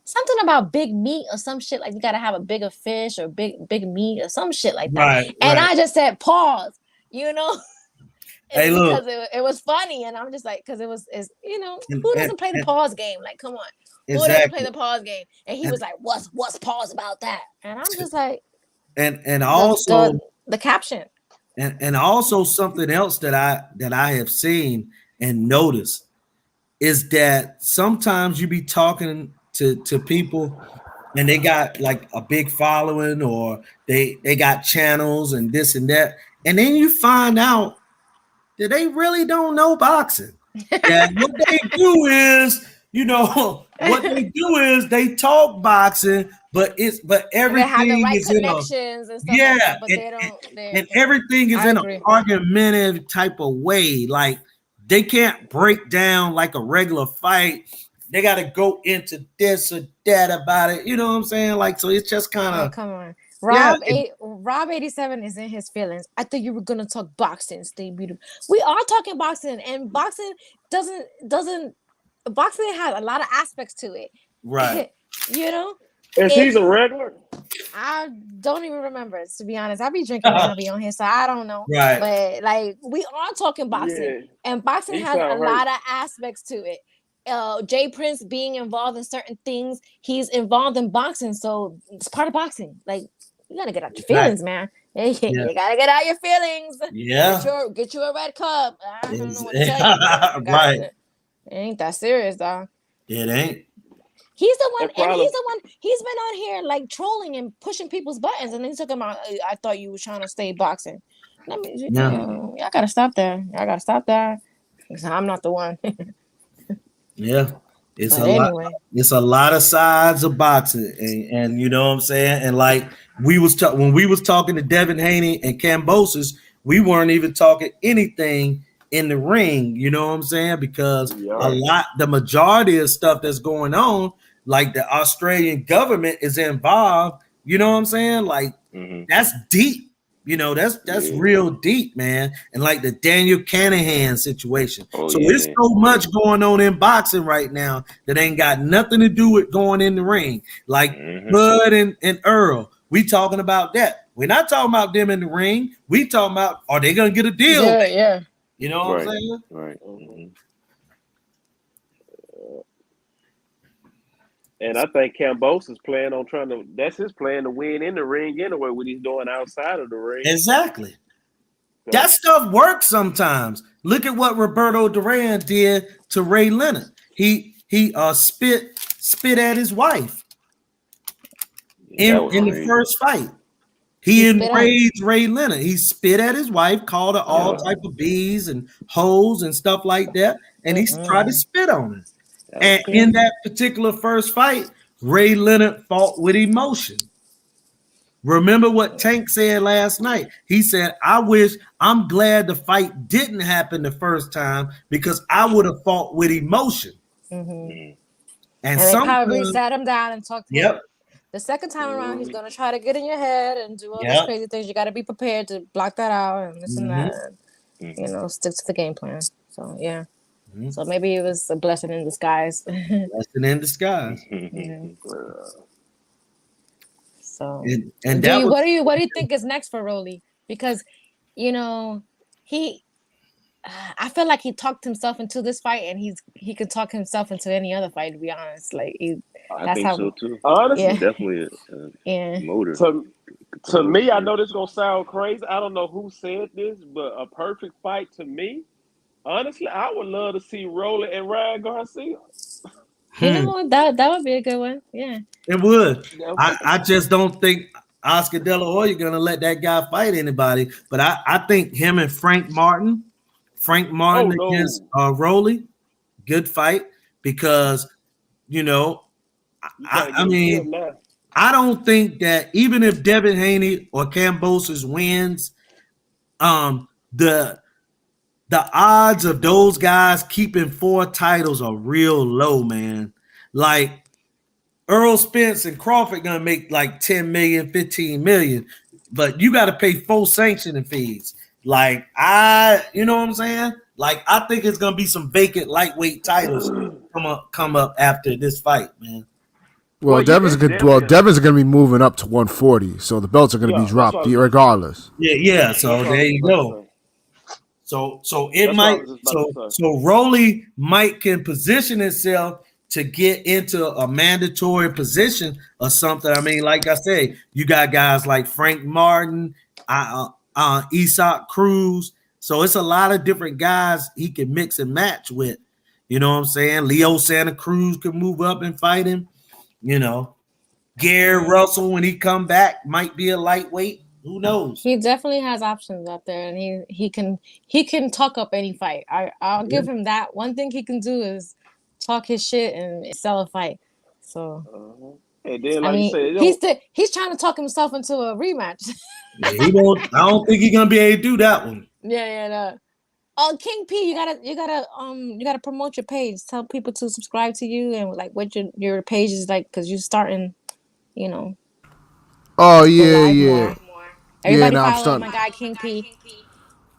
something about big meat or some shit, like you gotta have a bigger fish or big meat or some shit like that. Right. And I just said, pause. you know. Hey, Because look, it was funny, and I'm just like, because it's and, who doesn't play the and pause game? Like, come on, who doesn't play exactly, the pause game? And he was like, what's pause about that? And I'm just like, and the also the the caption. and also something else that I have seen and noticed is that sometimes you be talking to people and they got like a big following or they got channels and this and that, and then you find out that they really don't know boxing. That what they do is, what they do is they talk boxing, but And they have the everything right is in a connections and stuff like yeah, that, but they don't. and everything is I in an agree. argumentative type of way. Like they can't break down like a regular fight. They got to go into this or that about it. You know what I'm saying? Like, so it's just kind Like, of come on. yeah. Rob 87 is in his feelings. I thought you were gonna talk boxing, stay beautiful. We are talking boxing, and boxing doesn't boxing has a lot of aspects to it. Right. You know? Is he's a regular? I don't even remember, to be honest. I be drinking when I be on here, so I don't know. Right. But like we are talking boxing, Yeah. and boxing He has a sound lot hurt. of aspects to it. Jay Prince being involved in certain things, he's involved in boxing, so it's part of boxing. Like you gotta get out your Right. feelings, man. You Yeah. gotta get out your feelings. Yeah. Get you a red cup. I don't know what to It's- tell you. right. It ain't that serious, dog. It ain't. He's the one, That problem. he's been on here like trolling and pushing people's buttons, and then he's talking about, I thought you were trying to stay boxing. Let me, Yeah. y'all gotta stop there. Y'all gotta stop there. I'm not the one. Yeah. It's But a lot. anyway. It's a lot of sides of boxing, and you know what I'm saying. And like when we was talking to Devin Haney and Cambosis, we weren't even talking anything in the ring. You know what I'm saying? Because the majority of stuff that's going on, like the Australian government is involved. You know what I'm saying? Like that's deep. You know, that's real deep, man. And like the Daniel Canahan situation. So there's so much going on in boxing right now that ain't got nothing to do with going in the ring. Like Bud and Earl, we talking about that. We're not talking about them in the ring. We talking about, are they gonna get a deal? Yeah. You know what I'm saying? Right. And I think Cambosis is planning on that's his plan to win in the ring anyway, what he's doing outside of the ring. Exactly. That stuff works sometimes. Look at what Roberto Duran did to Ray Leonard. He spit at his wife in the first fight. He enraged Ray Leonard. He spit at his wife, called her all type of bees and hoes and stuff like that, and he tried to spit on her. And in that particular first fight, Ray Leonard fought with emotion. Remember what Tank said last night? He said, I'm glad the fight didn't happen the first time because I would have fought with emotion. And they probably sat him down and talked to him. The second time around, he's going to try to get in your head and do all those crazy things. You got to be prepared to block that out and this and that. And, stick to the game plan. So, yeah. So maybe it was a blessing in disguise. Blessing in disguise. So, and what do you think is next for Rolly? Because, I feel like he talked himself into this fight, and he could talk himself into any other fight. To be honest, like I think so too. Honestly, definitely a motive. To me, I know this is gonna sound crazy. I don't know who said this, but a perfect fight to me. Honestly, I would love to see Rolly and Ryan Garcia. You know what? That would be a good one. Yeah, it would. I just don't think Oscar De La Hoya gonna let that guy fight anybody. But I think him and Frank Martin against Rolly, good fight because I mean I don't think that even if Devin Haney or Cambosis wins, the odds of those guys keeping 4 titles are real low, man. Like Earl Spence and Crawford gonna make like 10 million, 15 million, but you got to pay full sanctioning fees. Like you know what I'm saying? Like I think it's gonna be some vacant lightweight titles come up after this fight, man. Well, Devin's gonna be moving up to 140, so the belts are gonna be dropped regardless. Yeah. So there you go. So it That's what I might was just about to say. so Rolly might can position itself to get into a mandatory position or something. I mean, like I said, you got guys like Frank Martin, Isak Cruz. So it's a lot of different guys he can mix and match with. You know what I'm saying? Leo Santa Cruz could move up and fight him. You know, Gary Russell when he come back might be a lightweight. Who knows? He definitely has options out there, and he can talk up any fight. I'll give him that. One thing he can do is talk his shit and sell a fight. So, And then, I like you mean, said, he's trying to talk himself into a rematch. Yeah, he won't. I don't think he's gonna be able to do that one. Yeah. No. Oh, King P, you gotta promote your page. Tell people to subscribe to you and like what your page is like, because you're starting, you know. Oh to go yeah, live yeah, more. yeah. Everybody Now I'm follow starting. my guy King P.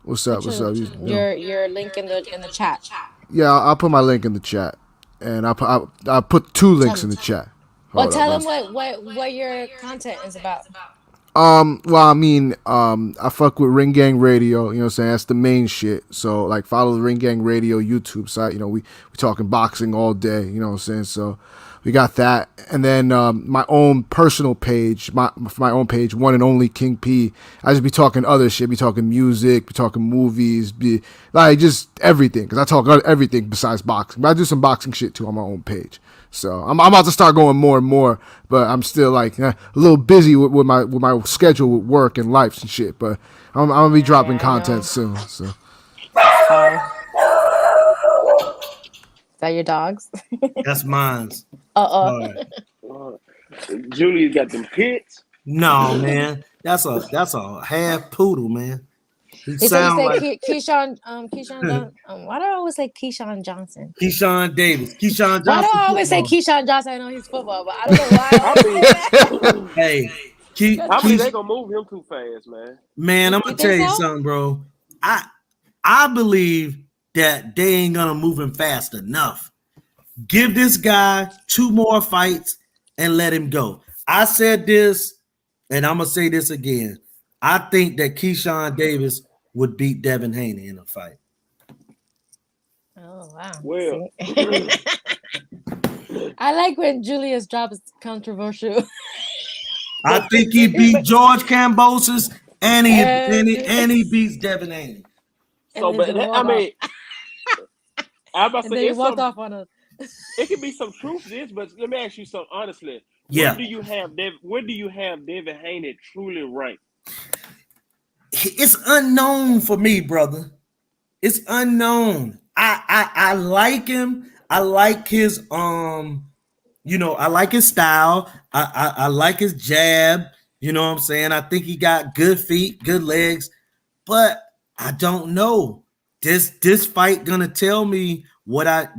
What's up? Put What's up? your link in the chat. Yeah, I'll put my link in the chat, and I put two links in the chat. Well, Hold up. tell them what your content is about. Well, I mean, I fuck with Ring Gang Radio, you know what I'm saying? That's the main shit. So, like, follow the Ring Gang Radio YouTube site. You know, we talking boxing all day, you know what I'm saying? So, we got that. And then my own personal page, my own page, One and Only King P. I just be talking other shit, be talking music, be talking movies, be like just everything. Because I talk everything besides boxing. But I do some boxing shit too on my own page. So I'm about to start going more and more, but I'm still like a little busy with my schedule with work and life and shit. But I'm gonna be dropping content soon. So. Sorry. Is that your dogs? That's mine. Julia's got them pits. No, man, that's a half poodle, man. He said you sound say like Keyshawn Johnson. Why do I always say Keyshawn Johnson? Keyshawn Davis. Keyshawn Johnson. Why do I always say Keyshawn Johnson? I know he's football, but I don't know why I always say that. Hey, I believe they gonna move him too fast, man. Man, I'm gonna tell you something, bro. I believe that they ain't gonna move him fast enough. Give this guy 2 more fights and let him go. I said this, and I'm gonna say this again. I think that Keyshawn Davis would beat Devin Haney in a fight. Oh wow! Well, I like when Julius drops controversial. I think he beat George Kambosos and he beats Devin Haney. So, but I mean, I'm about to say he walked off on us. It could be some truth to this, but let me ask you something honestly. Yeah. Where do you have Devin Haney truly ranked? It's unknown for me, brother. It's unknown. I like him. I like his I like his style. I like his jab. You know what I'm saying? I think he got good feet, good legs, but I don't know. This fight gonna tell me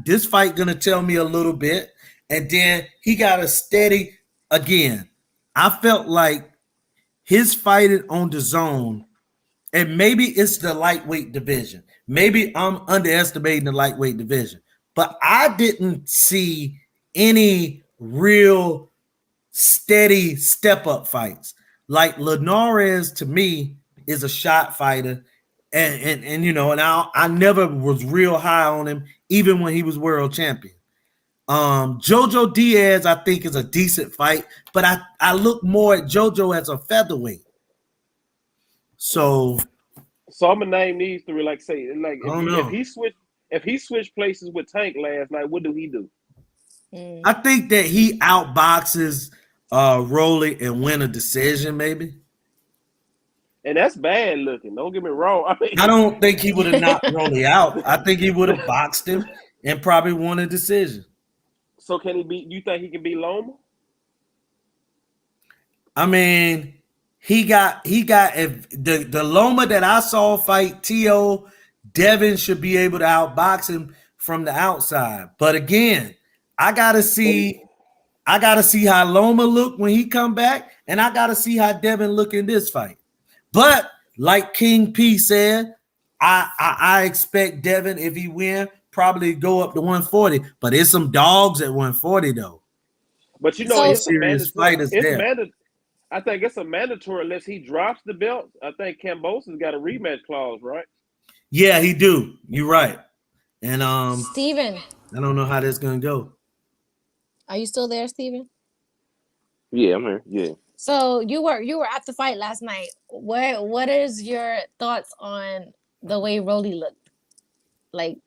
this fight gonna tell me a little bit, and then he got a steady again. I felt like his fighting on the zone, and maybe it's the lightweight division. Maybe I'm underestimating the lightweight division, but I didn't see any real steady step up fights. Like Linares to me is a shot fighter, and I never was real high on him, even when he was world champion. Jojo Diaz, I think, is a decent fight, but I look more at Jojo as a featherweight. So I'm gonna name these three. Like say, like if he switched places with Tank last night, what do he do? I think that he outboxes Rolly and win a decision, maybe. And that's bad looking. Don't get me wrong. I don't think he would have knocked Rolly out. I think he would have boxed him and probably won a decision. So can he beat? You think he can beat Loma? I mean, he got if the Loma that I saw fight T.O., Devin should be able to outbox him from the outside. But again, I gotta see how Loma look when he come back, and I gotta see how Devin look in this fight. But like King P said, I expect Devin, if he win, probably go up to 140. But there's some dogs at 140 though. But it's serious fighters there. I think it's a mandatory unless he drops the belt. I think Kambosos got a rematch clause, right? Yeah, he do. You're right. And Steven, I don't know how that's gonna go. are you still there, Steven? Yeah, I'm here. Yeah. So you were at the fight last night. What is your thoughts on the way Rolly looked? Like,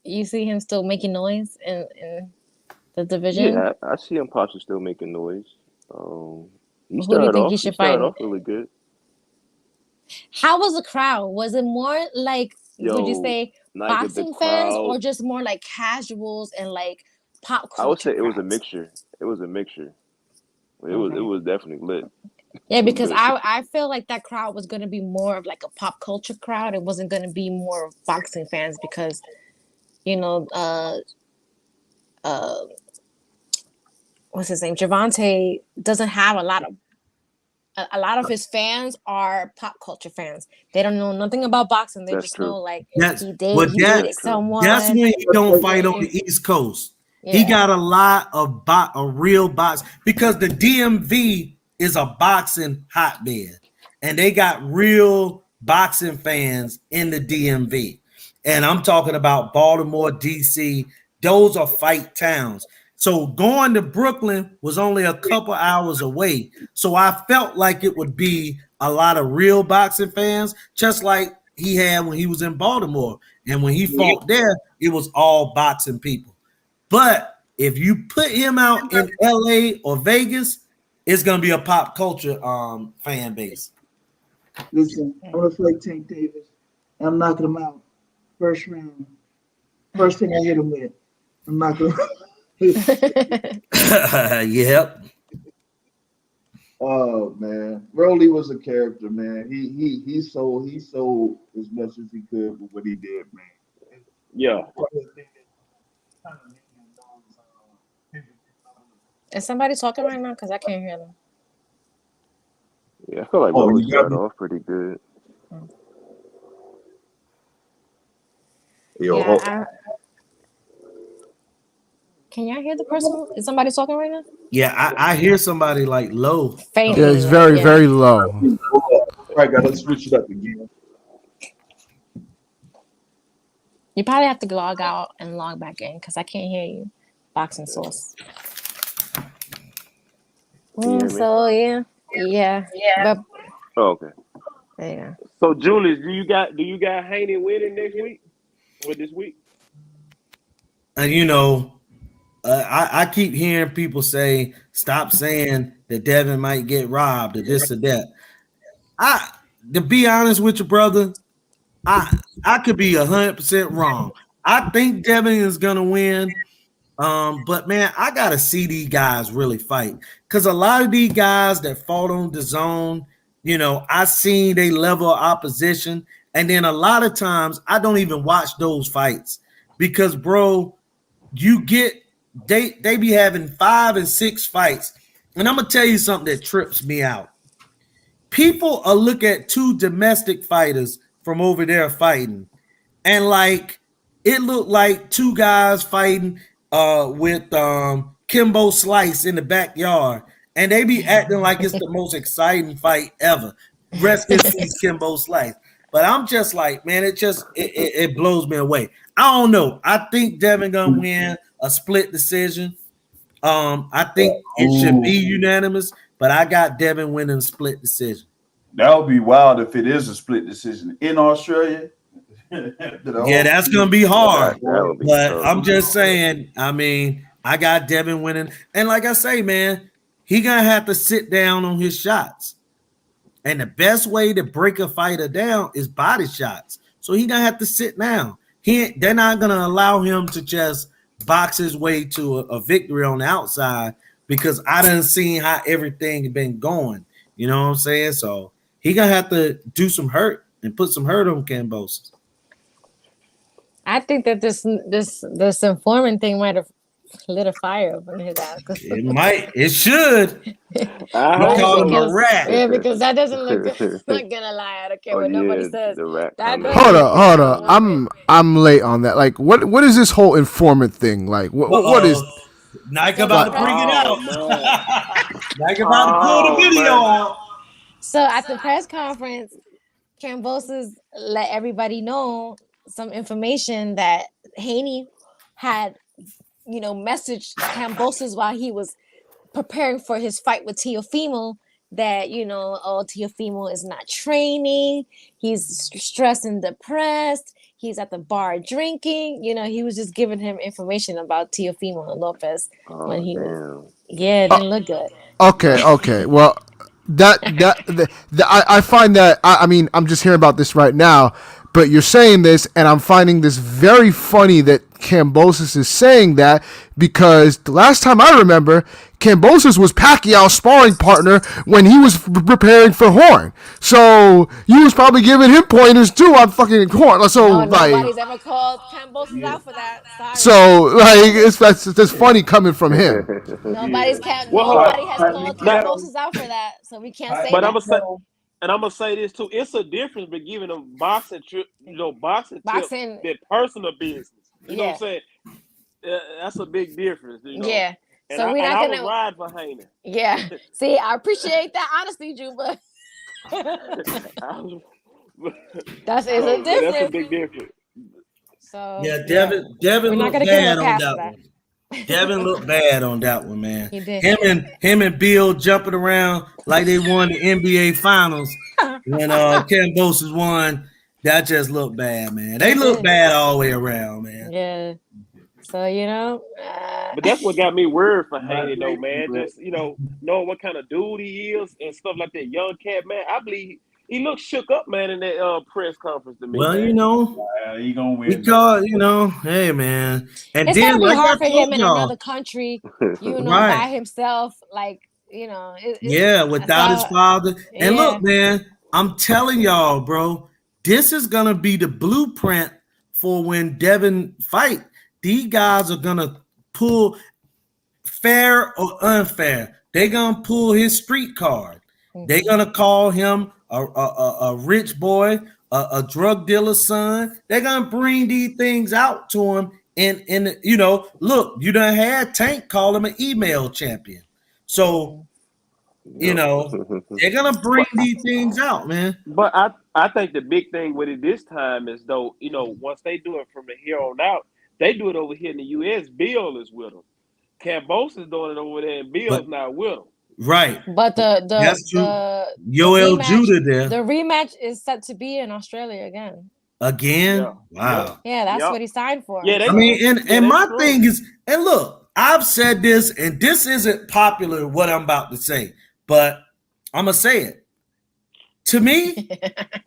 you see him still making noise in the division? Yeah, I see him possibly still making noise. He Who do you started think he off. He should fight? started off really good. How was the crowd? Was it more like, would you Yo, say, Nike, the boxing fans, crowd. or just more like casuals and like pop I would culture say it was a crowds? mixture. It was a mixture. It Okay. was definitely lit. Yeah, It was because good. I feel like that crowd was going to be more of like a pop culture crowd. It wasn't going to be more of boxing fans because, you know, uh, what's his name? Javante doesn't have a lot of his fans are pop culture fans. They don't know nothing about boxing. They That's just know true. like That's he but dated That's true. that's someone. when he don't fight on And, the East Coast. He yeah. got a lot of a real box because the DMV is a boxing hotbed, and they got real boxing fans in the DMV. And I'm talking about Baltimore, DC. Those are fight towns. So going to Brooklyn was only a couple hours away. So I felt like it would be a lot of real boxing fans, just like he had when he was in Baltimore. And when he fought there, it was all boxing people. But if you put him out in LA or Vegas, it's gonna be a pop culture fan base. Listen, I'm gonna fight Tank Davis. I'm knocking him out first round. First thing I hit him with, I'm knocking him out. Yep. Oh man, Rolly was a character, man. He sold as much as he could with what he did, man. Yeah. Is somebody talking right now? Because I can't hear them. Yeah, I feel like Oh, Rolly you got started me. off pretty good. Yo, Yeah, can y'all hear the person? Is somebody talking right now? Yeah, I hear somebody like low. Yeah, Faintly, it's like, very, yeah. very low. I gotta switch it up again. You probably have to log out and log back in because I can't hear you. Boxing Source. Can you hear me? So yeah. But Oh, okay. yeah. So Julius, do you got Haney winning next week? Or this week? And you know, I keep hearing people say, "Stop saying that Devin might get robbed or this or that." To be honest with you, brother, I could be 100% wrong. I think Devin is gonna win. But man, I gotta see these guys really fight because a lot of these guys that fought on the zone, you know, I seen they level of opposition, and then a lot of times I don't even watch those fights because, bro, you get they be having 5 and 6 fights, and I'm gonna tell you something that trips me out. People are look at two domestic fighters from over there fighting, and like it looked like two guys fighting with Kimbo Slice in the backyard, and they be acting like it's the most exciting fight ever. Rest in peace, Kimbo Slice. But I'm just like, man, it blows me away. I don't know. I think Devin gonna win a split decision. I think it should be unanimous, but I got Devin winning a split decision. That would be wild if it is a split decision in Australia. Yeah, that's gonna be hard. That would be But tough. I'm just saying, I mean, I got Devin winning. And like I say, man, he gonna have to sit down on his shots. And the best way to break a fighter down is body shots. So he gonna have to sit down. They're not gonna allow him to just box his way to a victory on the outside because I done seen how everything been going. You know what I'm saying? So he gonna have to do some hurt and put some hurt on Cambosis. I think that this informant thing might have lit a fire up in his ass. It might. It should. I We hope call him a because, rat. yeah, because that doesn't look good. Not gonna lie, I don't care Oh what nobody yeah, says. the rat That comment. doesn't look Hold good up. one bit. I'm late on that. Like, what is this whole informant thing? Like, what is? Nike So about the to bring it Oh out. man. Nike about to pull the Oh video man. out. So at the press conference, Kambosos let everybody know some information that Haney had, messaged Kambosos while he was preparing for his fight with Teofimo, that Teofimo is not training, he's stressed and depressed, he's at the bar drinking. He was just giving him information about Teofimo and Lopez when he was. Yeah, it didn't look good. Okay. Well, I find that I mean I'm just hearing about this right now, but you're saying this, and I'm finding this very funny that Kambosos is saying that, because the last time I remember, Kambosos was Pacquiao's sparring partner when he was preparing for Horn. So you was probably giving him pointers too on fucking Horn. So nobody's ever called Kambosos out for that. Sorry. So that's funny coming from him. Nobody has called Kambosos out for that, so we can't say that. I'm gonna say this too. It's a difference between giving them boxing tips than personal business. You know what I'm saying? That's a big difference. Yeah. And so we're not gonna ride for Haney. Yeah. See, I appreciate that honesty, Juba. That's a difference. That's a big difference. So yeah, Devin looked bad on that one. Devin looked bad on that one, man. He did. Him and Bill jumping around like they won the NBA Finals when Kambosos won. That just looked bad, man. They look bad all the way around, man. Yeah. So but that's what got me worried for Haney, though, man. Just knowing what kind of dude he is and stuff like that. Young cat, man. I believe he looked shook up, man, in that press conference to me. Well, man. He gonna win. Because hey, man, and it's then gonna be hard for him in another country, right. by himself, without his father. And look, man, I'm telling y'all, bro, this is gonna be the blueprint for when Devin fight. These guys are gonna pull, fair or unfair, they're gonna pull his street card. Mm-hmm. They're gonna call him a rich boy, a drug dealer's son. They're gonna bring these things out to him. And look, you done had Tank call him an email champion. So they're gonna bring these things out, man. But I think the big thing with it this time is, though, once they do it from here on out, they do it over here in the U.S. Bill is with them. Kambosos is doing it over there, and Bill's not with them. Right. But the Yoel rematch, Judah there. The rematch is set to be in Australia again. Yeah. Wow. Yeah, that's what he signed for. Yeah, and my thing is, and look, I've said this, and this isn't popular what I'm about to say, but I'm gonna say it. To me,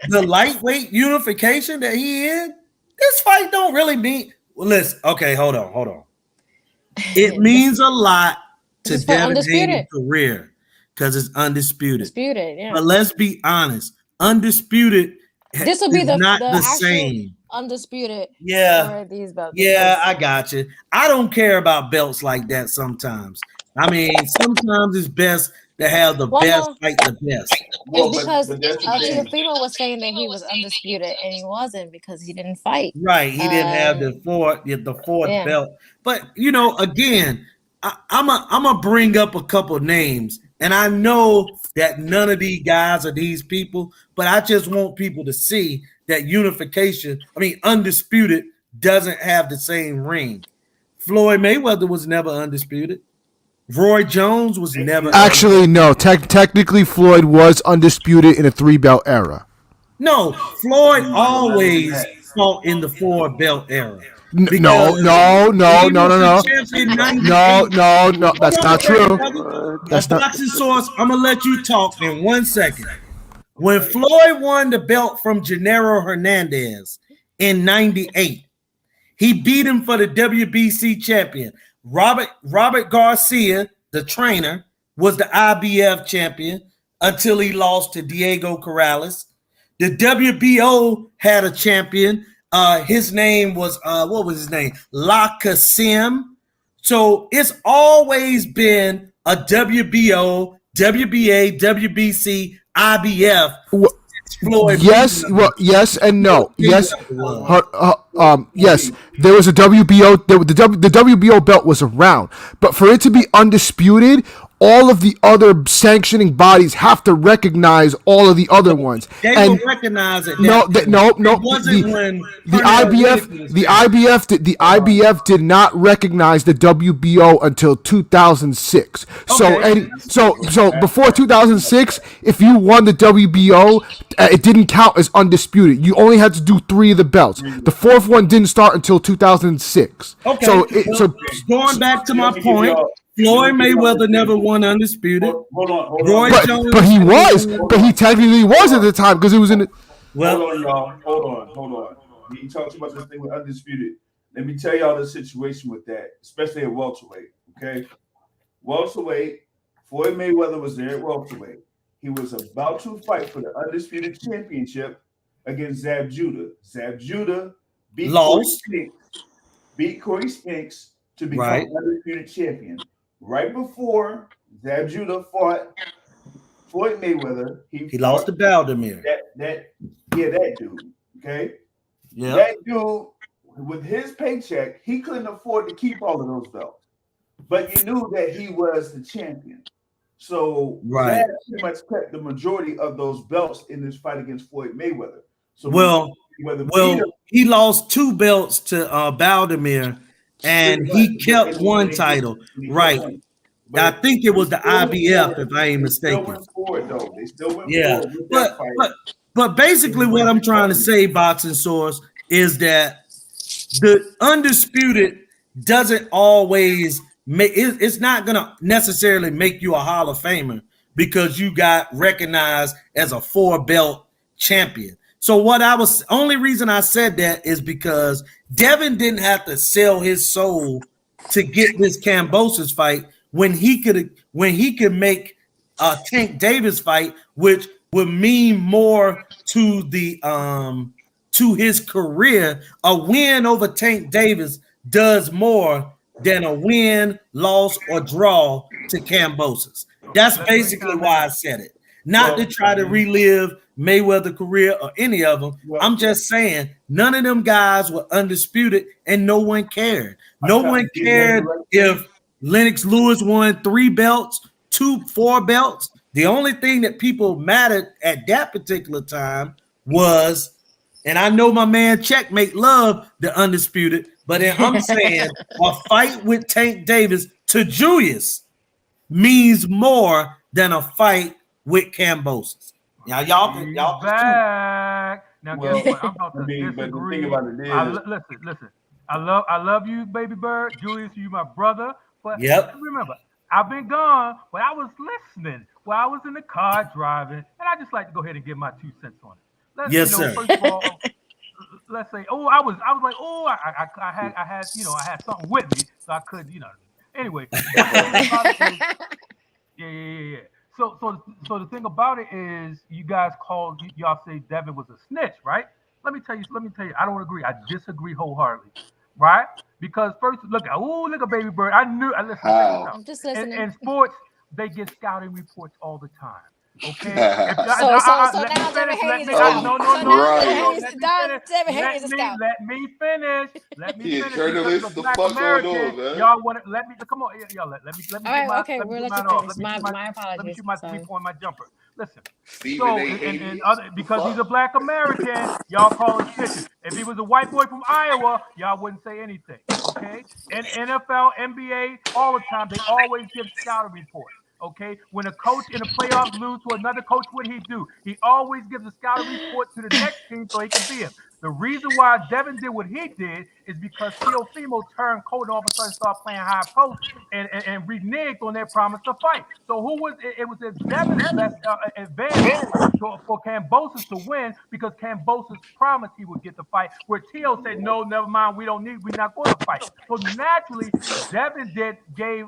the lightweight unification that he in, this fight don't really mean. Well, listen, okay, hold on. It means a lot to Devin Haney's career because it's undisputed. Yeah. But let's be honest, undisputed. This will be not the actual same. Undisputed. Yeah. These belts. Yeah, I got you. I don't care about belts like that sometimes. I mean, sometimes it's best to have the best fight the best. It's because Teofimo was saying that he was undisputed, and he wasn't because he didn't fight. Right, he didn't have the fourth belt. But again, I'm a bring up a couple names, and I know that none of these guys are these people, but I just want people to see that unification. I mean, undisputed doesn't have the same ring. Floyd Mayweather was never undisputed. Roy Jones was never actually no. Technically, Floyd was undisputed in a 3-belt era. No, Floyd always fought in the 4-belt era. No. That's not true. That's not boxing source. I'm gonna let you talk in 1 second. When Floyd won the belt from Gennaro Hernandez in '98, he beat him for the WBC champion. Robert Garcia, the trainer, was the IBF champion until he lost to Diego Corrales. The WBO had a champion. His name was what was his name? La Kasim. So it's always been a WBO, WBA, WBC, IBF. Floyd yes, yes and no. Yes, yes. There was a WBO. The WBO belt was around, but for it to be undisputed, all of the other sanctioning bodies have to recognize all of the other ones. They And will recognize it. no, no, It no. wasn't when The Pernell IBF, Whitaker was the champion. IBF did not recognize the WBO until 2006. Okay. So before 2006, if you won the WBO, it didn't count as undisputed. You only had to do 3 of the belts. The 4th one didn't start until 2006. Okay. Going back to my point, Floyd Mayweather never won undisputed. Hold on. Roy Jones, but he technically was at the time because it was in the. Well, hold on, y'all. Hold on. We talked about this thing with undisputed. Let me tell y'all the situation with that, especially at welterweight. Okay, welterweight. Floyd Mayweather was there at welterweight. He was about to fight for the undisputed championship against Zab Judah. Zab Judah beat Corey Spinks to become undisputed champion. Right before Zab Judah fought Floyd Mayweather, he lost to Valdemir. That dude. Okay. Yeah. That dude, with his paycheck, he couldn't afford to keep all of those belts. But you knew that he was the champion. So that pretty much kept the majority of those belts in this fight against Floyd Mayweather. So he lost 2 belts to Valdemir, and he kept 1 title. Right. I think it was the IBF, if I ain't mistaken. They still went forward with that fight. But basically what I'm trying to say, Boxing Source, is that the undisputed doesn't always make it's not gonna necessarily make you a Hall of Famer because you got recognized as a 4-belt champion. So only reason I said that is because Devin didn't have to sell his soul to get this Kambosos fight when he could make a Tank Davis fight, which would mean more to the to his career. A win over Tank Davis does more than a win, loss, or draw to Kambosos. That's basically why I said it. Not to try to relive Mayweather's career or any of them. I'm just saying none of them guys were undisputed and no one cared. No one cared if Lennox Lewis won 3 belts, 4 belts. The only thing that people mattered at that particular time was, and I know my man Checkmate loved the undisputed, but I'm saying a fight with Tank Davis to Julius means more than a fight with Kambosos. Now y'all back. Now guess what? I'm about to disagree. Listen. I love you, baby bird. Julius, you my brother. But remember, I've been gone, but I was listening while I was in the car driving, and I just like to go ahead and give my 2 cents on it. Sir. First of all, let's say, I was like, I had something with me, so I could, Anyway, yeah. So the thing about it is, you guys y'all say Devin was a snitch, right? Let me tell you, I don't agree. I disagree wholeheartedly, right? Because first, look at baby bird. Listen. I'm just listening. In sports, they get scouting reports all the time. Okay. So now Devin Haney is a scout. Let me finish. Journalist, the fuck going on, man? Y'all want to let me come on? Y'all let me. All right, okay, we'll let you finish. My apologies. Let me shoot my 3-point my jumper. Listen. Because he's a black American, y'all call him snitching. If he was a white boy from Iowa, y'all wouldn't say anything. Okay. And NFL, NBA, all the time, they always give scouting reports. Okay, when a coach in the playoffs lose to another coach, what he do? He always gives a scouting report to the next team so he can beat him. The reason why Devin did what he did is because Teofimo turned cold and all of a sudden started playing high post and reneged on their promise to fight. So it was Devin's best advantage for Kambosos to win because Kambosos promised he would get the fight, where Teo said, no, never mind, we're not going to fight. So naturally, Devin gave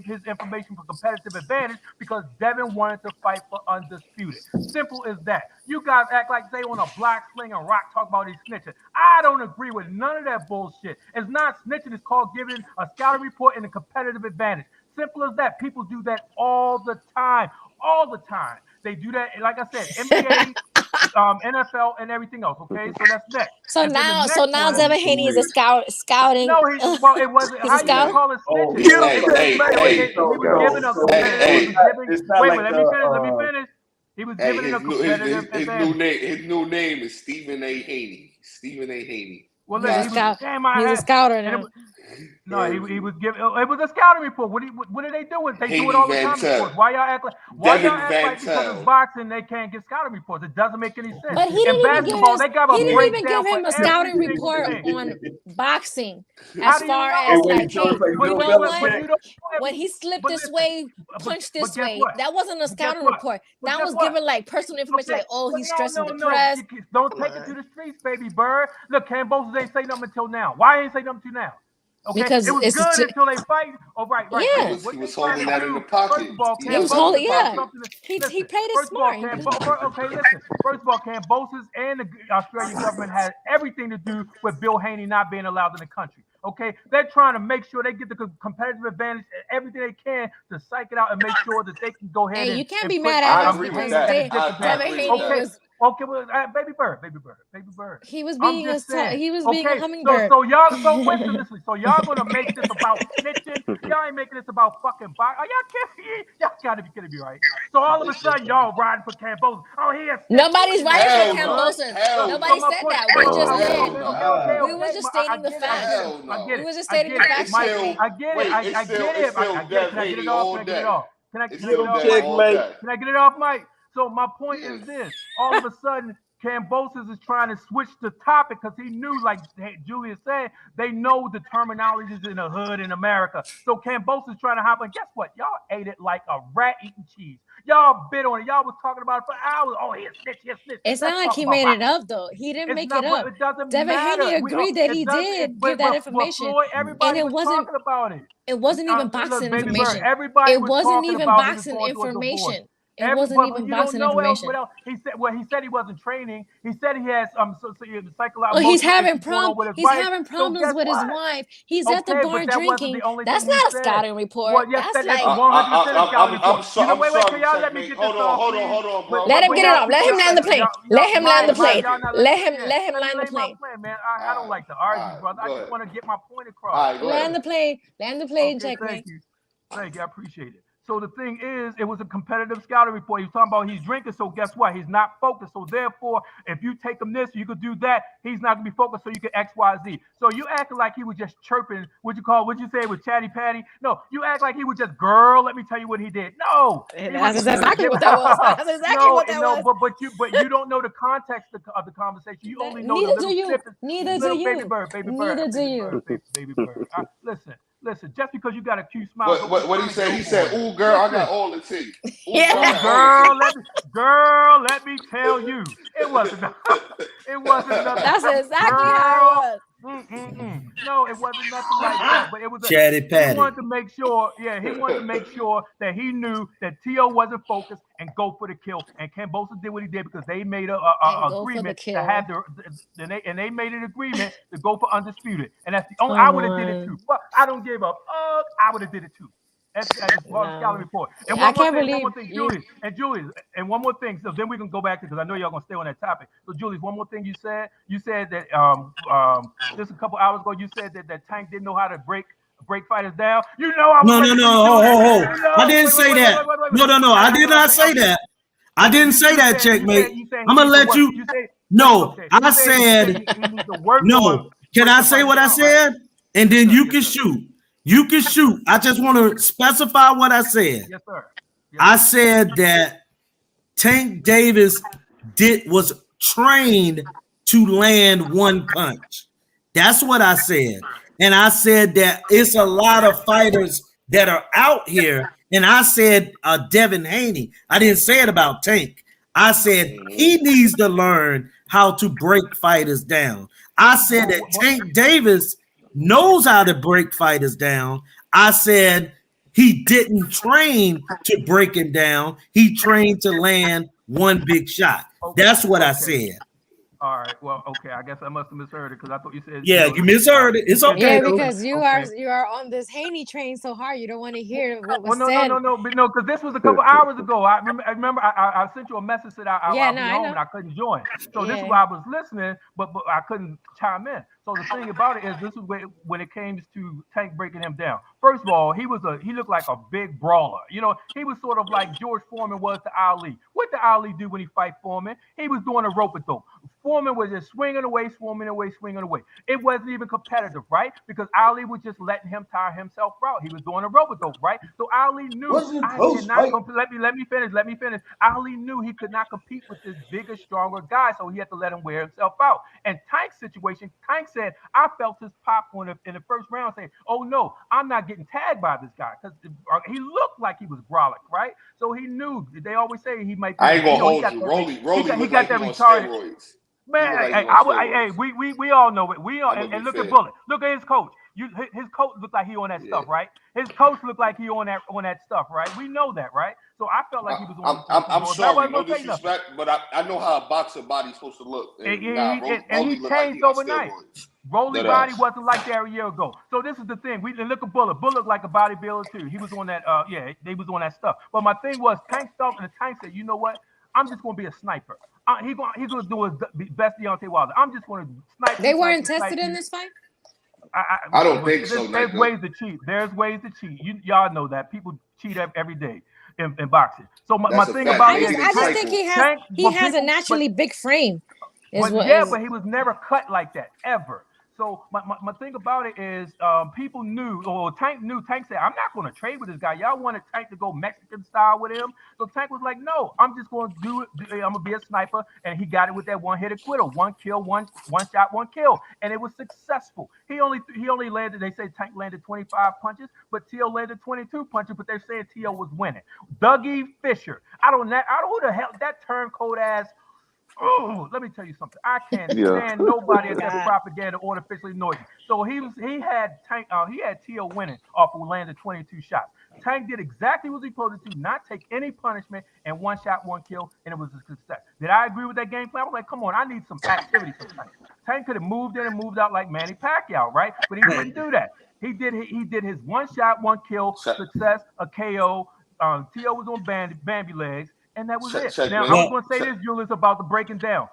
his information for competitive advantage because Devin wanted to fight for undisputed. Simple as that. You guys act like they on a block sling and rock talk about these snitching. I don't agree with none of that bullshit. It's not snitching. It's called giving a scouting report and a competitive advantage. Simple as that. People do that all the time. All the time. They do that. Like I said, NBA, NFL and everything else. Okay, so that's next. So And then the now, next one, Devin Haney is a scouting. no, well, it wasn't. He's a How do you scout. call it snitching? Hey, He was given a competitive. it's not Wait, like let me finish. Let me finish. He was given a competitive advantage. His new name is Stephen A. Haney. Stephen A. Haney. Well, He's listen, He's a scouter now. No, he was given. It was a scouting report. What did they do with it? They do it all the time. Reports. Why y'all act like? Because it's boxing they can't get scouting reports? It doesn't make any sense. But he In didn't basketball, they got a breakdown even give him a scouting report on boxing as far as like, hey, you know what? When he slipped this way, punched this way, that wasn't a scouting report. That was given like personal information, like, oh, he's stressing the press. Don't take it to the streets, baby bird. Look, Cambosos ain't say nothing until now. Why ain't say nothing to now? Okay, because it was good until they fight. Oh, right. Yeah. He was holding that in the pocket. He was holding, He played it smart. Okay, listen. First of all, Cambosos and the Australian government had everything to do with Bill Haney not being allowed in the country. Okay, they're trying to make sure they get the competitive advantage and everything they can to psych it out and make sure that they can go ahead. Hey, you can't be mad at us because Devin Haney was. Okay, well, baby bird. He was being being a hummingbird. So y'all, listen. So y'all gonna make this about snitching? Y'all ain't making this about fucking boxing. Are y'all kidding me? Y'all gotta be kidding me, right? So all of a sudden y'all riding for Cambosos. Oh, here. Nobody's riding for Cambosos. Nobody said that. We just said we were just stating the facts. We were just stating the facts. I get it. Can I get it off? Can I get it off, Mike? So my point is this: all of a sudden, Cambosos is trying to switch the topic because he knew, like Julius said, they know the terminologies in the hood in America. So Cambosos is trying to hop on. Guess what? Y'all ate it like a rat eating cheese. Y'all bit on it. Y'all was talking about it for hours. Oh, he a snitch. It's not like he made it up, though. He didn't make it up. Devin Haney agreed that he did give that information, and it wasn't about it. It wasn't even boxing information. It wasn't even boxing information. It wasn't even boxing information. He said he wasn't training. He said he has psychological. Well, he's having problems. He's having problems with his wife. He's at the bar drinking. That's not a scouting report. Well, yes, that's like 100% a scouting report. Wait, can y'all let me get this off? Hold on, bro. Let him get it off. Let him land the plane. Let him land the plane. Let him land the plane. Man, I don't like to argue, brother. I just want to get my point across. Land the plane, checkmate. Thank you. I appreciate it. So the thing is, it was a competitive scouting report. He was talking about he's drinking, so guess what? He's not focused. So therefore, if you take him this, you could do that. He's not gonna be focused, so you can X, Y, Z. So you acting like he was just chirping. What'd you say with Chatty Patty? No, you act like he was just, girl, let me tell you what he did. No, that's exactly what that was. That's exactly what that was. But you don't know the context of the conversation. You only know the little snippets. Neither do you. Baby bird. Neither do you. Baby bird. Listen, just because you got a cute smile. What he said? He said, "Ooh, girl, I got all the tea." Girl, let me tell you, it wasn't. That's exactly how it was. No, it wasn't nothing like that. But it was Chatty Patty. He wanted to make sure. Yeah, he wanted to make sure that he knew that T.O. wasn't focused and go for the kill. And Cambosos did what he did because they made a agreement to have they made an agreement to go for undisputed. And that's the only. I would have did it too. But I don't give up. I would have did it too. That's scouting report. And one more thing, Julius. And one more thing. So then we can go back to, because I know y'all gonna stay on that topic. So Julius, one more thing you said. You said that just a couple hours ago, you said that Tank didn't know how to break fighters down. You know, No. I didn't say that. No. I did not say that. I didn't say that, checkmate. I'm gonna let you. No, I said no. Can I say what I said? And then you can shoot. You can shoot. I just want to specify what I said. Yes, sir. I said that Tank Davis was trained to land one punch. That's what I said. And I said that it's a lot of fighters that are out here. And I said Devin Haney. I didn't say it about Tank. I said he needs to learn how to break fighters down. I said that Tank Davis knows how to break fighters down. I said he didn't train to break him down. He trained to land one big shot. That's what I said. All right. Well, okay. I guess I must have misheard it because I thought you said. Yeah, you misheard it. It's okay. Yeah, because you are on this Haney train so hard, you don't want to hear what was said. No, because this was a couple hours ago. I remember I sent you a message that I'll be home and I couldn't join. So this is why I was listening, but I couldn't chime in. So the thing about it is, this is when it came to Tank breaking him down. First of all, he looked like a big brawler. You know, he was sort of like George Foreman was to Ali. What did Ali do when he fight Foreman? He was doing a rope-a-dope. Foreman was just swinging away. It wasn't even competitive, right? Because Ali was just letting him tire himself out. He was doing a rope-a-dope, right? So Ali knew I cannot compete. Let me finish. Ali knew he could not compete with this bigger, stronger guy, so he had to let him wear himself out. And Tank's situation, Tank said, I felt his pop in the first round saying, oh no, I'm not getting tagged by this guy, because he looked like he was brolic, right? So he knew. They always say he might be. I ain't gonna hold you. Rolly he got that on retarded. steroids. Man, we all know it. We all and look at Bullet. Look at his coach. His coach looked like he on that stuff, right? His coach looked like he on that stuff, right? We know that, right? So I felt like he was on. I'm sorry, no disrespect, but I know how a boxer body's supposed to look. And he changed overnight. Rolly body wasn't like that a year ago. So this is the thing. We look at Bullet. Bullet looked like a bodybuilder too. He was on that. They was on that stuff. But my thing was, Tank stopped, and Tank said, you know what? I'm just gonna be a sniper. He's gonna do his best Deontay Wilder. I'm just gonna snipe. They weren't tested in this fight. I don't think so. There's ways to cheat. There's ways to cheat. Y'all know that people cheat every day in boxing. So my thing about it is, I just think he has a naturally big frame. But he was never cut like that ever. So my thing about it is, people knew, or Tank knew. Tank said, I'm not going to trade with this guy. Y'all wanted Tank to go Mexican style with him. So Tank was like, no, I'm just going to do it. I'm going to be a sniper. And he got it with that one-hit acquittal. One kill, one shot, one kill. And it was successful. He only landed, they say Tank landed 25 punches, but T.O. landed 22 punches, but they're saying T.O. was winning. Dougie Fisher. I don't know who the hell, that turncoat ass. Oh, let me tell you something. I can't stand nobody at that propaganda artificially noisy. So he had Tank. He had T.O. winning off of landed 22 shots. Tank did exactly what he supposed to do, not take any punishment, and one shot, one kill, and it was a success. Did I agree with that game plan? I was like, come on, I need some activity from Tank. Tank could have moved in and moved out like Manny Pacquiao, right? But he didn't do that. He did his one shot, one kill, success, a KO. T.O. was on Bambi legs. And that was it. Now, I was going to say this, Julius, about the breaking down.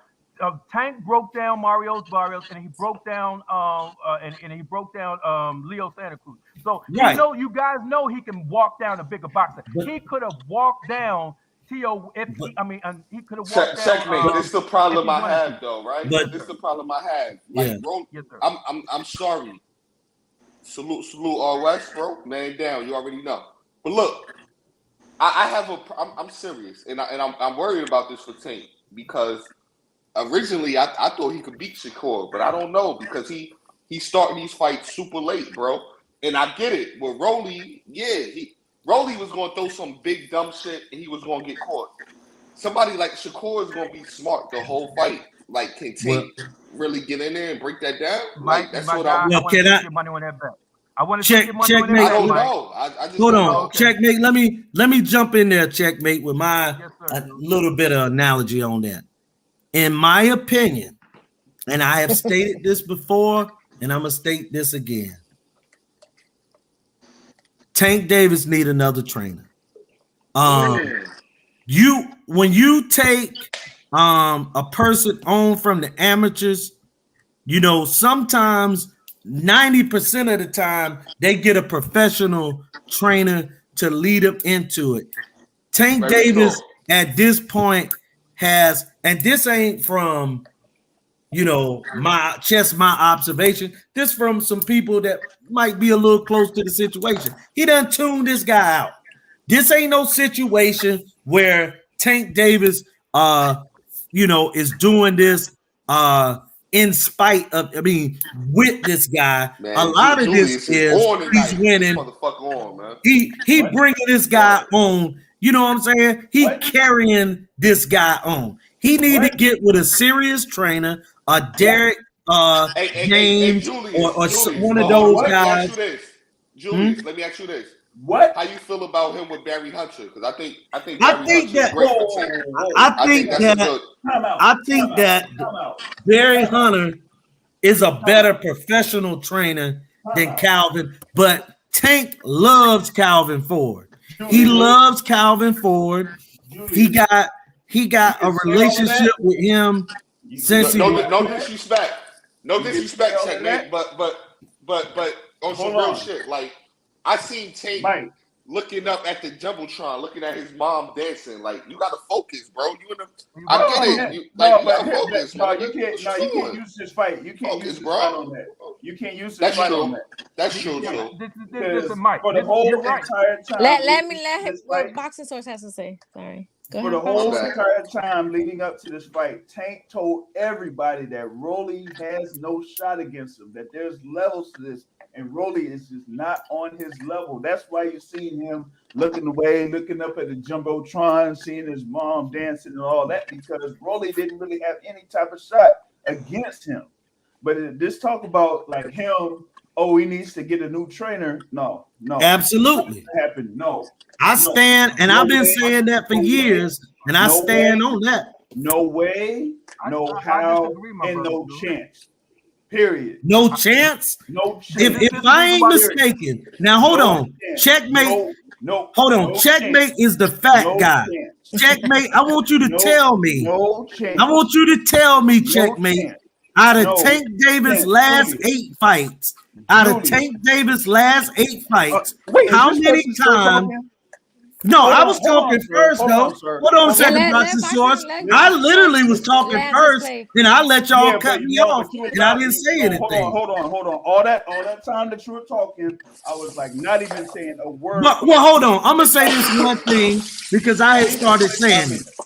Tank broke down Mario's Barrios, and he broke down Leo Santa Cruz. So you guys know he can walk down a bigger boxer. He could have walked down T.O. he could have walked down. Checkmate. This is the problem I have, though, right? This is the problem I have. Like, bro, yes, sir. I'm sorry. Salute West, bro. Man down. You already know. But look. I'm serious, and I'm worried about this for Tank, because originally I thought he could beat Shakur, but I don't know, because he starting these fights super late, bro. And I get it. With Rolly, Rolly was going to throw some big dumb shit, and he was going to get caught. Somebody like Shakur is going to be smart the whole fight. Like, can Tank really get in there and break that down? Like, that's what I want to get money on that bet. I want to check money on that. I don't know. I just hold on. know. Checkmate. Let me jump in there, Checkmate, with my little bit of analogy on that. In my opinion, and I have stated this before, and I'm gonna state this again. Tank Davis need another trainer. When you take a person on from the amateurs, you know, sometimes 90% of the time they get a professional trainer to lead them into it. Tank Davis at this point has, and this ain't from, you know, my observation. This from some people that might be a little close to the situation. He done tuned this guy out. This ain't no situation where Tank Davis, is doing this in spite of, with this guy. Man, a lot of this is he's winning. He bringing this guy on. You know what I'm saying? He carrying this guy on. He need to get with a serious trainer, a Derek James, or one of those guys. Julius, let me ask you this. What? How you feel about him with Barry Hunter? Because I think I Barry think Hunter is that great for Tank. I I think think that's a that good. Time out. I Time think out. that Time out. Barry Time out. Hunter is a Time better out. professional trainer Time than out. Calvin, but Tank loves Calvin Ford. He Julius. loves Calvin Ford. He Julius. got he You got a can say all of relationship that. with him You since can he say was. No all of that. disrespect. No You can say disrespect, all of that. checkmate. But on some Hold real on, shit, like I seen Tank Mike. looking up at the jumbotron, looking at his mom dancing. Like you gotta focus, bro. You in the I Hold get on, it. man. You No, gotta but focus, my no, nigga. you can't. What No, you you can't doing? use this fight. You can't Focus, use this fight bro. on that. You can't use this That's fight on true. that. That's true Yeah, too. Because listen, Mike. for the You're whole right. entire time Let leading me up let to him this what fight, boxing source has to say. Sorry. Go for the ahead, My boxing whole bad. source. entire time leading up to this fight, Tank told everybody that Rolly has no shot against him, that there's levels to this, and Rolly is just not on his level. That's why you're seeing him looking away, looking up at the Jumbotron, seeing his mom dancing and all that, because Rolly didn't really have any type of shot against him. But this talk about like him, oh, he needs to get a new trainer. No, not Absolutely. gonna happen. No, I no, stand, and no I've been way, saying that for no way, years, and I no way, stand on that. no way, no I how, disagree, my and brother. no Julius. chance. Period. No chance. No If chance. This if is the I reason ain't why. Period. mistaken, now hold No on. chance. Checkmate. Hold on. No chance. Checkmate is the fat No guy. chance. Checkmate. I want you to tell me. No I want chance. you to tell me, No checkmate. chance. Out of No Tank Davis' chance. last Julius. 8 fights, Wait, is how this many person still times? talking? No, I was talking Sir. first, Hold though. on, sir. Hold on a Hold Yeah, on. second, let Boxing Source. boxing let I boxing Listen, source literally was talking land his first, play. and I let y'all yeah, cut but me but off, you was and I not. didn't say No, anything. hold on. All that time that you were talking, I was like not even saying a word But for well, you. hold on. I'm gonna say this one thing because I had Please just started let me saying finish. it. Okay.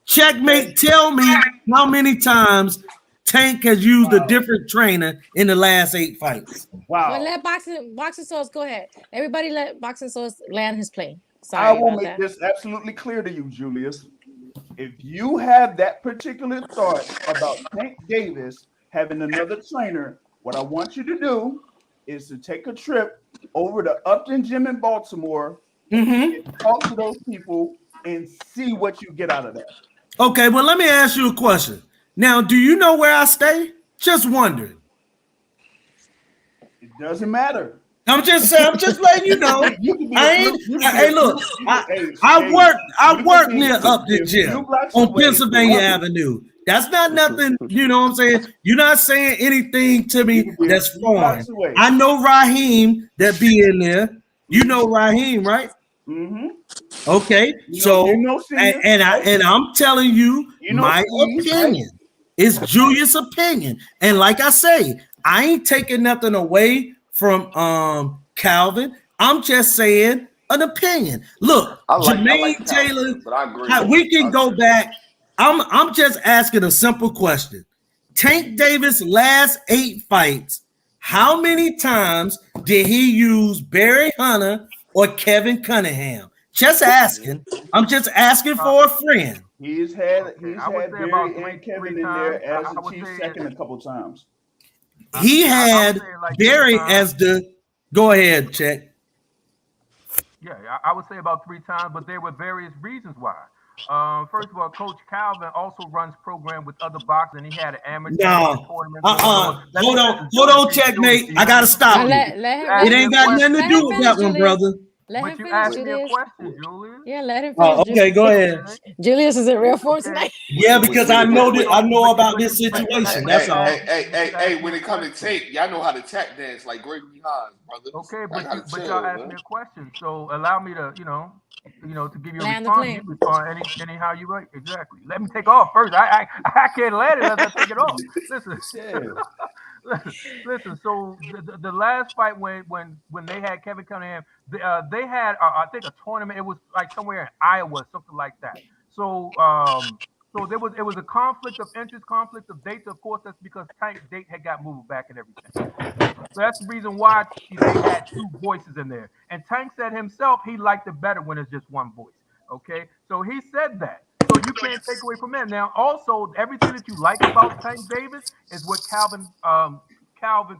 Checkmate. Tell me how many times Tank has used a Wow. different trainer in the last 8 fights. Well, Wow. let boxing source go ahead. Everybody let boxing source land his plane. I Sorry will about make that. this absolutely clear to you, Julius. If you have that particular thought about Tank Davis having another trainer, what I want you to do is to take a trip over to Upton Gym in Baltimore Mm-hmm. and talk to those people and see what you get out of that. Okay, well, let me ask you a question. Now, do you know where I stay? Just wondering. It doesn't matter. I'm just saying. I'm just letting you know. You can be I a ain't. few. You can be Hey, a look. few. You can, I hey, I hey, work. I you can work be near Upton a few Gym blocks on away from Pennsylvania Upton. Avenue. That's not nothing. You know what I'm saying? You're not saying anything to You me can be a that's few foreign. blocks away. I know Raheem that be in there. You know Raheem, right? Mm-hmm. Okay, You so know, senior, right? and I'm telling you You know, my Steve, right? opinion. It's Julius' opinion, and like I say, I ain't taking nothing away from Calvin. I'm just saying an opinion. Look, I Jermaine like Calvin, Taylor, but I agree. we I can go agree. back. I'm just asking a simple question. Tank Davis' last 8 fights, how many times did he use Barry Hunter or Kevin Cunningham? Just asking. I'm just asking for a friend. He's Okay, I would had say about Barry three and three Kevin in times. there as I a would chief say second a couple times. He I would had say like three Barry times. as the go ahead, check. Yeah, I would say about three times, but there were various reasons why. First of all, Coach Calvin also runs program with other boxers, and he had an amateur No. tournament going on. Let me listen, Hold Julius. on, checkmate. You I asked gotta me a Now stop question. you. let You him It asked let me him ain't a got finish. nothing to Let question. do him with finish, that one, Julius. brother. Let But him you finish, asked me a Julius. question, Julius. Yeah, let him finish. Oh, okay, go ahead. Okay. Julius is in real form Okay. tonight. Yeah, because I know that I know about But this situation. you That's Hey, all. hey, asked hey, but hey, you hey, asked me when a it comes to question. tape, y'all know how to tap dance like Gregory Hines, brother. Okay, Y'all gotta but y'all chill, asked man. me a question, so allow me to to give you a Land the response. You plane. respond anyhow you like. Exactly. Let me take off first. I can't land it unless I take it off. Listen, Yeah. listen. So the last fight when they had Kevin Cunningham, they had I think a tournament. It was like somewhere in Iowa, something like that. So so it was a conflict of interest, conflict of dates. Of course, that's because Tank date had got moved back and everything. Okay, so that's the reason why they had two voices in there. And Tank said himself he liked it better when it's just one voice. Okay, so he said that. So you can't take away from that. Now, also everything that you like about Tank Davis is what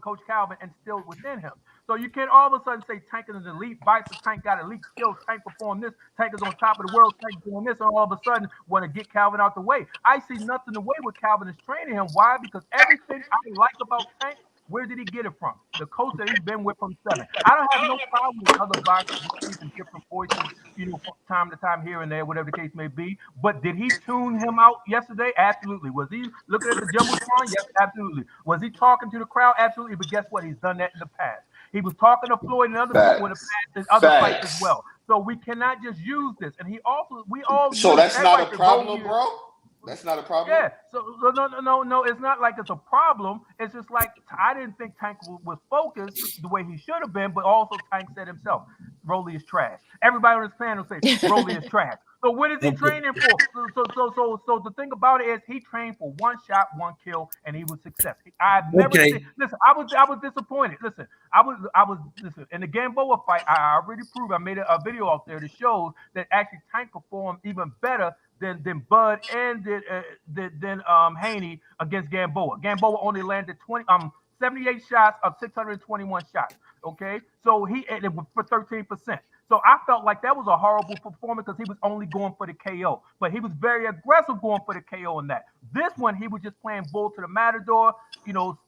Coach Calvin instilled within him. So you can't all of a sudden say Tank is an elite fighter, Tank got elite skills, Tank performed this, Tank is on top of the world, Tank is doing this, and all of a sudden want to get Calvin out the way. I see nothing the way with Calvin is training him. Why? Because everything I like about Tank, where did he get it from? The coach that he's been with from 7. I don't have no problem with other boxers using different voices, from time to time here and there, whatever the case may be. But did he tune him out yesterday? Absolutely. Was he looking at the jumbotron? Yes, absolutely. Was he talking to the crowd? Absolutely. But guess what? He's done that in the past. He was talking to Floyd and other people in the past and other fights as well. So we cannot just use this. And we all. So that's not a problem, bro. That's not a problem. Yeah. So no. It's not like it's a problem. It's just like I didn't think Tank was focused the way he should have been, but also Tank said himself, Rolly is trash. Everybody on this panel say Rolly is trash. So what is he training for? So the thing about it is he trained for 1 shot, 1 kill, and he was successful. I've never seen. Listen, I was disappointed. Listen, I was in the Gamboa fight. I already proved. I made a video out there that shows that actually Tank performed even better than Bud and than Haney against Gamboa. Gamboa only landed 78 shots of 621 shots. Okay, so he for 13%. So I felt like that was a horrible performance because he was only going for the KO, but he was very aggressive going for the KO in that. This one, he was just playing bull to the matador,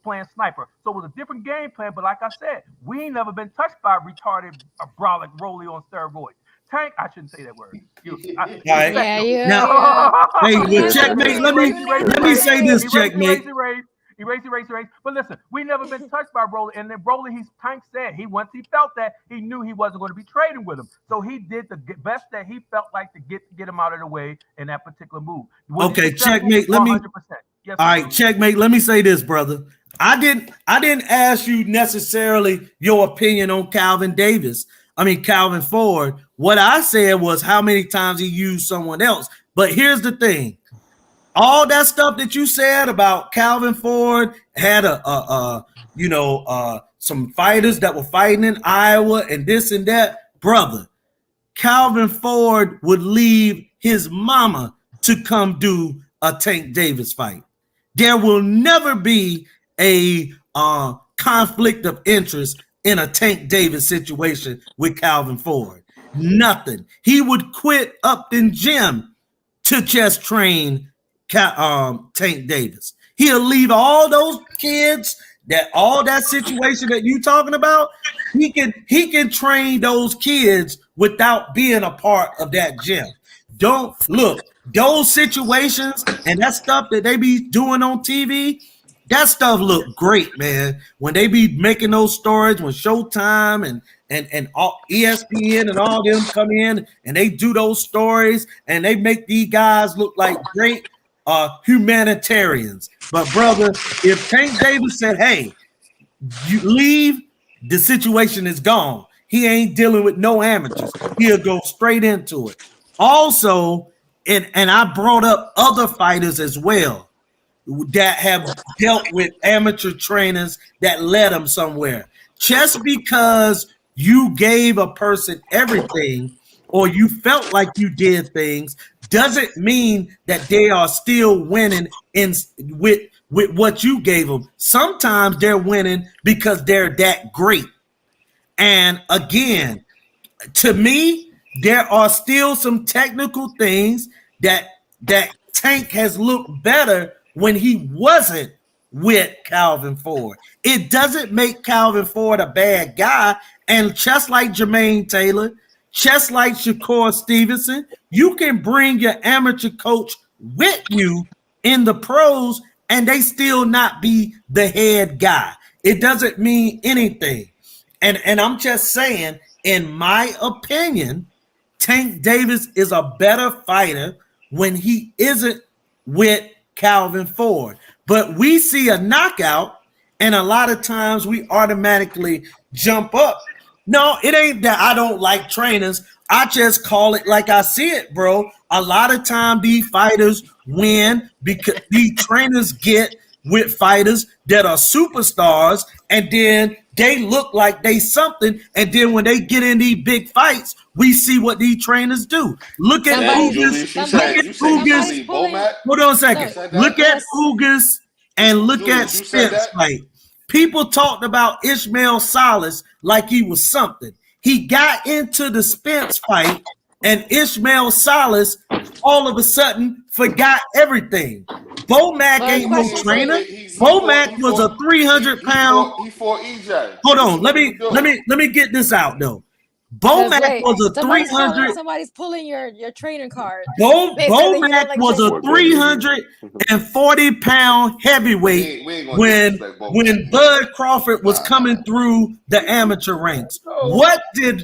playing sniper. So it was a different game plan. But like I said, we ain't never been touched by a retarded, brolic Rolly on steroids. Tank, I shouldn't say that word. Checkmate. Let me say this, checkmate. Erase. But listen, we never been touched by Rolly. And then Rolly, Tank said once he felt that, he knew he wasn't going to be trading with him. So he did the best that he felt like to get him out of the way in that particular move. Okay, checkmate. Let me. Yes, all right, checkmate. Let me say this, brother. I didn't ask you necessarily your opinion on Calvin Ford. What I said was how many times he used someone else. But here's the thing. All that stuff that you said about Calvin Ford had some fighters that were fighting in Iowa and this and that. Brother, Calvin Ford would leave his mama to come do a Tank Davis fight. There will never be a conflict of interest in a Tank Davis situation with Calvin Ford. Nothing. He would quit Upton Gym to just train Tank Davis. He'll leave all those kids, all that situation that you talking about. He can train those kids without being a part of that gym. Don't look those situations and that stuff that they be doing on TV. That stuff look great, man. When they be making those stories, when Showtime and all ESPN and all them come in and they do those stories and they make these guys look like great humanitarians. But brother, if Tank Davis said, "Hey, you leave," the situation is gone. He ain't dealing with no amateurs. He'll go straight into it. Also, and I brought up other fighters as well that have dealt with amateur trainers that led them somewhere. Just because you gave a person everything or you felt like you did things doesn't mean that they are still winning with what you gave them. Sometimes they're winning because they're that great. And again, to me, there are still some technical things that Tank has looked better when he wasn't with Calvin Ford. It doesn't make Calvin Ford a bad guy. And just like Jermaine Taylor, just like Shakur Stevenson, you can bring your amateur coach with you in the pros and they still not be the head guy. It doesn't mean anything. And I'm just saying, in my opinion, Tank Davis is a better fighter when he isn't with Calvin Ford. But we see a knockout, and a lot of times we automatically jump up. No, it ain't that I don't like trainers. I just call it like I see it, bro. A lot of time these fighters win because these trainers get with fighters that are superstars, and then they look like they something, and then when they get in these big fights, we see what these trainers do. Look at Ugas. Hold on a second. Look at Ugas and look at Spence fight. people talked about Ishmael Salas like he was something. He got into the Spence fight, and Ishmael Salas all of a sudden forgot everything. Bomac ain't no trainer. Bomac was a 300-pound. He fought EJ. Hold on, let me get this out though. Bomac was a 300. Somebody's pulling your training card. Bomac was a 340-pound heavyweight when Bud Crawford was coming through the amateur ranks. What did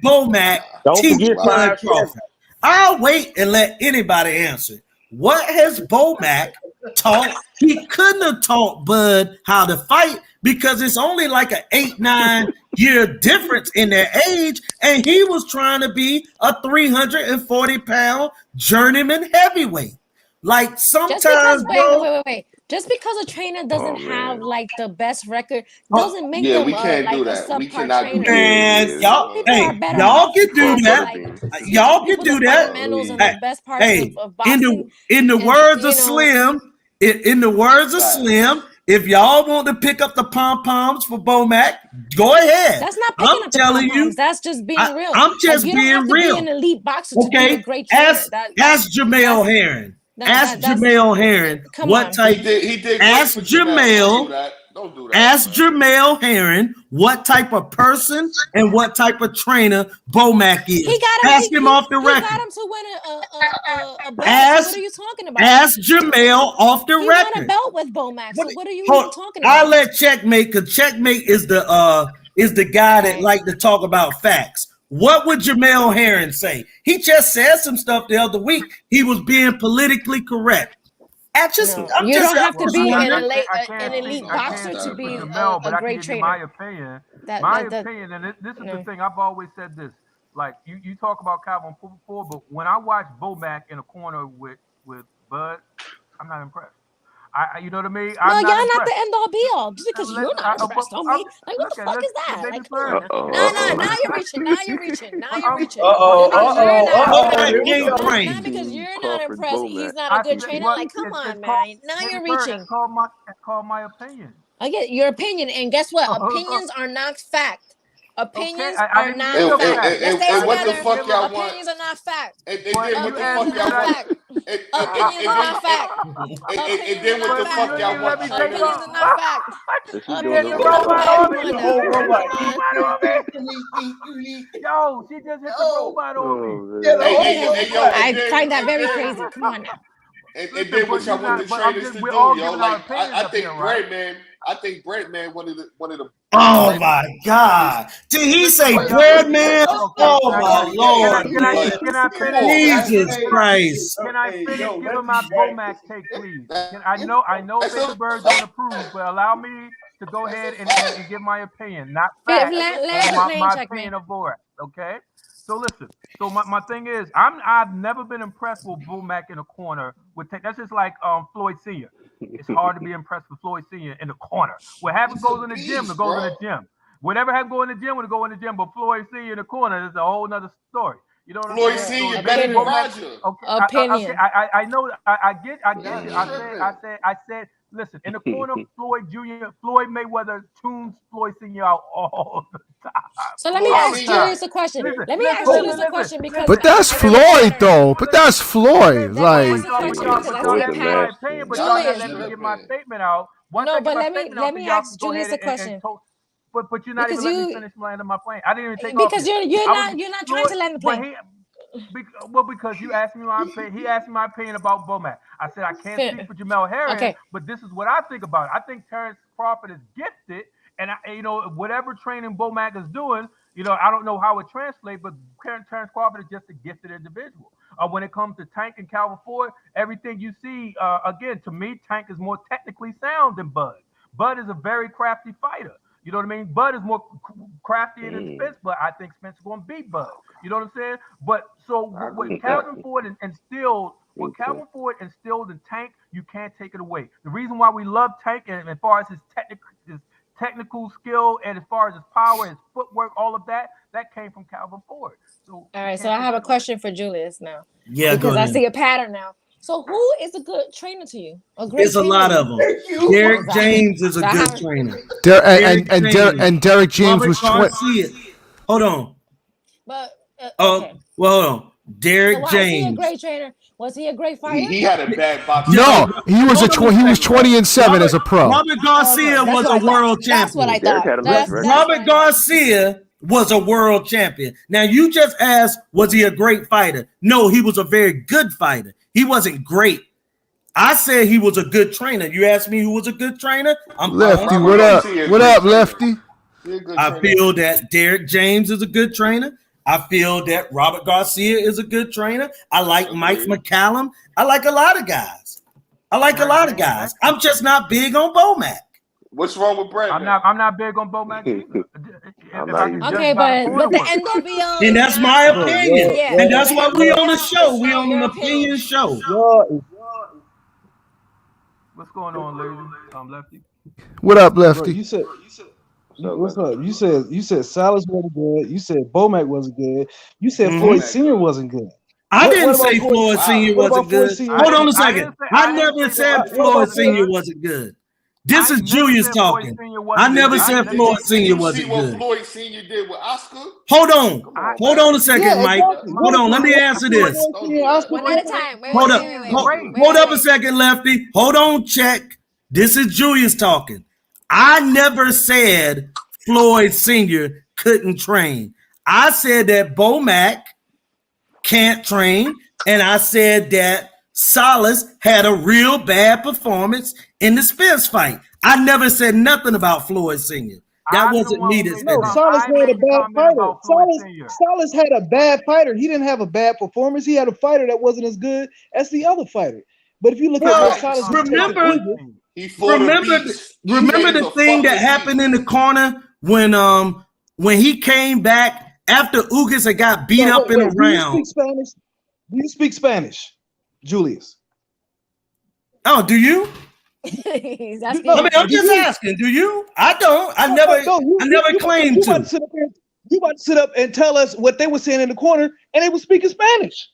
Bomac teach Bud Crawford? I'll wait and let anybody answer. What has Bomac taught? He couldn't have taught Bud how to fight because it's only like an 8-9 year difference in their age, and he was trying to be a 340-pound journeyman heavyweight. Like sometimes, wait. Just because a trainer doesn't have like the best record doesn't make them we can't like do a that. We subpar cannot trainer. Man, y'all can do that. Y'all can do that. Hey, in the words of Slim, in the words of Slim, if y'all want to pick up the pom-poms for Bomac, go ahead. That's not picking up the pom-poms. That's just being real. I'm just you being don't have to real. Be an elite boxer to be a great trainer. Ask Jamel Herring. Ask Jamel Herring what type. He did ask Jamel. Don't do that. Ask Jamel Herring what type of person and what type of trainer Bomac is. Ask him off the record. He got him to win a belt. What are you talking about? Ask Jamel off the record. He won a belt with Bomac. So what are you even talking about? I'll let Checkmate, because Checkmate is the guy that like to talk about facts. What would Jamel Herring say? He just said some stuff the other week. He was being politically correct. You don't have to be an elite boxer to be a great trainer. My opinion, and this is the thing. I've always said this. Like you talk about Calvin Ford, but when I watch Bomac in a corner with Bud, I'm not impressed. You know what I mean? Y'all not the end all be all. Just because you're not impressed on me, like what the fuck is that? Like, come on. Now you're reaching. Now you're reaching. Not because you're not impressed. He's not a good trainer. Like, come on, man. Now you're reaching. It's called my opinion. I get your opinion, and guess what? Opinions are not fact. Opinions are not fact. And what the fuck y'all want? Opinions are not fact. And then what the fuck y'all want? Opinions are not fact. And then what the fuck y'all want? Opinions are not fact. Yo, she just hit the robot on me. I find that very crazy. Come on now. And then what y'all want the trainers to do, yo? Like I think Breadman one of the. Oh my God! Did he say Breadman? Oh my Lord! Jesus Christ! Can I finish giving my Bomac take, please? I know Baby Bird don't approve, but allow me to go ahead and give my opinion, not fact, my opinion of Borac. Okay. So listen. So my thing is, I've never been impressed with Bomac in a corner. That's just like Floyd Sr. It's hard to be impressed with Floyd Sr. in the corner. What happens goes in the gym, it goes in the gym. Whatever happens go in the gym, will go in the gym. But Floyd Sr. in the corner is a whole nother story. You know what Floyd I'm saying? Sr. better than Roger. Okay, opinion. I know. I get it. I said. Listen, in the corner, Floyd Jr., Floyd Mayweather tunes Floyd Sr. out all the time. So let me ask Julius a question. Because. But that's Floyd, though. But that's Floyd. Like. But let me get my statement out. No, but let me ask Julius a question. But you're not even letting me finish landing my plane. I didn't even take off. Because you're not trying to land the plane. Because you asked me my opinion. He asked me my opinion about Bomac. I said I can't speak for Jamel Herring, but this is what I think about it. I think Terrence Crawford is gifted, and whatever training Bomac is doing, I don't know how it translates, but Terrence Crawford is just a gifted individual. When it comes to Tank and Calvin Ford, everything you see, again, to me, Tank is more technically sound than Bud. Bud is a very crafty fighter. You know what I mean? Bud is more crafty than Spence, but I think Spence is going to beat Bud. You know what I'm saying? But so what Calvin Ford instilled, in Tank, you can't take it away. The reason why we love Tank, and as far as his technical skill, and as far as his power, his footwork, all of that came from Calvin Ford. So all right. So I have a question for Julius now. Yeah, because I see a pattern now. So who is a good trainer to you? A great There's a trainer lot to of you? them. Derek James is a good How- trainer. Derek James Robert was Garcia. Hold on. But Oh, okay. well, hold on. So Derek why is he a James. great trainer? Was he a great fighter? He had a bad boxing. No, he was Hold on a he was second. 20-7 as a pro. Robert Garcia That's was what a I thought. world That's what I champion. Derek thought. had a best record. Robert Garcia was a world champion. Now you just asked, was he a great fighter? No, he was a very good fighter. He wasn't great. I said he was a good trainer. You asked me who was a good trainer? I'm Lefty, Robert what up? Garcia, What great up, trainer. Lefty? He a good I trainer. feel that Derek James is a good trainer. I feel that Robert Garcia is a good trainer. I like Mike McCallum. I like a lot of guys. I'm just not big on Bomac. What's wrong with Brad? I'm not big on Bomac either. Okay, but the NWO. And that's my opinion. Yeah, And that's the why we on the NWO show. is We not on your an opinion show. What's going on, lady? Lefty. What up, Bro, Lefty? you said what's up? You said Salas wasn't good. You said Bomac wasn't good. You said Floyd Senior wasn't good. I What didn't about say Floyd Senior what about wasn't Floyd good. Senior? Hold on a I second. didn't say- I I didn't never say said that. Floyd What Senior about- wasn't good. This I is never Julius said Floyd talking. Senior I wasn't never good. said Did Floyd Did Senior you see wasn't what good. Floyd Senior did with Oscar? Hold on. Come on, Hold man. on a second, Yeah, Mike. exactly. Hold on. Let me answer this. Don't do that. One at a time. Wait, Hold wait, up. wait, wait, Hold, wait, hold wait, up a wait. second, Lefty. Hold on, check. This is Julius talking. I never said Floyd Sr. couldn't train. I said that Bomac can't train, and I said that Salas had a real bad performance in the Spence fight. I never said nothing about Floyd Sr. That I'm the wasn't one me who that made said No, that. Salas I had a made the bad comment fighter. about Floyd Salas, Senior. Salas had a bad fighter. He didn't have a bad performance. He had a fighter that wasn't as good as the other fighter. But if you look at Well, what Salas did to remember, Ugas, He fought a beast. remember EJ is the a thing that fucking happened beast. in the corner when he came back after Ugas had got beat up in a wait, do you round. speak Spanish? Do you speak Spanish, Julius? Oh, do you? He's asking No, I mean, I'm do just you? asking. Do you? I don't. I No, never claimed you about to. to sit up here. You about to sit up and tell us what they were saying in the corner, and they were speaking Spanish.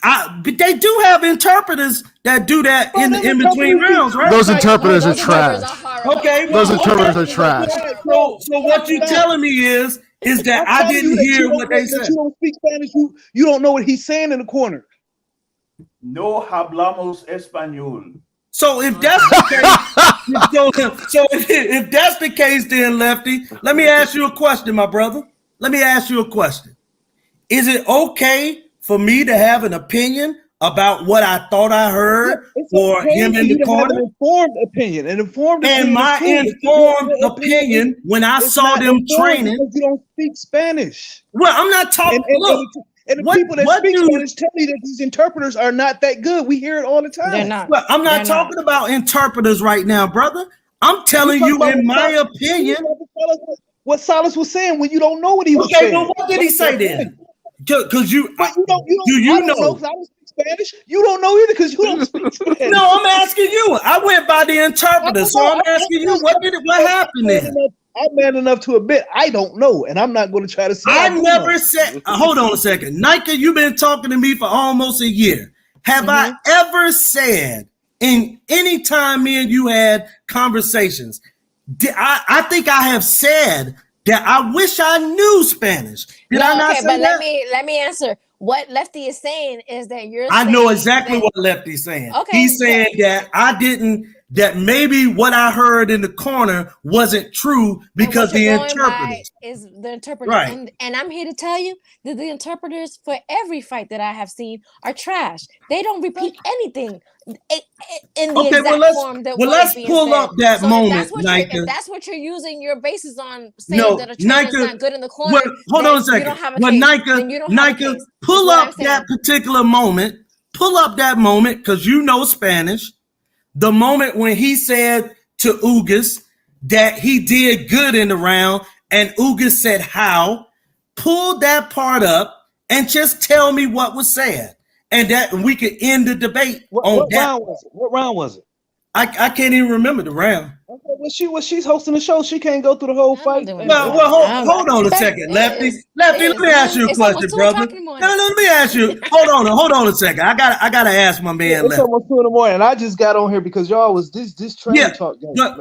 But they do have interpreters that do that Bro, in those between interpreters rounds, right? Those interpreters are trash. Okay, Those well, interpreters okay. are trash. So what you telling me is that I'm I telling you didn't that hear what they said. you don't speak Spanish. You don't know what he's saying in the corner. No hablamos español. So if that's the case, so if that's the case, then Lefty, let me ask you a question, my brother. Let me ask you a question. Is it okay for me to have an opinion about what I thought I heard for him in the corner? An informed opinion. An informed and opinion. my informed opinion when I saw them training. Because you don't speak Spanish. Well, I'm not talking. And the people that speak Spanish tell me that these interpreters are not that good. We hear it all the time. They're not. Well, I'm not talking about interpreters right now, brother. I'm telling you, in my opinion, what Salas was saying when you don't know what he was saying. Okay, well, what did he say then? Because you know? I don't speak Spanish. You don't know either because you don't speak Spanish. No, I'm asking you. I went by the interpreter, so I'm asking you, what happened there? I'm man enough to admit I don't know, and I'm not going to try to say I never said. Hold on a second, Nayka. You've been talking to me for almost a year. Have I ever said in any time me and you had conversations? I think I have said that I wish I knew Spanish. Did I not say that? Let me answer. What Lefty is saying is that you're. I know exactly what Lefty's saying. Okay, he's saying that I didn't. That maybe what I heard in the corner wasn't true because the interpreters is the interpreter, right? And I'm here to tell you that the interpreters for every fight that I have seen are trash. They don't repeat anything in the exact form that let's pull up that moment, Nayka. If that's what you're using your basis on, saying that a trainer is not good in the corner. Well, hold on a second. Nayka, pull up that particular moment. Pull up that moment because you know Spanish. The moment when he said to Ugas that he did good in the round and Ugas said how, pull that part up and just tell me what was said. And that we could end the debate what on that. Round was it? What round was it? I can't even remember the round. Okay, she's hosting the show. She can't go through the whole fight. Well, hold on a second, Lefty. Lefty, let me ask you a question, brother. No, let me ask you. Hold on a second. I gotta ask my man It's Lefty. almost 2 in, and I just got on here because y'all was this train talk.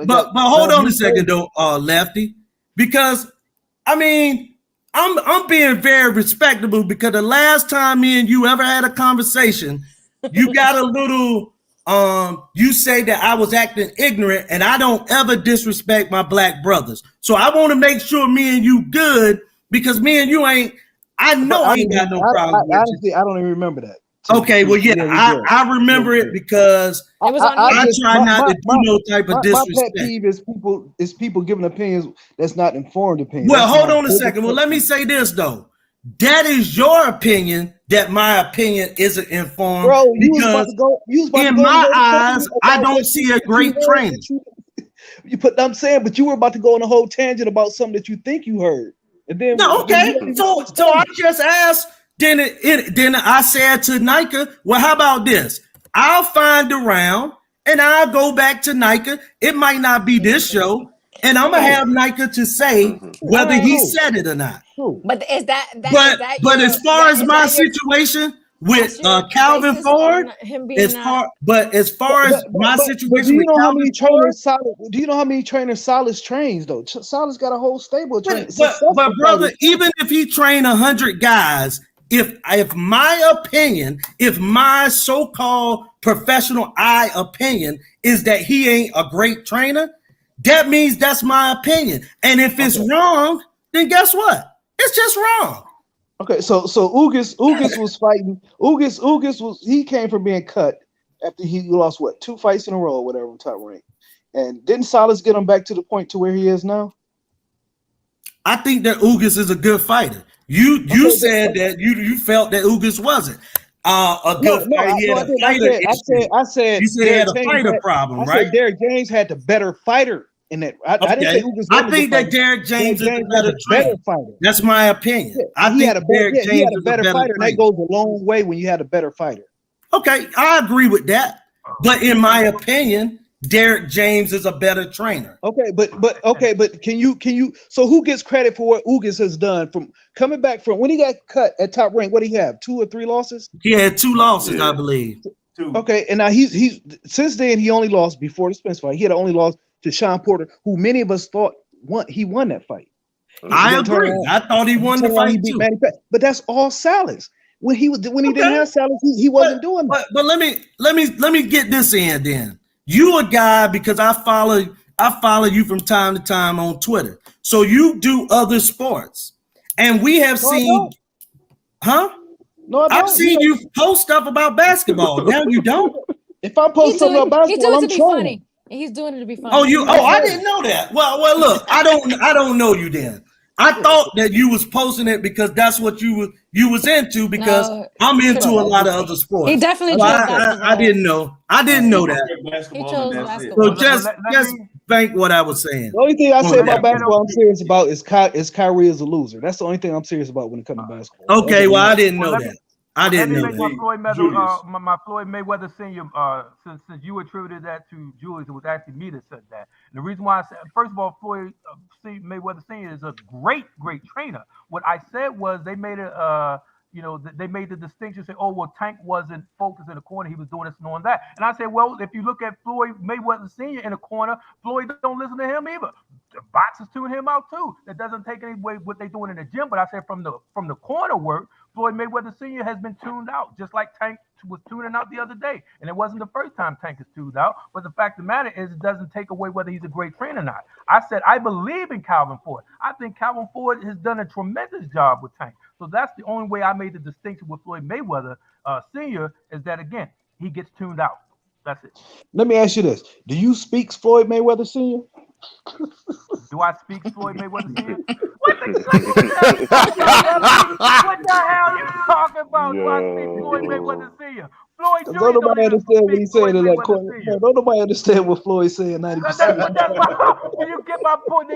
But hold on a second though, Lefty, because I mean I'm being very respectable because the last time me and you ever had a conversation, you got a little you say that I was acting ignorant, and I don't ever disrespect my black brothers. So I want to make sure me and you good because me and you ain't. I know I ain't got no problem with honestly, you. I don't even remember that. Okay, well, yeah, I remember it because I try not to do no type of disrespect. My pet peeve is people giving opinions that's not informed opinions. Well, hold on a second. Well, let me say this though. That is your opinion. That my opinion isn't informed. Bro, because in my eyes, I don't see a great trainer. I'm saying, but you were about to go on a whole tangent about something that you think you heard, and then So I just asked. Then I said to Nayka, well, how about this? I'll find a round and I'll go back to Nayka. It might not be this show, and I'm gonna have Nayka to say whether he said it or not. But is that but as far as my situation with Calvin Ford, as far as my situation do you with know how Calvin many Ford, trainers Solid? Do you know how many trainers Solid's trains though? Solid's got a whole stable of trainers. But brother, even if he train 100 guys, if my opinion, if my so-called professional opinion is that he ain't a great trainer, that means that's my opinion. And if it's wrong, then guess what? It's just wrong. Okay, so Ugas was fighting. Ugas he came from being cut after he lost 2 fights in a row, or whatever, top rank. And didn't Salas get him back to the point to where he is now? I think that Ugas is a good fighter. You said that you felt that Ugas wasn't a good fighter. I said you said he had a fighter problem, right? I said Derek James had the better fighter in that. I didn't say Ugas. I think that Derek James is a better fighter. That's my opinion. He had a better fighter, and that goes a long way when you had a better fighter. Okay, I agree with that. But in my opinion, Derek James is a better trainer. Okay, but can you? So who gets credit for what Ugas has done from coming back from when he got cut at top rank? What did he have? 2 or 3 losses? He had 2 losses, I believe. 2. Okay, and now he's since then he only lost before the Spence fight. He had only lost to Sean Porter, who many of us thought he won that fight. I agree. I thought he won the fight too. But that's all Salas. When he didn't have Salas, he wasn't doing that. But let me get this in then. You a guy because I follow you from time to time on Twitter. So you do other sports. And we have seen I've seen you post stuff about basketball. Now you don't. If I post something about basketball, I'm trolling. He's doing it to be funny. I didn't know that. Well, look, I don't know you then. I thought that you was posting it because that's what you was into because I'm into a lot of other sports. He definitely chose basketball. I didn't know. I didn't know that. He chose basketball. So just think what I was saying. The only thing I say about basketball I'm serious about is Kyrie is a loser. That's the only thing I'm serious about when it comes to basketball. Okay, well, I didn't know that. I didn't know that. My Floyd Mayweather Sr. Since you attributed that to Julius, it was actually me that said that. And the reason why I said, first of all, Floyd Mayweather Sr. is a great trainer. What I said was they made it. They made the distinction, say, oh, well, Tank wasn't focused in the corner. He was doing this and doing that. And I said, well, if you look at Floyd Mayweather Sr. in the corner, Floyd don't listen to him either. The boxers tune him out too. That doesn't take any away what they're doing in the gym. But I said from the corner work, Floyd Mayweather Sr. has been tuned out, just like Tank was tuning out the other day. And it wasn't the first time Tank is tuned out. But the fact of the matter is it doesn't take away whether he's a great trainer or not. I said, I believe in Calvin Ford. I think Calvin Ford has done a tremendous job with Tank. So that's the only way I made the distinction with Floyd Mayweather Sr. is that, again, he gets tuned out. That's it. Let me ask you this. Do you speak Floyd Mayweather Sr.? Do I speak Floyd Mayweather Sr.? What the hell are you talking about? Do I speak Floyd Mayweather Sr.? Floyd Jr. Don't nobody understand what he's saying in that corner. Don't nobody understand what Floyd's saying 90%. Do you get my point?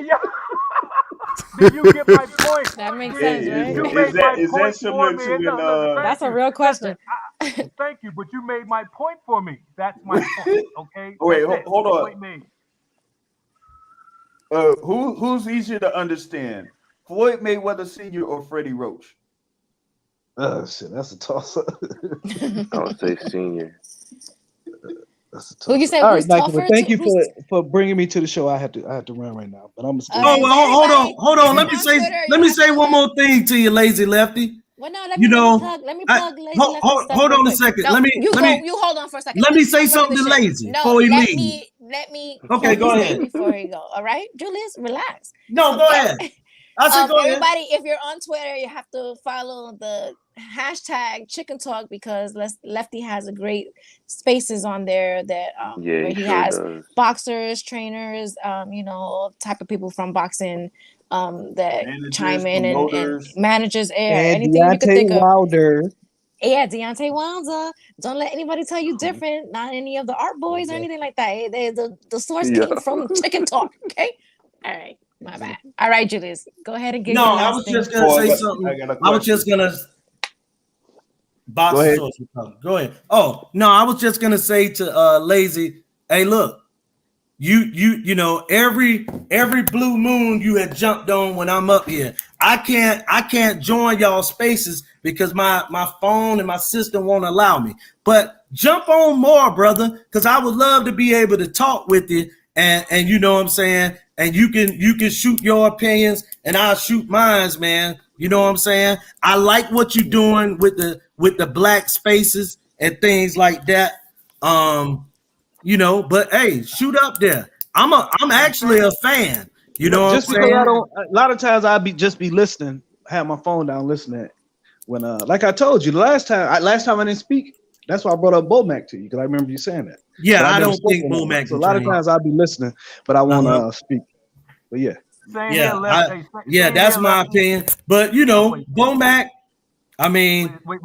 Did you get my point? That makes sense, right? Is that similar to That's a real question. Thank you, but you made my point for me. That's my point, okay? Wait, hold on. Who's easier to understand, Floyd Mayweather Sr. or Freddie Roach? Shit, that's a toss up. I would say senior. That's a Who toss you up. say? All Who's right, Nike, but tougher? thank you Who's for bringing me to the show. I have to run right now, but I'm all gonna right? stay. Hold on. If Let you're me on say Twitter, let you me have say one to. more thing to you, lazy lefty. Well, no, You know, let me I, plug Lazy Lefty stuff hold real on a quick. second. No, Let me you let go. me You hold on for a second. let me say I'm running the something to shit. Lazy No, before he let leaves. me Okay, plug go his ahead. name before he go. All right, Julius, relax. No, go ahead. I said go ahead. Everybody, if you're on Twitter, you have to follow the hashtag Chicken Talk because Lefty has a great spaces on there that Yeah, where he he sure has does. boxers, trainers, all type of people from boxing that Managers, chime in and promoters. managers, And anything you could Deontay think of. Wilder. Yeah, Deontay Wilder. Don't let anybody tell you different. Not any of the art boys or anything like that. The source Yeah. came from Chicken Talk. Okay. All right. My bad. All right, Julius. Go ahead and get No, your I last was thing. just gonna say I something. got a I was question. just gonna Go box ahead. source. Go ahead. Oh no, I was just gonna say to Lazy, hey, look, you know, every blue moon you had jumped on when I'm up here. I can't join y'all spaces because my phone and my system won't allow me. But jump on more, brother, because I would love to be able to talk with you and you know what I'm saying, and you can shoot your opinions and I'll shoot mines, man. You know what I'm saying? I like what you're doing with the black spaces and things like that. But hey, shoot up there. I'm actually a fan. You know what I'm Just because I saying? don't, a lot of times I be listening, have my phone down listening. When like I told you last time I didn't speak. That's why I brought up Bomac to you because I remember you saying that. Yeah, But I I never don't spoke think on that. Bomac So a can lot of train. times I'll be listening, but I won't speak. But yeah. Same here, Yeah, left. Hey, yeah, same here, that's my lefty. opinion. But Wait, Bomac, I mean, wait.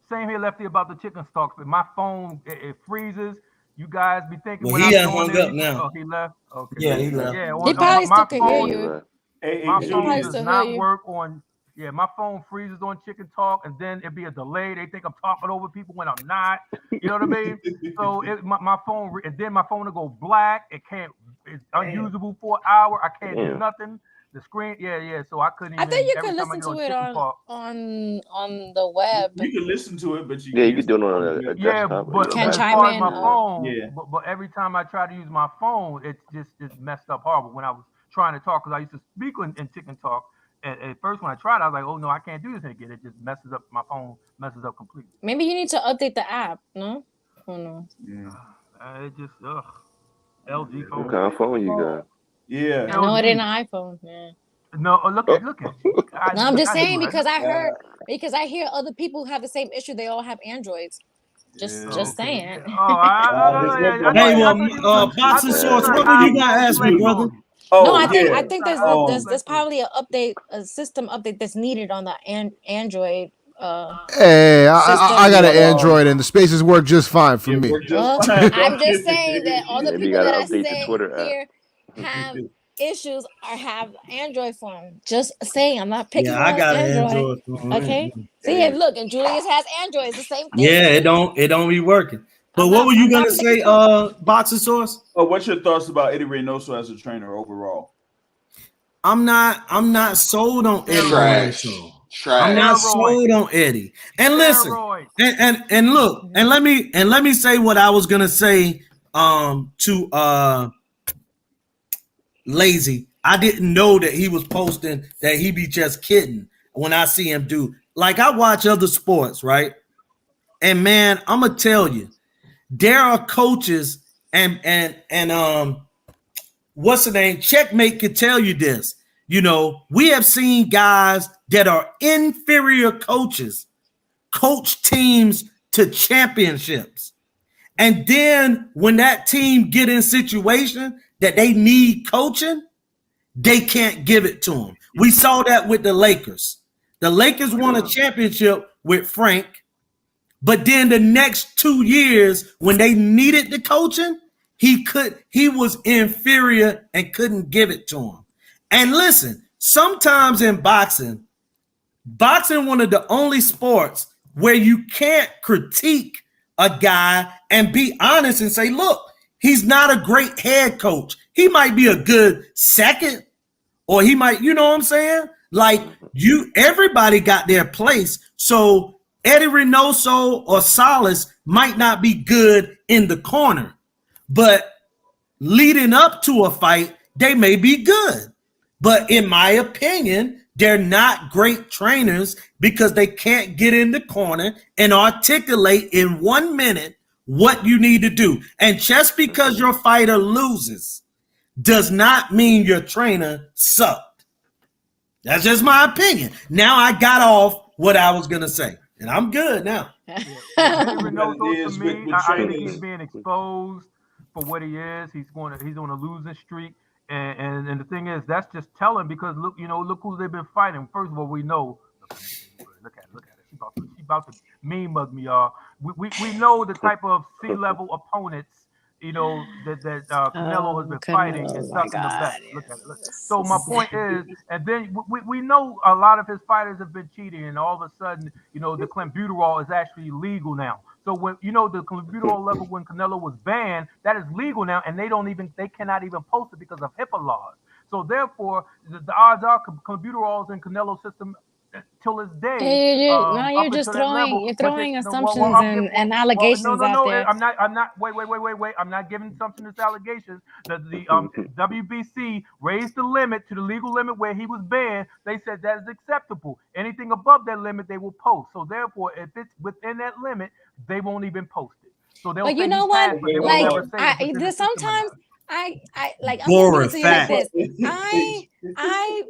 Same here, lefty, about the chicken stalks. But my phone it freezes. You guys be thinking well, when he I'm done doing hung this. up now. Oh, he left. Okay. Yeah, Yeah, he he left. left. Yeah. He Well, no, probably still my could hear Yeah, phone. he you. left. My He could phone probably does still hear not you. work on. Yeah, my phone freezes on Chicken Talk, and then it'd be a delay. They think I'm talking over people when I'm not. You know what I mean? So my phone, and then my phone will go black. It's unusable for an hour. I can't do Damn. nothing. The screen, yeah. So I couldn't I think even. you Every could time I listen get to on it Chicken Talk, on the web. You can listen to it, but you Yeah, you can't could do it speak on on the a web. yeah, desktop or but your Can as chime far laptop. as in. my Yeah. phone, Yeah. but every time I try to use my phone, it's messed up horrible. When I was trying to talk, because I used to speak in Chicken Talk. At first, when I tried, I was like, "Oh no, I can't do this again." It just messes up my phone, messes up completely. Maybe you need to update the app. No, who knows? Yeah. It just LG What phone. kind of phone you got? Yeah. I know it ain't LG. an iPhone, man. No, look Oh, at you. No, I'm just I saying knew it. because I hear other people have the same issue. They all have Androids. Oh, Just okay. saying. Oh, I Hey, thought well, you was I boxing thought you was source, very what were high you gonna ask me, brother? intellectual. No, Oh, I think yeah. there's probably a system update that's needed on the Android Hey, I system. got an Yeah. Android and the spaces work just fine for It me. worked just Well, fine. I'm just saying that all the maybe you people gotta that I update the say Twitter app. here have issues or have Android phone. Just saying, I'm not picking Yeah, I on got an Android. Android phone. Okay. See, and look, and Julius has Android. It's the same thing. Yeah, See, it don't be working. But I'm what not were you I'm not gonna picking say, on. boxing source? Oh, what's your thoughts about Eddie Reynoso as a trainer overall? I'm not sold on Eddie Trash. Reynoso. I'm not Trash. Steroid. sold on Eddie. And listen, Steroid. and look, and let me say what I was gonna say to Lazy. I didn't know that he was posting that he be just kidding when I see him do. Like I watch other sports, right? And man, I'm gonna tell you, there are coaches and what's the name? Checkmate could tell you this. You know, we have seen guys that are inferior coaches coach teams to championships. And then when that team get in situation that they need coaching, they can't give it to them. We saw that with the Lakers. The Lakers won a championship with Frank, but then the next 2 years when they needed the coaching, he was inferior and couldn't give it to them. And listen, sometimes in boxing one of the only sports where you can't critique a guy and be honest and say, look, He's not a great head coach. He might be a good second, or he might, you know what I'm saying? Like everybody got their place. So Eddie Reynoso or Salas might not be good in the corner, but leading up to a fight, they may be good. But in my opinion, they're not great trainers because they can't get in the corner and articulate in 1 minute what you need to do. And just because your fighter loses does not mean your trainer sucked. That's just my opinion. Now I got off what I was going to say, and I'm good now. Eddie Reynoso, to me, I think he's being exposed for what he is. He's on a losing streak. And the thing is, that's just telling because look who they've been fighting. First of all, we know. Look at it. She about to mean mug me, y'all. We know the type of C-level opponents that Canelo has been fighting and sucking the best. Look at it. Look. So my point is, and then we know a lot of his fighters have been cheating, and all of a sudden, the clenbuterol is actually legal now. So when the clenbuterol level when Canelo was banned, that is legal now, and they cannot even post it because of HIPAA laws. So therefore, the odds are clenbuterol is in Canelo's system till this day. You're just throwing assumptions and allegations out there. I'm not. Wait. I'm not giving assumptions allegations. The WBC raised the limit to the legal limit where he was banned. They said that is acceptable. Anything above that limit, they will post. So therefore, if it's within that limit, they won't even post it. So they'll. But you know what? Sometimes I like. I'm gonna give it to you like this.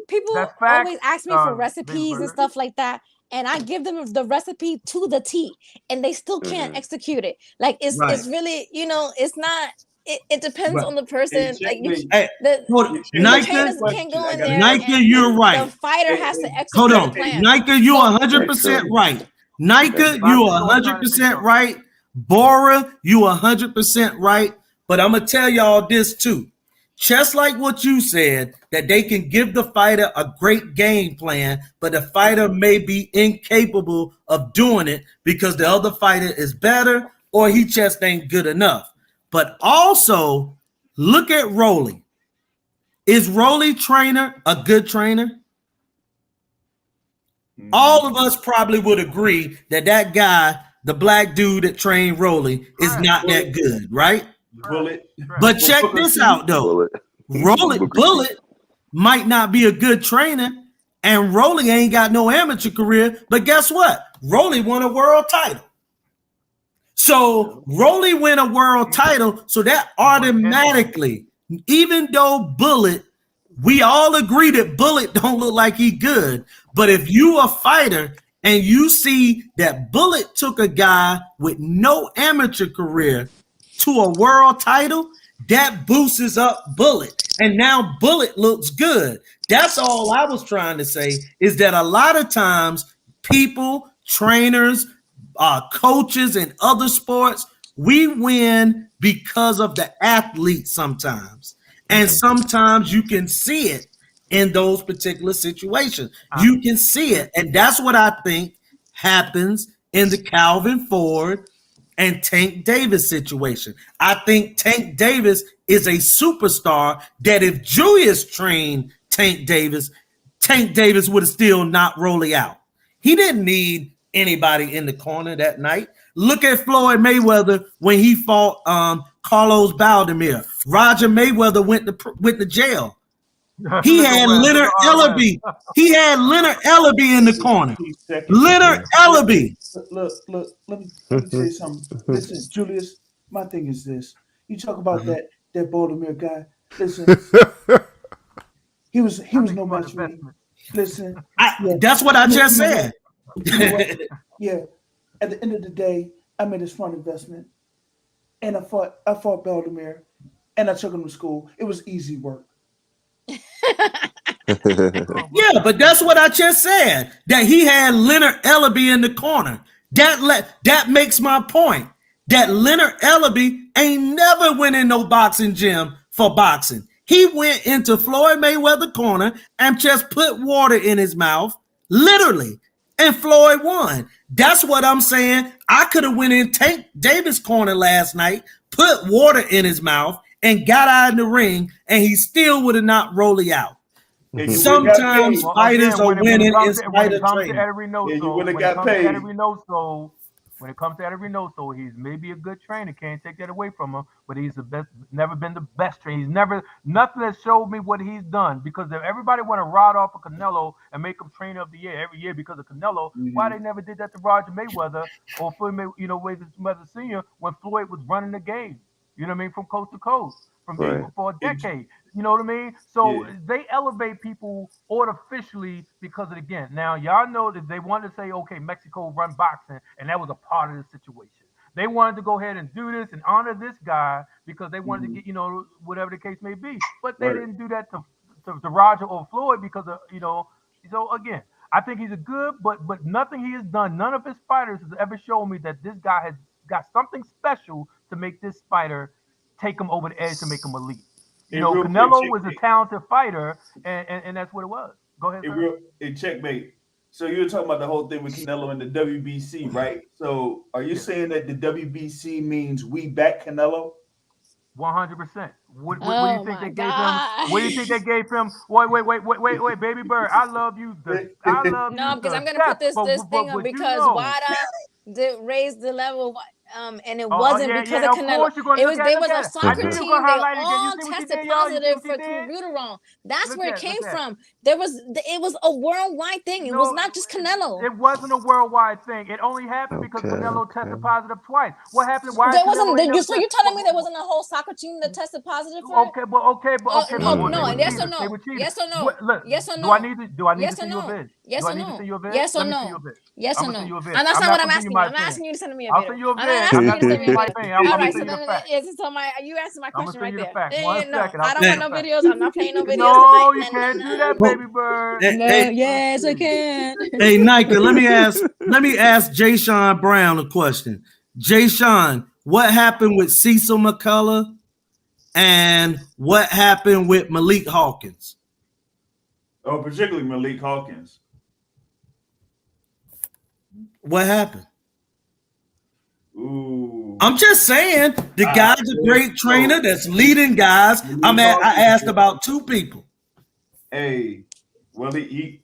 People always ask me for recipes and stuff like that, and I give them the recipe to the T, and they still can't execute it. Like it's really, it's not. It depends on the person. Like the trainers can't go in there. Nika, you're right. The fighter has to execute. Hold on, the plan. Nika, you're 100% right. Nika, you 100% right. Bora, you 100% right. But I'm gonna tell y'all this too. Just like what you said, that they can give the fighter a great game plan, but the fighter may be incapable of doing it because the other fighter is better or he just ain't good enough. But also, look at Rolly. Is Rolly trainer a good trainer? All of us probably would agree that guy, the black dude that trained Rolly, is not that good, right? Bullet. But check this out, though. Bullet might not be a good trainer, and Rolly ain't got no amateur career. But guess what? Rolly won a world title. So Rolly win a world title, so that automatically, even though Bullet, we all agree that Bullet don't look like he good, but if you a fighter and you see that Bullet took a guy with no amateur career to a world title, that boosts up Bullet, and now Bullet looks good. That's all I was trying to say, is that a lot of times people, trainers, coaches in other sports, we win because of the athlete sometimes. And sometimes you can see it in those particular situations. You can see it. And that's what I think happens in the Calvin Ford and Tank Davis situation. I think Tank Davis is a superstar that if Julius trained Tank Davis would have still knocked Rolly out. He didn't need anybody in the corner that night. Look at Floyd Mayweather when he fought Carlos Baldomir. Roger Mayweather went to jail. He had Leonard Ellaby. He had Leonard Ellaby in the corner. Leonard Ellaby. Look, let me say something. Listen, Julius, my thing is this. You talk about that Baltimore guy. Listen, he was no match for me. Listen. That's what I just said. Yeah. At the end of the day, I made a smart investment. And I fought Baltimore, and I took him to school. It was easy work. Yeah, but that's what I just said. That he had Leonard Ellaby in the corner. That makes my point. That Leonard Ellaby ain't never went in no boxing gym for boxing. He went into Floyd Mayweather corner and just put water in his mouth, literally, and Floyd won. That's what I'm saying. I could have went in Tank Davis corner last night, put water in his mouth, and got out in the ring, and he still would have not rolled out. And you would have got Sometimes paid. fighters are winning in spite of comes to training. Eddie Reynoso, And you would have when it got comes to Eddie paid. Reynoso, when it comes to Eddie Reynoso, he's maybe a good trainer. Can't take that away from him, but he's the best. Never been the best trainer. He's never nothing that showed me what he's done. Because if everybody want to ride off of Canelo and make him trainer of the year every year because of Canelo, why they never did that to Roger Mayweather or Floyd Mayweather Sr. when Floyd was running the game? You know what I mean? From coast to coast, for a decade. You know what I mean? So they elevate people artificially because of the game. Now, y'all know that they wanted to say, okay, Mexico run boxing, and that was a part of the situation. They wanted to go ahead and do this and honor this guy because they wanted to get, whatever the case may be. But they didn't do that to Roger or Floyd because of, So again, I think he's a good, but nothing he has done, none of his fighters has ever shown me that this guy has got something special to make this fighter take him over the edge to make him elite. Canelo was a talented fighter, and that's what it was. Go ahead, sir. Checkmate. So you were talking about the whole thing with Canelo and the WBC, right? So are you saying that the WBC means we back Canelo? 100%. What do you think they gave him? What do you think they gave him? Wait, baby bird. I love you. I love you. No, because I'm gonna put this thing up because WADA did raise the level. And it wasn't because of Canelo. There was a soccer team. They all tested positive for clenbuterol. That's where it came from. It was a worldwide thing. It was not just Canelo. It wasn't a worldwide thing. It only happened because Canelo tested positive twice. What happened? Why? There wasn't. So you're telling me there wasn't a whole soccer team that tested positive for it? Okay. No. Yes or no? Yes or no? Yes or no? Do I need to see your vid? Yes or no? Yes or no? Yes or no? And that's not what I'm asking you. I'm asking you to send me a video. I'll send you a video. I'm not sending you my thing. All right, so you answered my question right there. I don't want no videos. I'm not playing no videos. No, you can't do that, baby bird. Yes, I can. Hey, Nayka, let me ask Jay Sean Brown a question. Jay Sean, what happened with Cecil McCullough and what happened with Malik Hawkins? Oh, particularly Malik Hawkins. What happened? Ooh. I'm just saying the guy's a great trainer that's leading guys. I asked about two people. Hey, well he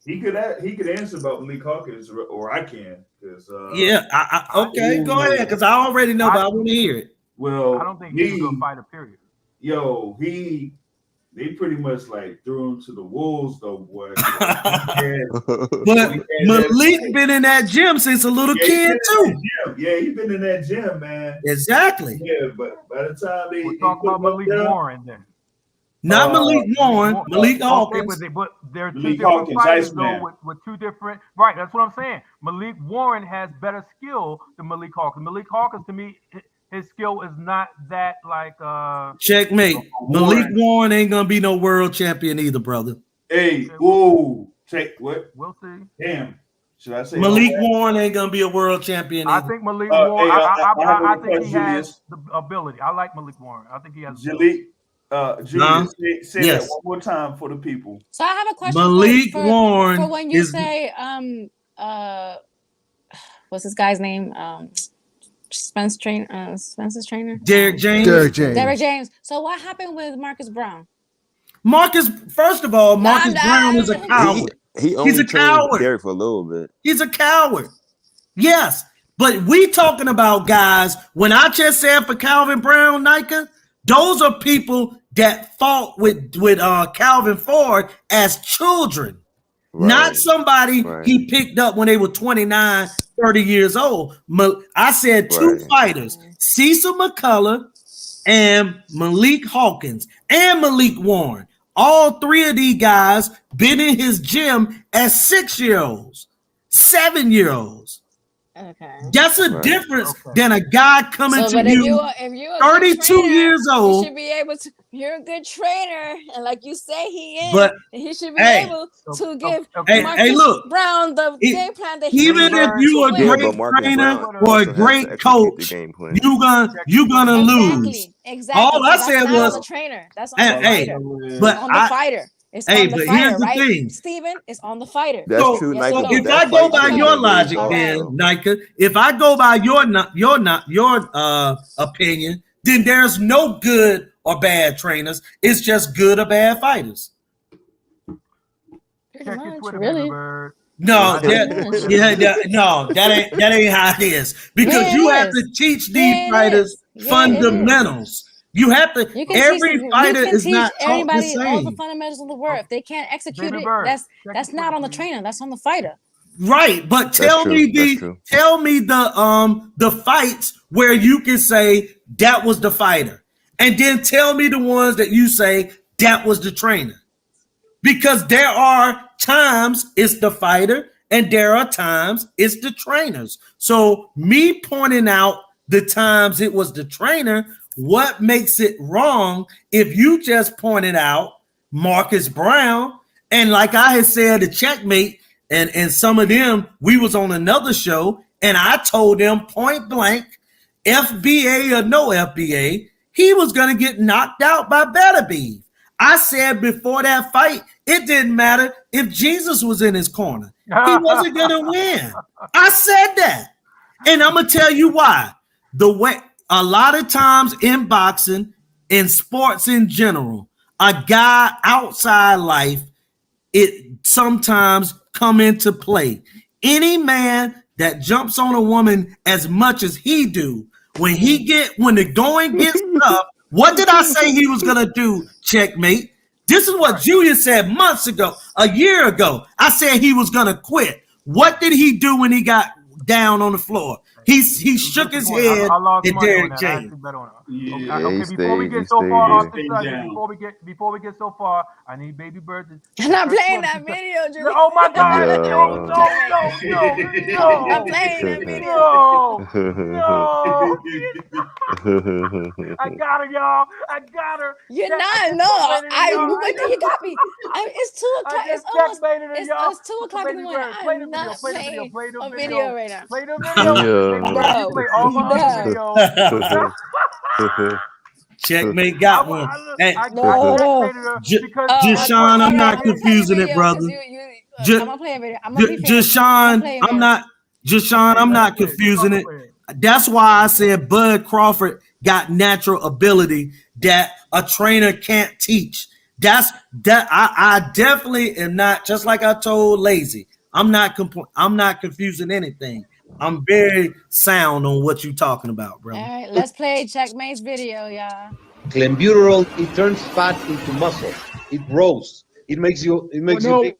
could answer about Malik Hawkins, or I can, because okay, go ahead, because I already know, but I want to hear it. Well, I don't think he's gonna fight a period. They pretty much like threw him to the wolves, though, boy. But Malik been in that gym since a little kid too. Yeah, he's been in that gym, man. Exactly. Yeah, but by the time we'll talk about Malik Warren then. Not Malik Warren, Malik Hawkins. But there are two different fighters though with two different. Right, that's what I'm saying. Malik Warren has better skill than Malik Hawkins. Malik Hawkins, to me, his skill is not that like checkmate. Malik Warren ain't gonna be no world champion either, brother. Hey, whoa, check what? We'll see. Damn. Should I say Malik Warren ain't gonna be a world champion either. I think Malik Warren. I think he has the ability. I like Malik Warren. I think he has. Julius, say that one more time for the people. So I have a question. Malik Warren for when you say what's this guy's name? Spencer's trainer? Derek James. So what happened with Marcus Brown? First of all, Marcus Brown is a coward. He's a coward. Derek for a little bit. He's a coward. Yes, but we talking about guys. When I just said for Calvin Brown, Nayka, those are people that fought with Calvin Ford as children. Right. Not somebody he picked up when they were 29, 30 years old. I said two fighters, Cecil McCullough and Malik Hawkins and Malik Warren. All three of these guys been in his gym as 6-year-olds, 7-year-olds. Okay. That's a difference than a guy coming to you, if you 32 trainer, years old. You should be able to. You're a good trainer, and like you say, he is. But he should be able to give Marcus Brown the game plan that he even if you're a great trainer or a great coach, you're gonna lose. Exactly. All I said was the trainer. That's on the fighter. But on the fighter. It's on the but fighter, here's the right, thing. Steven? It's on the fighter. That's So, true, Yes Nike, or so no? but if that I go fight by shouldn't have your been made logic, All also, right. then, though. Nika, if I go by your opinion, then there's no good or bad trainers. It's just good or bad fighters. Pretty Check your much, Twitter, baby really. bird. No, Pretty that much. no, that ain't how it is. Because Yeah, you it have is. to teach these Yeah, it fighters is. Yeah, it is. fundamentals. You have to. You can teach Every them. You fighter can is teach not taught the anybody all the same. fundamentals of the word. If they can't execute Baby it, bird. Check that's your not Twitter, on the please. trainer. That's on the fighter. Right, but That's true. That's true. tell me the fights where you can say that was the fighter, and then tell me the ones that you say that was the trainer. Because there are times it's the fighter and there are times it's the trainers. So me pointing out the times it was the trainer, what makes it wrong if you just pointed out Marcus Brown, and like I had said to Checkmate and some of them, we was on another show and I told them point blank, FBA or no FBA, he was going to get knocked out by Beterbiev. I said before that fight, it didn't matter if Jesus was in his corner. He wasn't going to win. I said that. And I'm going to tell you why. The way a lot of times in boxing, in sports in general, a guy outside life, it sometimes come into play. Any man that jumps on a woman as much as he do, when the going gets tough, what did I say he was gonna do? Checkmate. This is what Julius said months ago, a year ago. I said he was gonna quit. What did he do when he got down on the floor? He shook his head I lost at money on Derek that. I James. actually bet on it. Yeah. Okay, he before we stayed. get He so stayed far there. off this subject, before we get so far, I need Baby Bird to I'm not her playing Twitter. that video, Drew. Oh my God! Yo. No! I'm playing that video. No! I got her, y'all. I got her. You're I not. just No, checkmated her, y'all. wait till you got me. It's 2 o'clock. I It's just almost. checkmated her, y'all. It's 2 o'clock in the Baby morning. Bird, play the I'm video. not Play the video. playing Play the a video. video right now. Play the video. Baby Bird, No. you play all my other videos. Checkmate got one. Hey, I No. checkmated her because Jashawn, I'm not I'm gonna play the confusing it, video brother. because I'm gonna play a video. I'm gonna be fair. I'm Jashawn, gonna play a I'm video. not. Jashawn, I'm not confusing it. That's why I said Bud Crawford got natural ability that a trainer can't teach. That's that. I definitely am not. Just like I told Lazy, I'm not confusing anything. I'm very sound on what you're talking about, brother. All right, let's play Checkmate's video, y'all. Clenbuterol, it turns fat into muscle. It grows. It makes you big.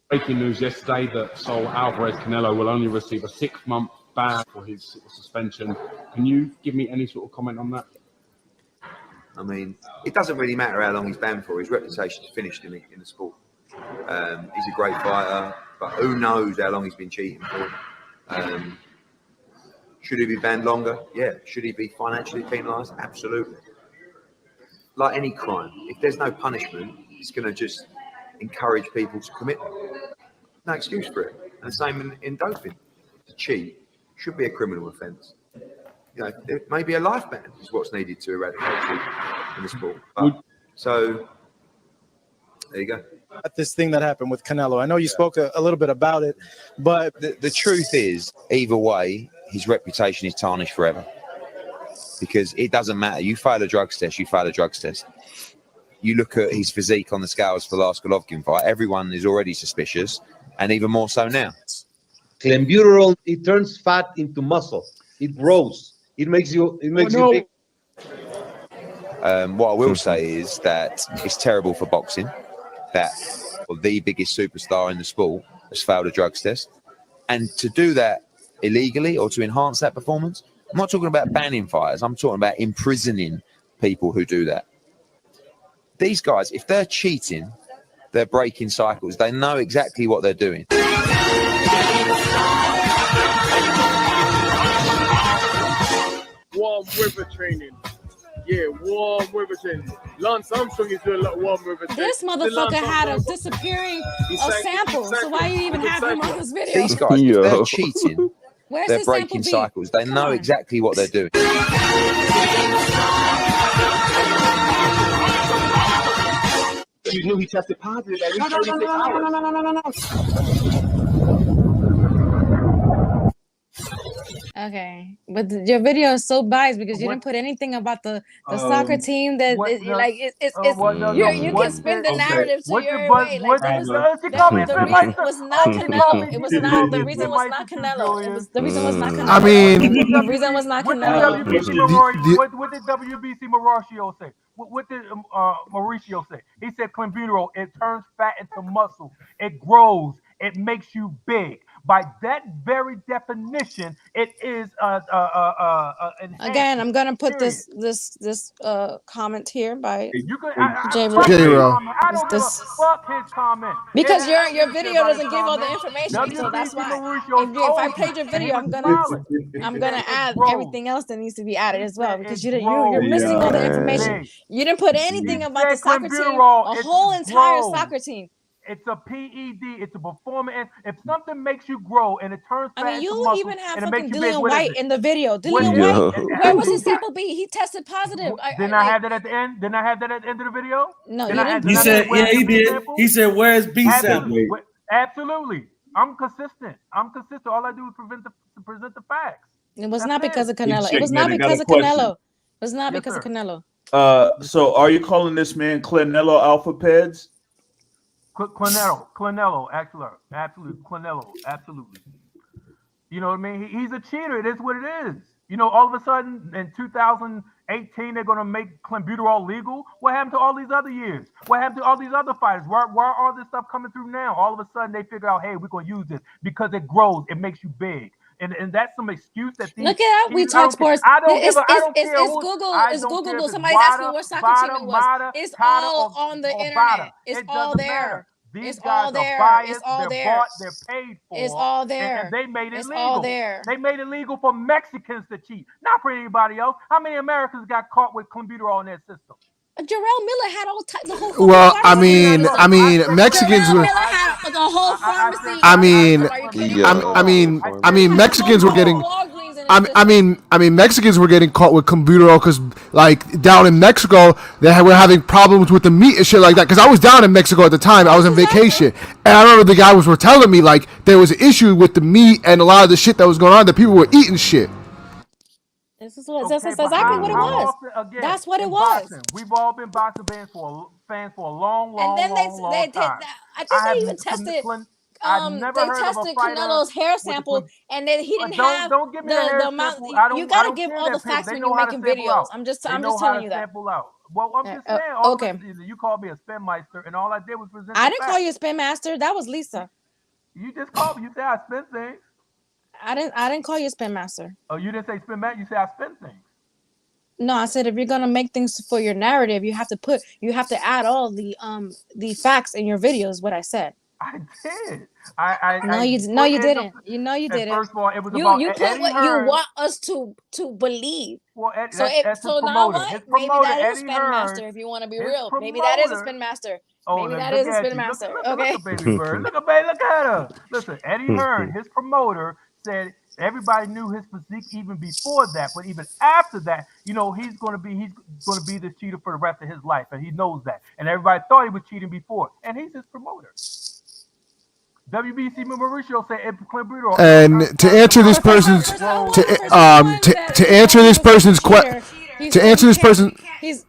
Breaking news yesterday that Saul Alvarez Canelo will only receive a 6-month ban for his suspension. Can you give me any sort of comment on that? I mean, it doesn't really matter how long he's banned for. His reputation's finished in the sport. He's a great fighter, but who knows how long he's been cheating for. Should he be banned longer? Yeah. Should he be financially penalised? Absolutely. Like any crime, if there's no punishment, it's going to just encourage people to commit them. No excuse for it. And the same in doping. To cheat should be a criminal offence. You know, maybe a life ban is what's needed to eradicate cheating in the sport. So there you go. This thing that happened with Canelo. I know you spoke a little bit about it, but the truth is, either way, his reputation is tarnished forever. Because it doesn't matter. You fail a drugs test, you fail a drugs test. You look at his physique on the scales for the last Golovkin fight, everyone is already suspicious, and even more so now. Clenbuterol, it turns fat into muscle. It grows. It makes you big. What I will say is that it's terrible for boxing that the biggest superstar in the sport has failed a drugs test. And to do that illegally or to enhance that performance, I'm not talking about banning fighters. I'm talking about imprisoning people who do that. These guys, if they're cheating, they're breaking cycles. They know exactly what they're doing. Warm river training. Yeah, warm river training. Lance Armstrong is doing a lot of warm river training. This motherfucker had a disappearing sample. So why you even have him on this video? These guys, if they're cheating, Where's They're his sample breaking beat? cycles. They Come know on. exactly what they're doing. You knew he tested positive at least 36 hours. Okay, but your video is so biased because you didn't put anything about the soccer team that What? like it's No. you can What spin did? the narrative to What did? your But way. Like what? there was She called me a the spin reason meister. was not She called Canelo. me. It was She not called me the a reason spin was not meister too, Canelo. It Julius. was the reason was not I Canelo. mean, The reason was not What did Canelo. WBC Mauricio say? What did Mauricio say? He said clenbuterol, it turns fat into muscle. It grows. It makes you big. By that very definition, it is Again, enhancement. I'm gonna put Period. this comment here by You could J. fuck his J-Ro. comment. I don't give a fuck his comment. Because I don't your give a shit video about his doesn't give all the comment. information, so that's WBC why. Mauricio If I told you, played your and he video, was I'm smiling. gonna It add grows. everything else that needs to be added He as well said because it you're grows. missing all the It's information. big. You didn't put He anything about the said soccer team, clenbuterol, a it whole entire grows. soccer team. It's a PED. It's a performance. If something makes you grow and it turns I fat mean, into you muscle even have and it makes fucking you big, Dillian what is White it? in the video. What Dillian is White, it? where was his sample beat? He tested positive. Didn't I have that at the end? Didn't I have that at the end of the video? No, Didn't you I have? didn't. Didn't You I say didn't. where's the he B did. sample? He said, "Where's B sample?" Absolutely. I'm consistent. All I do is present the facts. It was That's not because it. of Canelo. It was Man, not I got because a of question. Canelo. It was not Yes, because of sir. Canelo. So are you calling this man Clenello Alpha Peds? Clenello, absolutely. Clenello, absolutely. You know what I mean? He's a cheater. It is what it is. You know, all of a sudden in 2018 they're gonna make clenbuterol legal. What happened to all these other years? What happened to all these other fighters? Why are all this stuff coming through now? All of a sudden they figure out, hey, we're gonna use this because it grows, it makes you big. And that's some excuse that these Look at We Talk Sports. I don't care It's who Google. I It's don't care if Googleable. it's Somebody's asking WADA, what soccer team VADA, it was. MADA, It's CADA, all on the or internet. BADA. It's It all doesn't matter. there. These It's guys all are there. biased, It's all they're there. bought, they're paid for, It's all and there. they made it It's legal. all there. They made it legal for Mexicans to cheat, not for anybody else. How many Americans got caught with clenbuterol in their system? Jarrell Miller had all the whole Well, pharmacy in the system. Mexicans Jarrell were. Miller had the whole pharmacy I in the mean, system. Are you kidding me? I mean, Mexicans were getting. Walgreens in his I mean, Mexicans were getting caught with clenbuterol because, like, down in Mexico, were having problems with the meat and shit like that. Because I was down in Mexico at the time, I was on vacation, and I remember the guys were telling me like there was an issue with the meat and a lot of the shit that was going on. That people were eating shit. That's exactly what it was. Often, again, That's what it was. Boxing, we've all been boxing fans for a long, And then long time. I think they even tested. I've never They heard of a tested fighter Canelo's hair with sample, and then he didn't don't have don't give me the hair amount. sample. You gotta don't give care all the that people. facts They when know you're how to making sample videos. out. I'm just They telling know how you to that. sample out. Well, I'm just saying. Okay. You called me a spin meister, and all I did was present. I didn't call you a spin master. That was Lisa. You just called me. You said I spin things. I didn't call you a spin master. Oh, you didn't say spin master. You said I spin things. No, I said if you're gonna make things for your narrative, you have to add all the facts in your videos. What I said. I did. You didn't. You didn't. First of all, it was about you put Eddie what Hearn. you want us to believe. Well, That's his now promoter. what? His Maybe promoter, that is a Eddie spin Hearn, master. If you want to be real, promoter, maybe that is a spin master. Maybe that is a spin master. Okay. Look at baby bird. Look at her. Listen, Eddie Hearn, his promoter, said everybody knew his physique even before that, but even after that, he's gonna be this cheater for the rest of his life, and he knows that. And everybody thought he was cheating before, and he's his promoter. WBC Mauricio said clenbuterol. And to answer this person's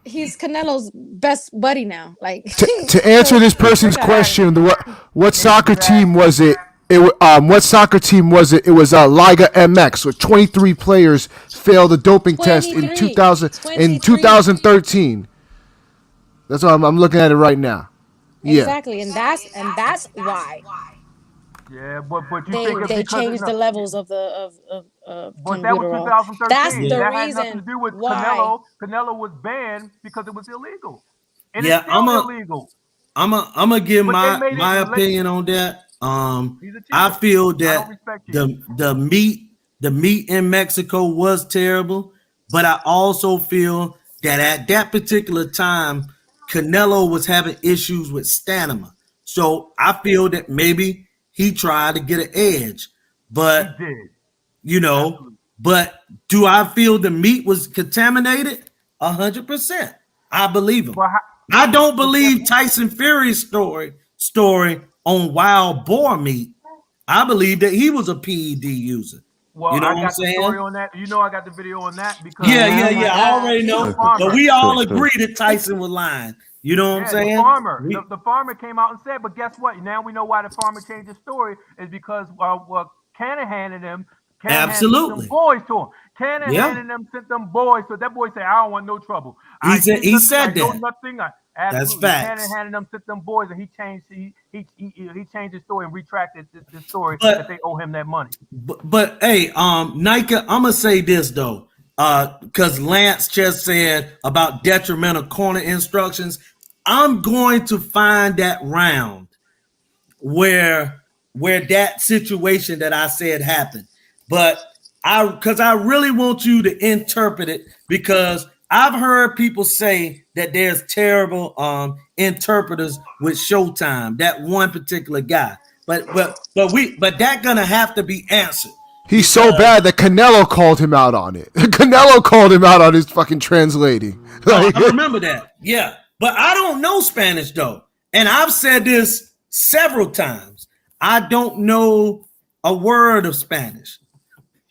He's Canelo's best buddy now. Like to answer this person's question, what soccer team was it? What soccer team was it? It was Liga MX, with 23 players failed the doping test in 2013. That's why I'm looking at it right now. Yeah. Exactly, and that's why. Yeah, but you they changed the levels of the but that was 2013. That's the that reason had nothing to do with why. Canelo. Canelo was banned because it was illegal. And yeah, it's still illegal. I'm gonna give my opinion on that. I feel that the meat in Mexico was terrible, but I also feel that at that particular time, Canelo was having issues with stamina. So I feel that maybe he tried to get an edge, but he did. you know. Absolutely. But do I feel the meat was contaminated? 100%. I believe him. I don't believe Tyson Fury's story on wild boar meat. I believe that he was a PED user. Well, You know I what I'm got the story saying? on that. You know, I got the video on that because Yeah. Oh my I God. already the know. But farmer. we all agree that Tyson was lying. You know what I'm Yeah, the saying? farmer. The farmer came out and said, but guess what? Now we know why the farmer changed his story is because Canahan and them, Canahan sent them Absolutely. boys to him. Yeah. Canahan and them sent them boys. So that boy said, I don't want no trouble. He I said seen nothing. I that. know nothing. That's Absolutely. facts. Canahan and them sent them boys, and he changed. He changed his story and retracted the story that But they owe him that money. but hey, Nike, I'm gonna say this though, because Lance just said about detrimental corner instructions. I'm going to find that round where that situation that I said happened, but because I really want you to interpret it because I've heard people say that there's terrible interpreters with Showtime, that one particular guy. But that gonna have to be answered. He's so bad that Canelo called him out on it. Canelo called him out on his fucking translating. I remember that. Yeah. But I don't know Spanish though. And I've said this several times. I don't know a word of Spanish.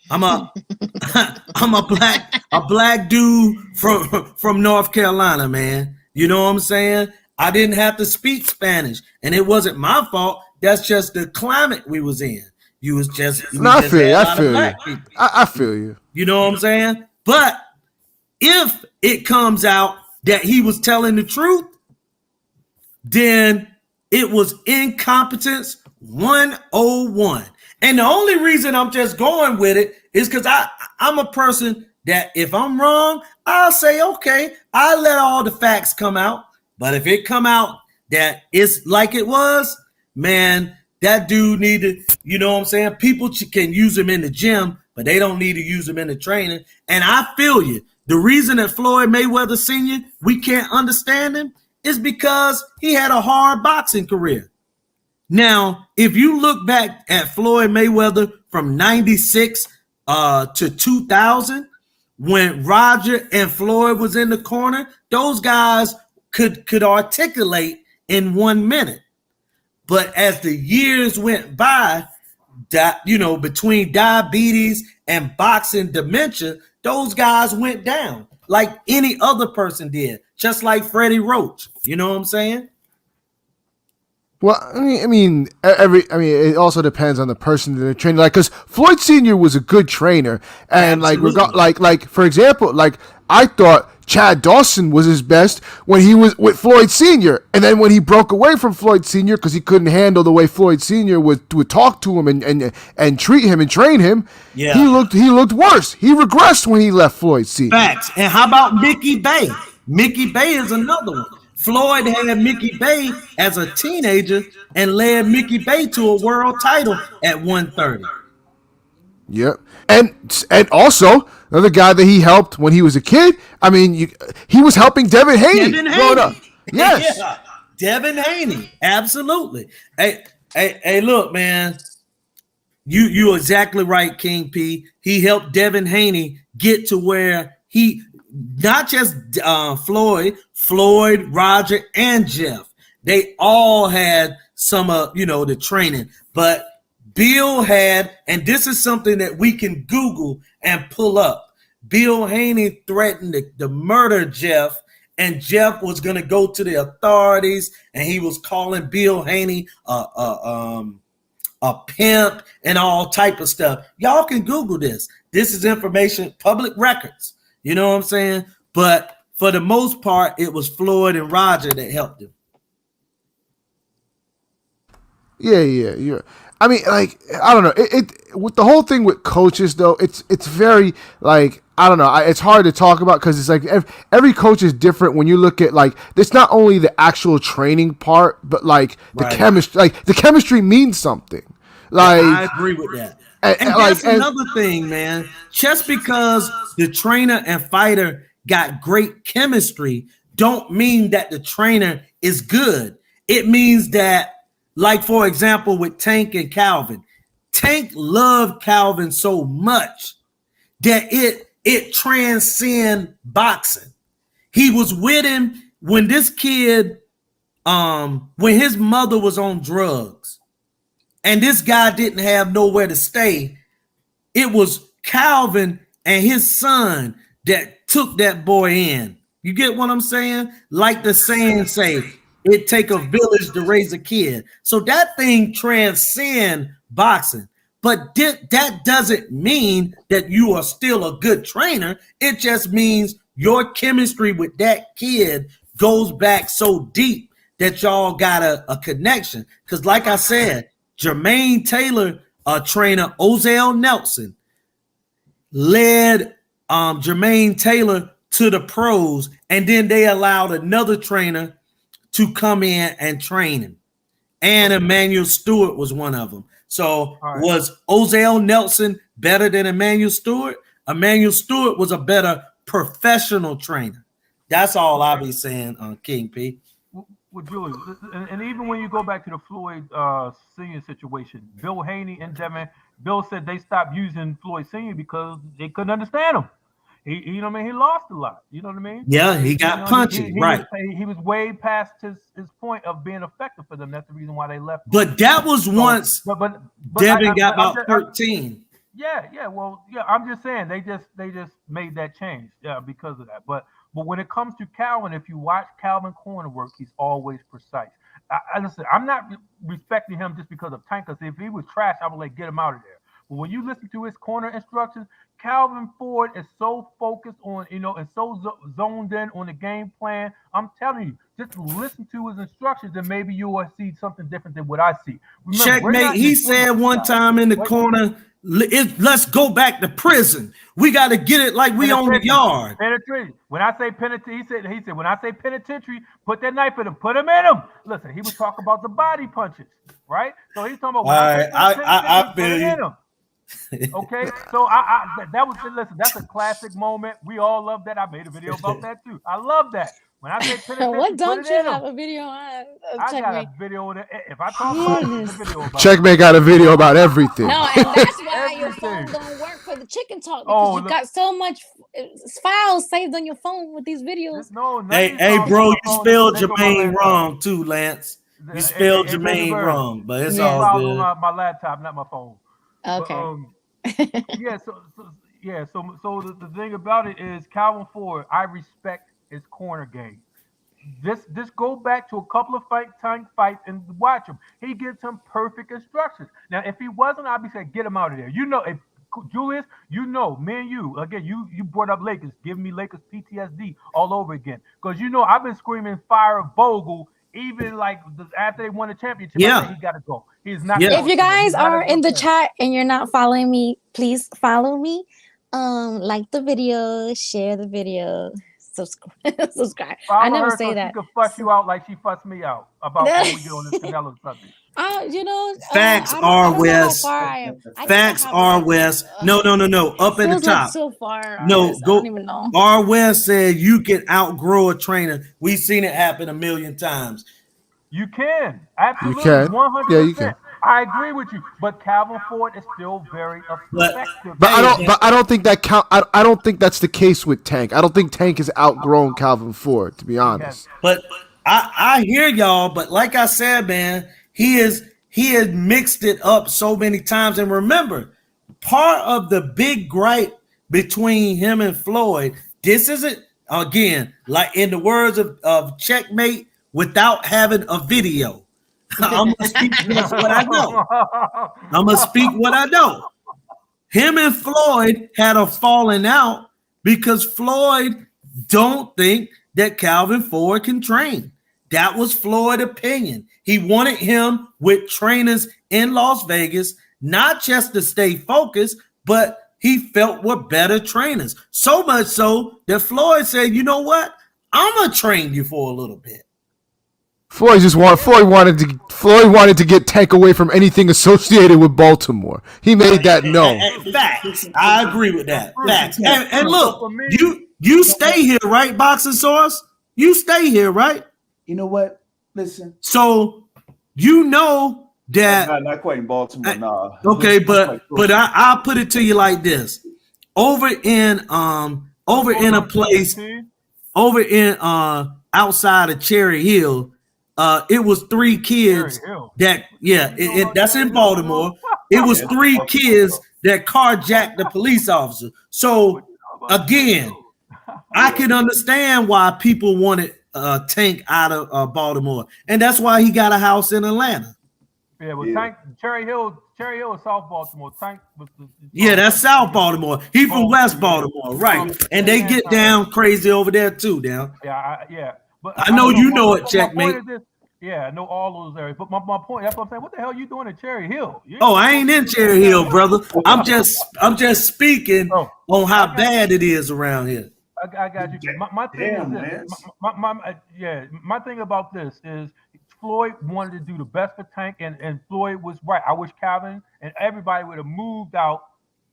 I'm a black dude from North Carolina, man. You know what I'm saying? I didn't have to speak Spanish, and it wasn't my fault. That's just the climate we was in. I feel you. You know what I'm saying? But if it comes out that he was telling the truth, then it was incompetence 101. And the only reason I'm just going with it is because I'm a person that if I'm wrong, I'll say, okay, I'll let all the facts come out. But if it come out that it's like it was, man, that dude needed, you know what I'm saying? People can use him in the gym, but they don't need to use him in the training. And I feel you. The reason that Floyd Mayweather Sr., we can't understand him is because he had a hard boxing career. Now, if you look back at Floyd Mayweather from 96 to 2000, when Roger and Floyd was in the corner, those guys could articulate in 1 minute. But as the years went by, between diabetes and boxing dementia, those guys went down like any other person did, just like Freddie Roach. You know what I'm saying? Well, it also depends on the person that they're training. Like, because Floyd Sr. was a good trainer, and like for example, like I thought Chad Dawson was his best when he was with Floyd Sr. And then when he broke away from Floyd Sr. because he couldn't handle the way Floyd Sr. would talk to him and treat him and train him, he looked worse. He regressed when he left Floyd Sr. Facts. And how about Mickey Bay? Mickey Bay is another one. Floyd had Mickey Bay as a teenager and led Mickey Bay to a world title at 130. Yep. And also another guy that he helped when he was a kid. I mean, he was helping Devin Haney growing up. Yes. Yeah. Devin Haney. Absolutely. Hey, look, man. You're exactly right, King P. He helped Devin Haney get to where he not just Floyd, Roger, and Jeff. They all had some the training, but Bill had, and this is something that we can Google and pull up. Bill Haney threatened to murder Jeff, and Jeff was going to go to the authorities, and he was calling Bill Haney a pimp and all type of stuff. Y'all can Google this. This is information, public records. You know what I'm saying? But for the most part, it was Floyd and Roger that helped him. Yeah. I mean, like, I don't know. It with the whole thing with coaches, though, it's very, like, I don't know. It's hard to talk about because it's like every coach is different. When you look at, like, it's not only the actual training part, but like the chemistry. Like, the chemistry means something. Like, I agree with that. And that's another thing, man. Just because the trainer and fighter got great chemistry, don't mean that the trainer is good. It means that, like, for example, with Tank and Calvin, Tank loved Calvin so much that it transcends boxing. He was with him when this kid, when his mother was on drugs and this guy didn't have nowhere to stay. It was Calvin and his son that took that boy in. You get what I'm saying? Like the saying say, it take a village to raise a kid. So that thing transcends boxing. But that doesn't mean that you are still a good trainer. It just means your chemistry with that kid goes back so deep that y'all got a connection. Because like I said, Jermaine Taylor, trainer Ozell Nelson, led Jermaine Taylor to the pros, and then they allowed another trainer to come in and train him. And Emmanuel Stewart was one of them. So was Ozell Nelson better than Emmanuel Stewart? Emmanuel Stewart was a better professional trainer. That's all I'll be saying on King P. Well, Julie, and even when you go back to the Floyd Senior situation, Bill Haney and Devin, Bill said they stopped using Floyd Senior because they couldn't understand him. You know what I mean? He lost a lot. You know what I mean? Yeah, he got punchy, right? He was way past his point of being effective for them. That's the reason why they left. But that was once Devin got about 13. Yeah. Well, yeah. I'm just saying they just made that change, because of that. But when it comes to Calvin, if you watch Calvin corner work, he's always precise. I listen. I'm not respecting him just because of Tank. Because if he was trash, I would get him out of there. But when you listen to his corner instructions, Calvin Ford is so focused on, and so zoned in on the game plan. I'm telling you, just listen to his instructions and maybe you will see something different than what I see. Remember, Checkmate. He said one time in the corner, let's go back to prison. We got to get it like we on the yard. Penitentiary. When I say penitentiary, he said, when I say penitentiary, put that knife in him, put him in him. Listen, he was talking about the body punches, right? So he's talking about when I feel put it in him. Okay, so that's a classic moment. We all love that. I made a video about that too. I love that. When I say penitentiary, what don't you have a video on? I got a video on it. If I talk about it, it's a video about Checkmate got a video about everything. No, and that's why your phone don't work for the chicken talk, because you got so much files saved on your phone with these videos. Hey, bro, you spelled Jermaine wrong too, Lance. You spelled Jermaine wrong, but it's all good. My laptop, not my phone. Okay. So the thing about it is Calvin Ford, I respect his corner game. Just go back to a couple of Tank fights and watch him. He gives him perfect instructions. Now, if he wasn't, I'd be saying get him out of there. If Julius, me and you, again, you brought up Lakers, giving me Lakers PTSD all over again. Because I've been screaming fire Vogel. Even after they won the championship, I said he got to go. He's not. Yeah. If you guys are in the chat and you're not following me, please follow me. Like the video, share the video, subscribe. I never say that. She could fuss you out like she fussed me out about when we get on this Canelo subject. Facts are West. Facts are West. No. Up at the top. So far. No, go. I don't even know. R West said you can outgrow a trainer. We've seen it happen a million times. You can. Absolutely. You can. 100%. Yeah, you can. I agree with you, but Calvin Ford is still very effective. But I don't think that I don't think that's the case with Tank. I don't think Tank has outgrown Calvin Ford, to be honest. But I hear y'all. But like I said, man, he has mixed it up so many times. And remember, part of the big gripe between him and Floyd, this isn't, again, like in the words of Checkmate, without having a video. I'm gonna speak what I know. I'm gonna speak what I know. Him and Floyd had a falling out because Floyd don't think that Calvin Ford can train. That was Floyd's opinion. He wanted him with trainers in Las Vegas, not just to stay focused, but he felt were better trainers. So much so that Floyd said, you know what? I'm gonna train you for a little bit. Floyd wanted to get Tank away from anything associated with Baltimore. He made that known. Facts. I agree with that. Facts. And look, you stay here, right, Boxing Source? You stay here, right? You know what? Listen. So you know that not quite in Baltimore, nah. okay, Not but I'll put it to you like this. Over in a place over in outside of Cherry Hill, it was 3 kids that that's in Baltimore. It was 3 kids that carjacked the police officer. So again, I can understand why people wanted Tank out of Baltimore, and that's why he got a house in Atlanta. Yeah, well, Tank Cherry Hill is South Baltimore. Tank was that's South Baltimore. He from West Baltimore, right? And they get down crazy over there too, down. Yeah. But I know you know it, Checkmate. Yeah, I know all those areas. But my point, that's what I'm saying. What the hell are you doing at Cherry Hill? I ain't in Cherry Hill, brother. I'm just speaking on how bad it is around here. I got you. My thing is this. My thing about this is Floyd wanted to do the best for Tank, and Floyd was right. I wish Calvin and everybody would have moved out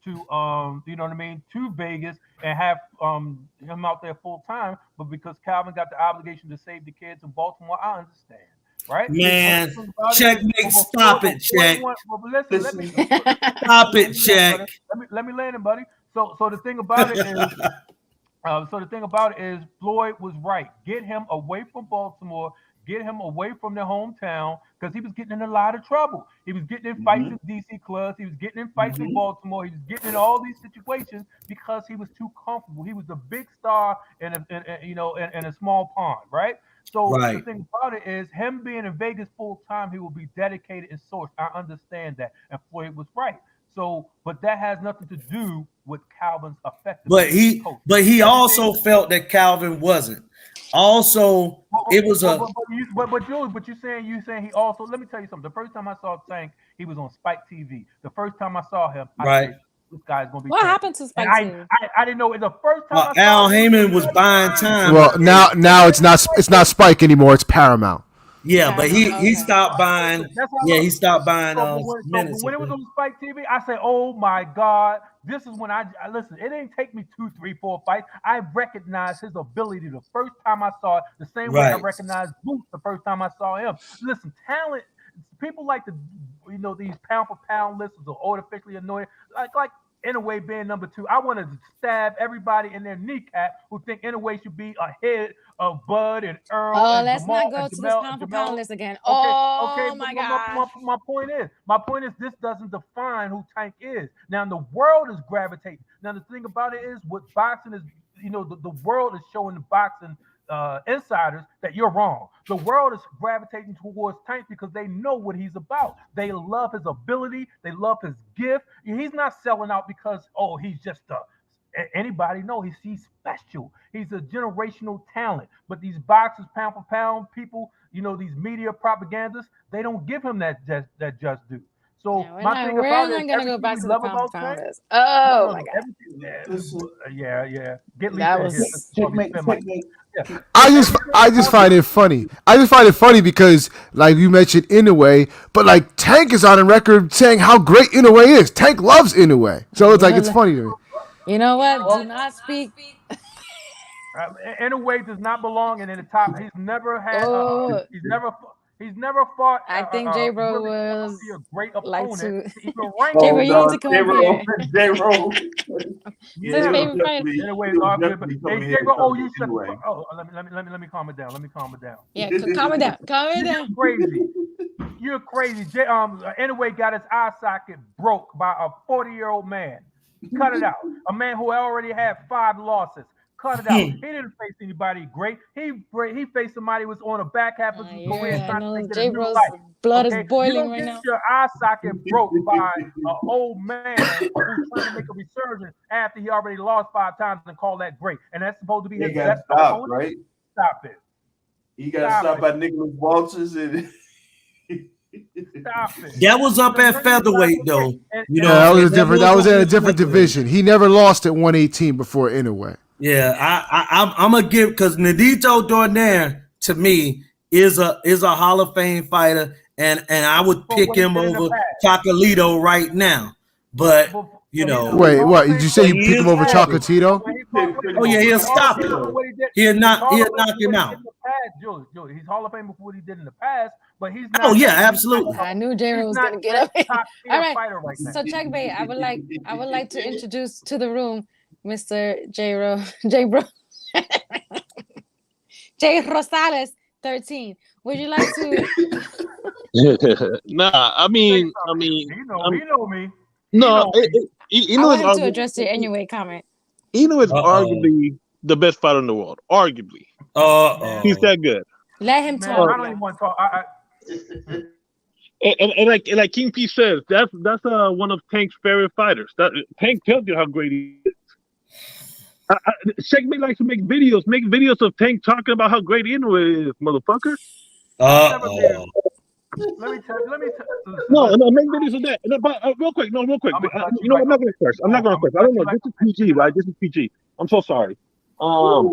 to you know what I mean, to Vegas and have him out there full time. But because Calvin got the obligation to save the kids in Baltimore, I understand. Right? Man, Checkmate, stop it, Check. Stop it, Check. Let me land it, buddy. So the thing about it is, Floyd was right. Get him away from Baltimore. Get him away from their hometown because he was getting in a lot of trouble. He was getting in fights in DC clubs. He was getting in fights in Baltimore. He was getting in all these situations because he was too comfortable. He was a big star in a small pond, right? So the thing about it is, him being in Vegas full time, he will be dedicated and sourced. I understand that, and Floyd was right. So, but that has nothing to do with Calvin's effectiveness. But he also felt that Calvin wasn't. Also, it was but you're saying he also. Let me tell you something. The first time I saw Tank, he was on Spike TV. The first time I saw him, I said, this guy's gonna be. What happened to Spike TV? I didn't know it the first time. Al Heyman was buying time. Well, now it's not Spike anymore. It's Paramount. Yeah, but he stopped buying. He stopped buying minutes. When it was on Spike TV, I said, "Oh my God, this is when I listen." It didn't take me 2, 3, 4 fights. I recognized his ability the first time I saw it. The same way I recognized Boots the first time I saw him. Listen, talent. People like to, these pound for pound lists are artificially annoying. Like Inoue being number 2. I want to stab everybody in their kneecap who think Inoue should be ahead of Bud and Earl. Oh, let's not go to this pound for pound list again. Okay, my God. My point is, this doesn't define who Tank is. Now, the world is gravitating. Now, the thing about it is, what boxing is, the world is showing the boxing insiders that you're wrong. The world is gravitating towards Tank because they know what he's about. They love his ability. They love his gift. He's not selling out because, he's just anybody know he's special. He's a generational talent. But these boxers, pound for pound people, these media propagandists, they don't give him that just due. So we're not gonna go back to the pound for pound list. Oh my God. Yeah. Get that was I just find it funny. I just find it funny because, like you mentioned, Inoue, but like Tank is on a record saying how great Inoue is. Tank loves Inoue, so it's like it's funny to me. You know what? Do not speak. Inoue does not belong in the top. He's never had. He's never fought. I think J-Bro was a great opponent. Like to, J-Bro, you need to come here. J-Bro. His favorite fight. Let me calm it down. Yeah, calm it down. You're crazy. Inoue got his eye socket broke by a 40-year-old man. Cut it out. A man who already had 5 losses. Cut it out. He didn't face anybody great. He faced somebody who was on a back half of his career trying to take it a new life. Blood is boiling right now. You don't get your eye socket broke by an old man who's trying to make a resurgence after he already lost 5 times and call that great. And that's supposed to be his best opponent. Right? Stop it. He got stopped by Nicholas Walters and. Stop it. That was up at featherweight though. That was different. That was in a different division. He never lost at 118 before Inoue. Yeah, I'm gonna give because Nandito Donaire to me is a Hall of Fame fighter, and I would pick him over Chocolatito right now. But wait, what did you say? You pick him over Chocolatito? Oh yeah, he'll stop him. He'll knock him out. Julius, he's Hall of Fame for what he did in the past, but he's Oh not. yeah, absolutely. I knew J-Ro was not gonna get up. top All tier right. fighter right now. So checkmate. I would like to introduce to the room Mr. J-Ro, J-Bro, J Rosales 13. Would you like to? Nah, I mean, he know me. No, I wanted to address your anyway comment. Eno is arguably the best fighter in the world. Arguably, he's that good. Let him Man, talk. I don't even want to talk. And like King P says, that's one of Tank's favorite fighters. Tank tells you how great he is. Checkmate likes to make videos of Tank talking about how great Eno is, motherfucker. Let me tell. No, make videos of that. But, real quick. I'm not gonna curse. I don't know. This is PG, right? This is PG. I'm so sorry. Well,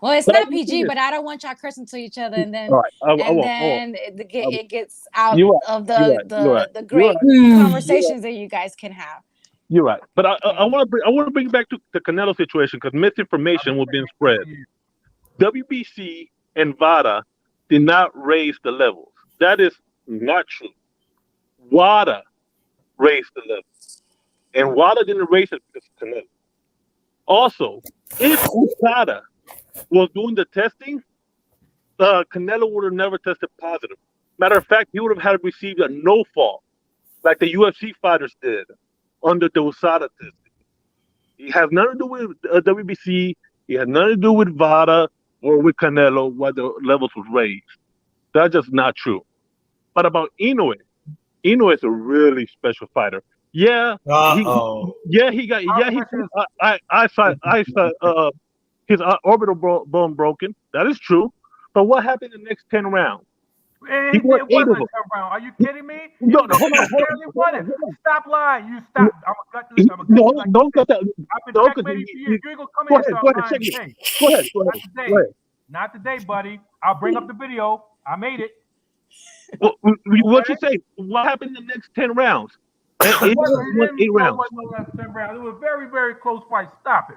it's not PG, but I don't want y'all cursing to each other, and then it gets out of the great conversations that you guys can have. You're right, but I want to bring it back to the Canelo situation because misinformation was being spread. WBC and VADA did not raise the levels. That is not true. WADA raised the levels, and WADA didn't raise it because of Canelo. Also, if USADA was doing the testing, Canelo would have never tested positive. Matter of fact, he would have had to receive a no fault, like the UFC fighters did under the USADA testing. It has nothing to do with WBC. It has nothing to do with VADA or with Canelo, why the levels was raised. That's just not true. But about Inoue is a really special fighter. Yeah, he got his orbital bone broken. That is true. But what happened in the next 10 rounds? It wasn't a 10 round. Are you kidding me? No, hold on. Stop lying. You stop. Don't cut that. I've been checkmating for you. You ain't gonna come here and start lying. Go ahead. Not today, buddy. I'll bring up the video. I made it. What you say? What happened in the next 10 rounds? It won 8 rounds. It was a very, very close fight. Stop it.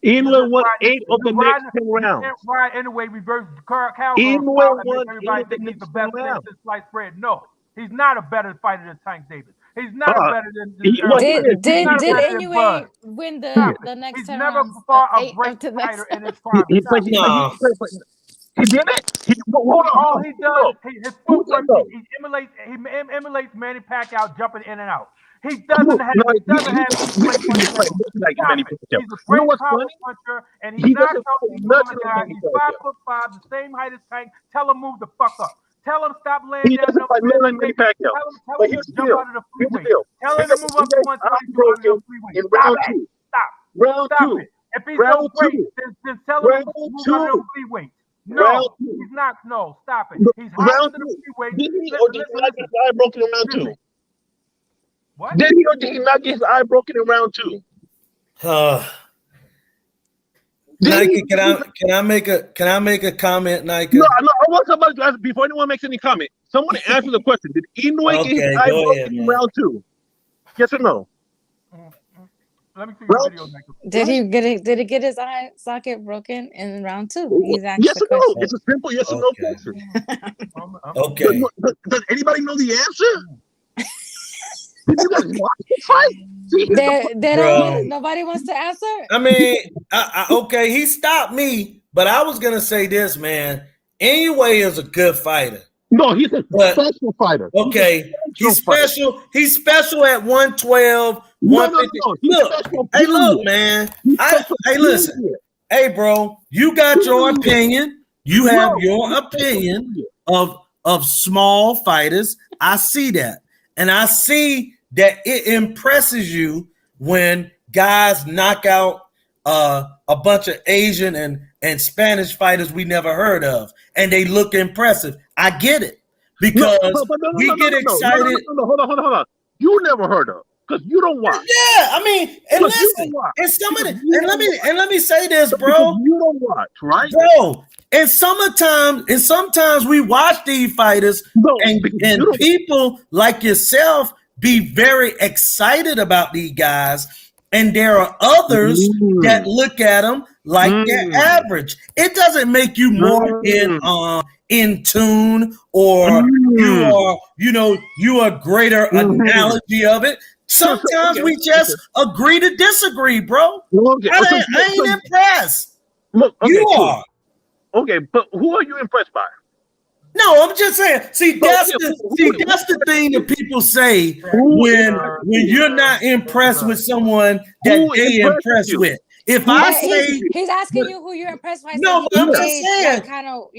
Inoue won 8 of the next 10 rounds. Right, anyway, reverse cowgirl. Inoue won everybody thinks he's the best man since sliced bread. No, he's not a better fighter than Tank Davis. He's not a better than. Did Inoue win the next 10 rounds? He's never fought a great fighter in his prime. He did it. Hold on. All he does, his footwork, he emulates Manny Pacquiao jumping in and out. He doesn't have. He's a great power puncher, and he's not a guy. He's 5'5", the same height as Tank. Tell him move the fuck up. Tell him stop laying down. Tell him to jump out of the freeway. Tell him to move up to 122 on the freeway. Round 2. Stop it. If he's so great, then tell him to move out of the freeway. No, he's not. No, stop it. He's high to the freeway. Did he or did he not get his eye broken in round 2? What? Did he or did he not get his eye broken in round 2? Nike, can I make a comment, Nike? No, I want somebody to ask before anyone makes any comment. Someone answer the question. Did Inoue get his eye broken in round 2? Yes or no? Let me see your video, Nike. Did he get his eye socket broken in round 2? He's asking yes or no? It's a simple yes or no question. Okay. Does anybody know the answer? Did you guys watch the fight? Nobody wants to answer. I mean, okay, he stopped me, but I was gonna say this, man. Inoue is a good fighter. No, he's a special fighter. Okay, he's special. He's special at 112, 150. Look, man. Hey, listen. Hey, bro, you got your opinion. You have your opinion of small fighters. I see that. And I see that it impresses you when guys knock out a bunch of Asian and Spanish fighters we never heard of, and they look impressive. I get it because we get excited. Hold on. You never heard of because you don't watch. Yeah, I mean, and listen, and some of the, and let me say this, bro. You don't watch, right, bro? And sometimes we watch these fighters, and people like yourself be very excited about these guys, and there are others that look at them like their average. It doesn't make you more in tune, or you are, you are greater analogy of it. Sometimes we just agree to disagree, bro. I ain't impressed. You are. Okay, but who are you impressed by? No, I'm just saying. See, that's the thing that people say when you're not impressed with someone that they impressed with. If I say he's asking you who you're impressed by, no, but I'm just saying, that kind of,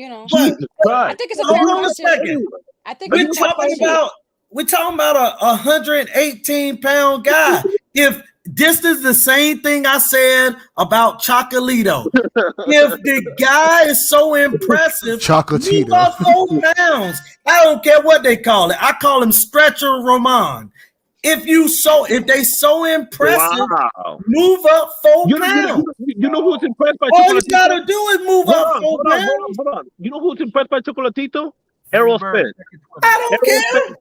But I think it's a fair hold on a question. second. I think we're talking about a 118-pound guy. If this is the same thing I said about Chocolito, if the guy is so impressive, Chocolatito, move up 4 pounds. I don't care what they call it. I call him Stretcher Roman. If they so impressive, move up 4 pounds. You know who's impressed by All Chocolatito? you gotta do is move up 4 pounds. Hold on. You know who's impressed by Chocolatito? Errol Spence. I don't care.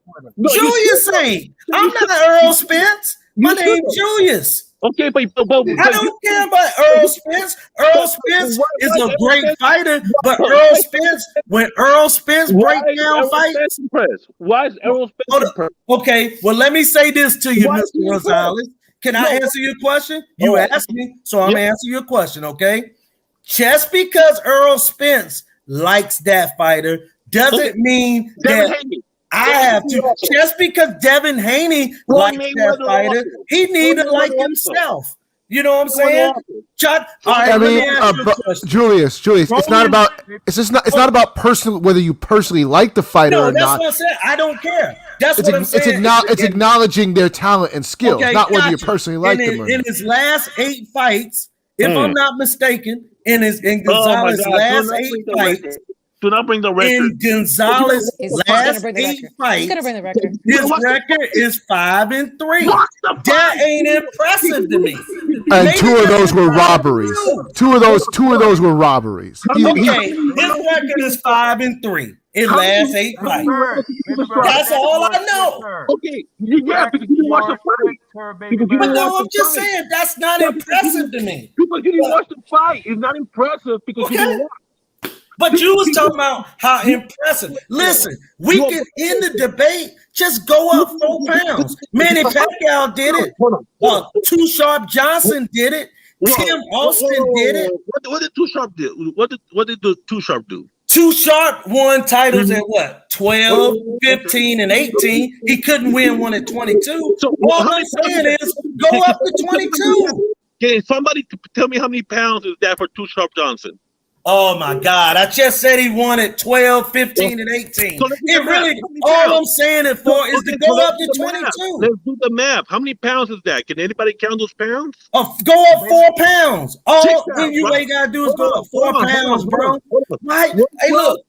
Julius ain't. I'm not Earl Spence. My name's Julius. Okay, but I don't care about Earl Spence. Earl Spence is a great fighter, but when Earl Spence break down fights, why is Errol Spence impressed? Okay, well, let me say this to you, Mr. Rosales. Can I answer your question? You asked me, so I'm gonna answer your question, okay? Just because Earl Spence likes that fighter doesn't mean that I have to. Just because Devin Haney likes that fighter, he need to like himself. You know what I'm saying? Chuck, all right, let me ask you a question. Julius, it's not about personal, whether you personally like the fighter or not. No, that's what I'm saying. I don't care. That's what I'm saying. It's acknowledging their talent and skills, not whether you personally like them or not. In his last 8 fights, if I'm not mistaken, in Gonzalez's last 8 fights. Do not bring the record. In Gonzalez's last 8 fights, he's gonna bring the record. His record is 5-3. That ain't impressive to me. And 2 of those were robberies. 2 of those were robberies. Okay, his record is 5-3 in last 8 fights. That's all I know. Okay, yeah, because you didn't watch the fight. But no, I'm just saying that's not impressive to me. Because you didn't watch the fight, it's not impressive because you didn't watch. But you was talking about how impressive. Listen, we can end the debate. Just go up 4 pounds. Manny Pacquiao did it. Too Sharp Johnson did it. Tim Austin did it. What did Too Sharp do? What did the Too Sharp do? Too Sharp won titles at what? 12, 15, and 18. He couldn't win one at 22. So all I'm saying is go up to 22. Can somebody tell me how many pounds is that for Too Sharp Johnson? Oh my God! I just said he won at 12, 15, and 18. So all I'm saying it for is to go up to 22. Let's do the math. How many pounds is that? Can anybody count those pounds? Go up 4 pounds. All you gotta do is go up 4 pounds, bro. Right? Hey, look.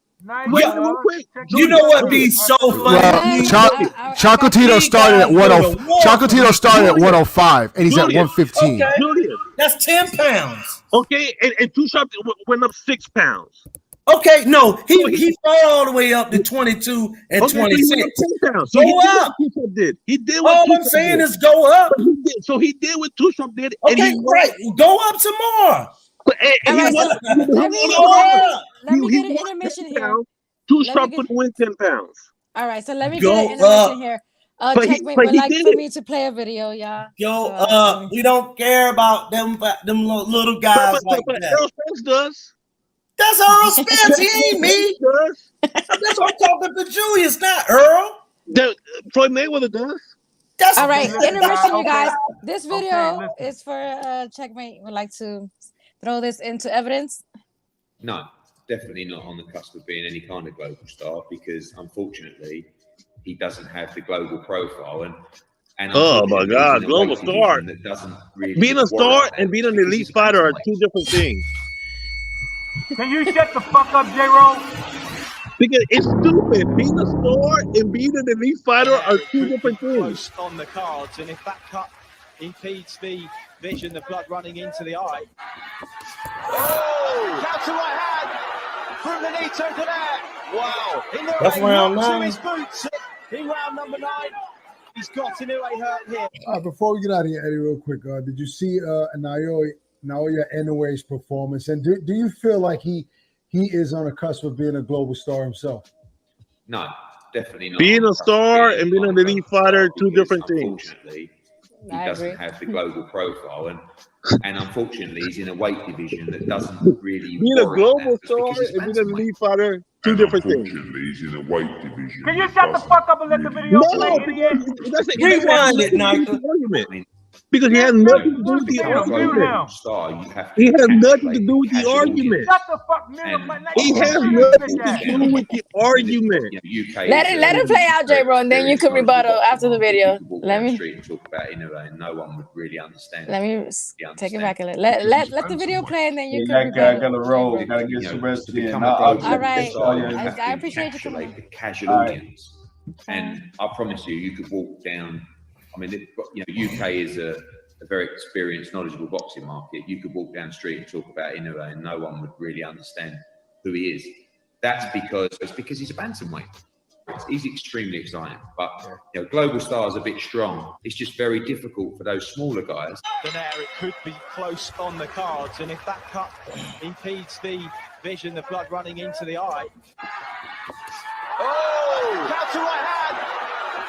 You know what be so funny? Chocolatito started at 105. Chocolatito started at 105, and he's at 115. Okay. That's 10 pounds. Okay, and Too Sharp went up 6 pounds. Okay, no, he fell all the way up to 22 and 26. So go up. He did what all I'm saying is go up. So he did what Too Sharp did. Okay, right. Go up some more. Let me get an intermission here. Too Sharp could win 10 pounds. All right, so let me get an intermission here. Checkmate would like for me to play a video, y'all. We don't care about them little guys like that. Earl Spence does. That's Earl Spence. He ain't me. That's what I'm talking to Julius, not Earl. Floyd Mayweather does. That's all right. Intermission, you guys. This video is for Checkmate. Would like to throw this into evidence. No, definitely not on the cusp of being any kind of global star because, unfortunately, he doesn't have the global profile. And oh my God, global star! That doesn't really being a star and being an elite fighter are 2 different things. Can you shut the fuck up, J-Roll? Because it's stupid. Being a star and being an elite fighter are 2 different things. On the cards, and if that cut impedes the vision, the blood running into the eye. Oh! Counter right hand from Benito to there. Wow! That's round 9. His boots in round number 9. He's got Inoue hurt here. Before we get out of here, Eddie, real quick, did you see Inoue Naoya Inoue's performance, and do you feel like he is on the cusp of being a global star himself? No, definitely not. Being a star and being an elite fighter, two different things. Unfortunately, he doesn't have the global profile, and unfortunately, he's in a weight division that doesn't really being a warrant global that star and being an elite fighter, two different things. He's in a weight division. Can you shut the fuck up and let the video play, idiot? Rewind it, Nike. Because he has nothing to do with the argument. He has nothing to do with the argument. Shut the fuck up. He has nothing to do with the argument. Let it play out, J-Bro, and then you can rebuttal after the video. Let me talk about Inoue, and no one would really understand. Let me take it back a little. Let the video play, and then you can got rebuttal. to roll. Got to get some rest in. All right. I appreciate you coming. The casual audience, and I promise you, you could walk down. I mean, UK is a very experienced, knowledgeable boxing market. You could walk down the street and talk about Inoue, and no one would really understand who he is. That's because he's a bantamweight. He's extremely exciting, but global star is a bit strong. It's just very difficult for those smaller guys. There, it could be close on the cards, and if that cut impedes the vision, the blood running into the eye. Oh! Counter right hand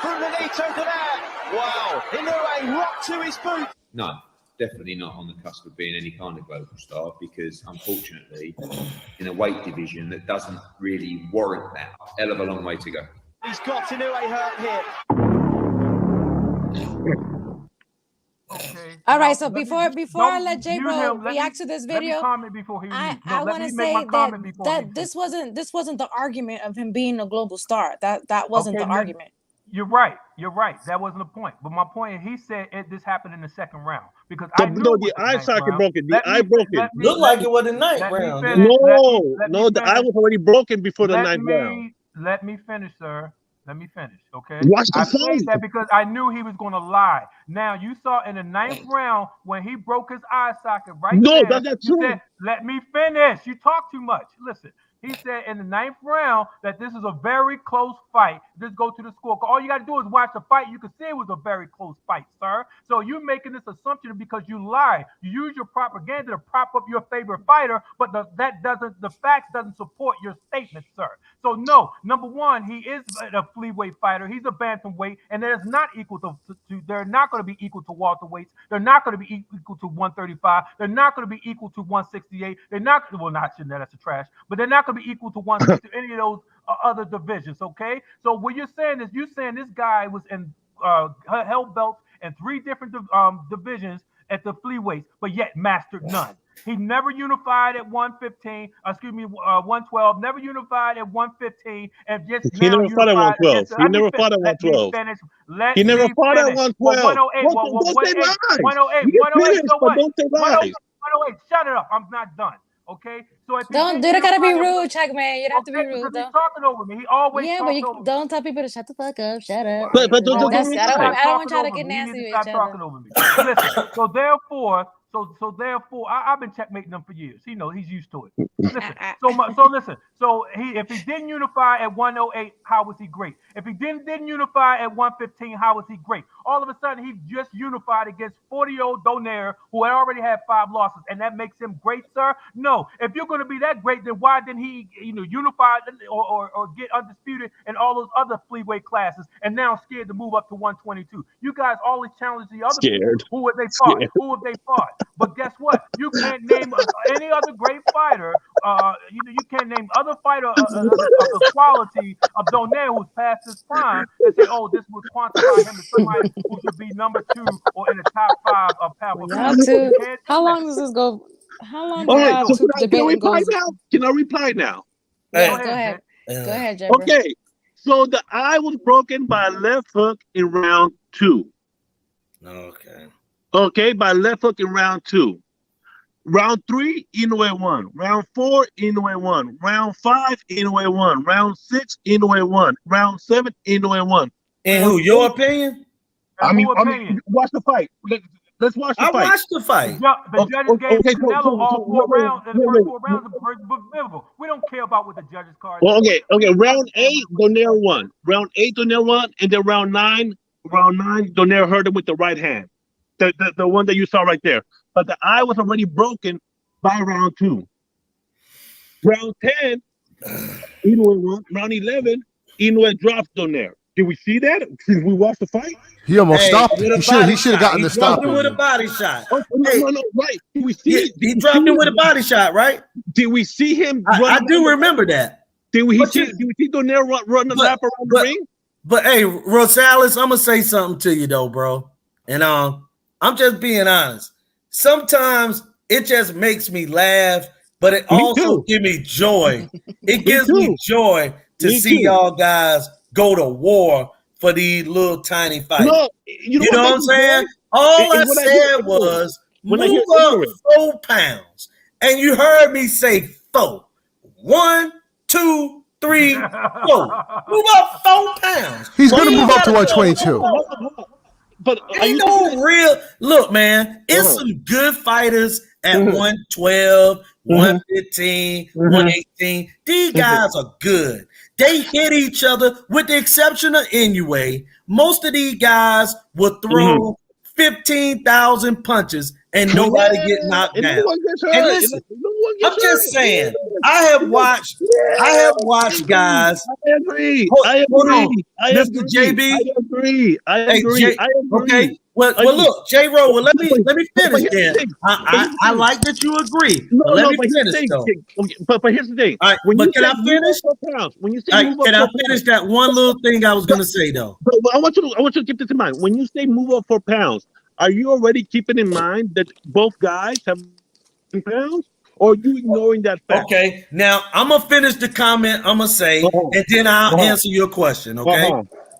from Nonito Donaire. Wow! Inoue rocked to his boot. No, definitely not on the cusp of being any kind of global star, because unfortunately, in a weight division that doesn't really warrant that. Hell of a long way to go. He's got Inoue hurt here. All right, so before I let J-Bro react to this video, I want to say that this wasn't the argument of him being a global star. That wasn't the argument. You're right. That wasn't the point. But my point is, he said this happened in the second round because the eye socket broke it. The eye broke it. Looked like it was the ninth round. No, the eye was already broken before the ninth round. Let me finish, sir. Let me finish, okay? Watch the I fight. said that because I knew he was going to lie. Now, you saw in the ninth round when he broke his eye socket right there. That's not true. Said, let me finish. You talk too much. Listen. He said in the ninth round that this is a very close fight. Just go to the score. All you got to do is watch the fight. You can see it was a very close fight, sir. So you're making this assumption because you lie. You use your propaganda to prop up your favorite fighter, but the facts doesn't support your statement, sir. So no, number one, he is a flyweight fighter. He's a bantamweight, and they're not equal to they're not going to be equal to welterweights. They're not going to be equal to 135. They're not going to be equal to 168. They're not that's a trash, but they're not going to be equal to 160 any of those other divisions. Okay, so what you're saying is this guy was in held belts in 3 different divisions at the flyweights, but yet mastered none. He never unified at 115, 112, never unified at 115, and just he never fought at 112. He never fought at 112. He never fought at 112. 108, 108, so what? Don't say lies. 108, shut it up. I'm not done. Okay, so if don't gotta be rude, Chuck, man. You don't have to be rude. He's talking over me. He always but you don't tell people to shut the fuck up. Shut up. But don't I don't want y'all to get nasty with each other. Talking over me. Listen, so therefore, I've been checkmating them for years. He knows he's used to it. Listen. So if he didn't unify at 108, how was he great? If he didn't unify at 115, how was he great? All of a sudden, he just unified against 40-year-old Donaire, who had already had 5 losses, and that makes him great, sir? No. If you're going to be that great, then why didn't he, unify or get undisputed in all those other flyweight classes, and now scared to move up to 122? You guys always challenge the other people. Who have they fought? Who have they fought? But guess what? You can't name any other great fighter. You can't name other fighter of the quality of Donaire who's past his prime and say, oh, this would quantify him as somebody who should be number 2 or in the top 5 of power. How long does this go? How long All right, so can I reply now? Can I reply now? Go ahead. Go ahead, Jeffrey. Okay, so the eye was broken by a left hook in round 2. Okay, by left hook in round 2. Round 3, Inoue won. Round 4, Inoue won. Round 5, Inoue won. Round 6, Inoue won. Round 7, Inoue won. And who? Your opinion? I mean, watch the fight. Let's watch the fight. I watched the fight. The judges gave Canelo all 4 rounds, and the first 4 rounds are visible. We don't care about what the judges card. Well, okay. Round 8, Donaire won. Round 8, Donaire won, and then round 9, Donaire hurt him with the right hand. the one that you saw right there. But the eye was already broken by round 2. Round 10, Inoue won. Round 11, Inoue drops on there. Did we see that since we watched the fight? He almost stopped. With a He body should have shot. gotten He the dropped stop. him with a body shot. Oh, no, right. Did we see? Yeah, he dropped him with a body shot, right? Did we see him? I do remember that. Did we see Donaire run the lap around the ring? But hey, Rosales, I'm gonna say something to you though, bro. And I'm just being honest. Sometimes it just makes me laugh, but it also gives me joy. It gives me joy to see y'all guys go to war for these little tiny fights. No, you know what I'm saying? All I said was move up 4 pounds. And you heard me say 4. 1, 2, 3, 4. Move up 4 pounds. He's going to move up to 122. But ain't no real look, man. It's some good fighters at 112, 115, 118. These guys are good. They hit each other, with the exception of Inoue. Most of these guys will throw 15,000 punches and nobody get knocked down. And listen, I'm just saying, I have watched guys. I agree. Mr. JB. I agree. Okay. Well, look, J. Rowe. Well, let me finish. Then I like that you agree. Let me finish though. But here's the thing. All right, but can I finish? When you say can I finish that one little thing I was going to say though? But I want you to keep this in mind. When you say move up 4 pounds, are you already keeping in mind that both guys have pounds? Or are you ignoring that fact? Okay, now I'm gonna finish the comment I'm gonna say, and then I'll answer your question. Okay,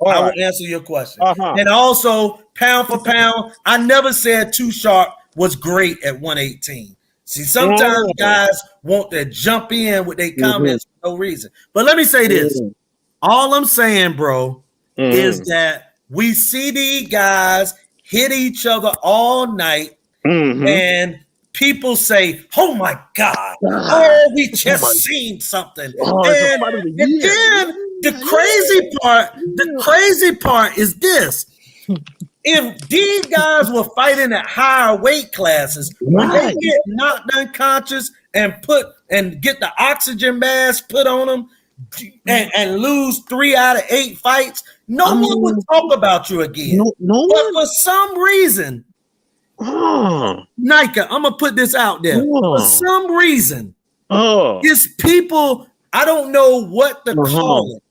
I will answer your question. And also, pound for pound, I never said Too Sharp was great at 118. See, sometimes guys want to jump in with their comments for no reason. But let me say this: all I'm saying, bro, is that we see these guys hit each other all night, and people say, "Oh my God! Oh, we just seen something." And then the crazy part is this: if these guys were fighting at higher weight classes, when they get knocked unconscious and get the oxygen mask put on them and lose 3 out of 8 fights, no one would talk about you again. But for some reason, Nayka, I'm gonna put this out there. For some reason, it's people, I don't know what to call it,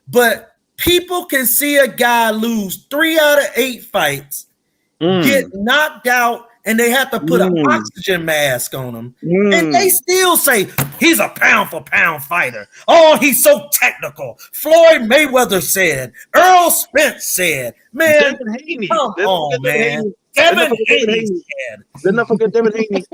but people can see a guy lose 3 out of 8 fights, get knocked out, and they have to put an oxygen mask on him, and they still say he's a pound for pound fighter. Oh, he's so technical. Floyd Mayweather said, Earl Spence said, man, come on, man. Devin Haney said. Let's not forget Devin Haney.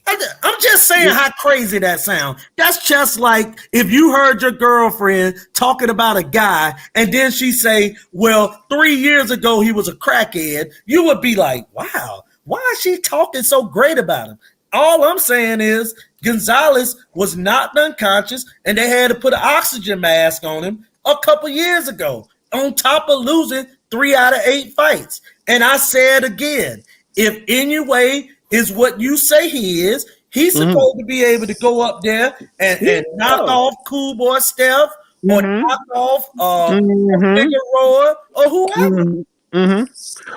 I'm just saying how crazy that sounds. That's just like if you heard your girlfriend talking about a guy and then she say, well, 3 years ago he was a crackhead. You would be like, wow, why is she talking so great about him? All I'm saying is Gonzalez was knocked unconscious and they had to put an oxygen mask on him a couple years ago on top of losing 3 out of 8 fights. And I said again, if Inoue is what you say he is, he's supposed to be able to go up there and knock off Cool Boy Steph or knock off Figueroa or whoever.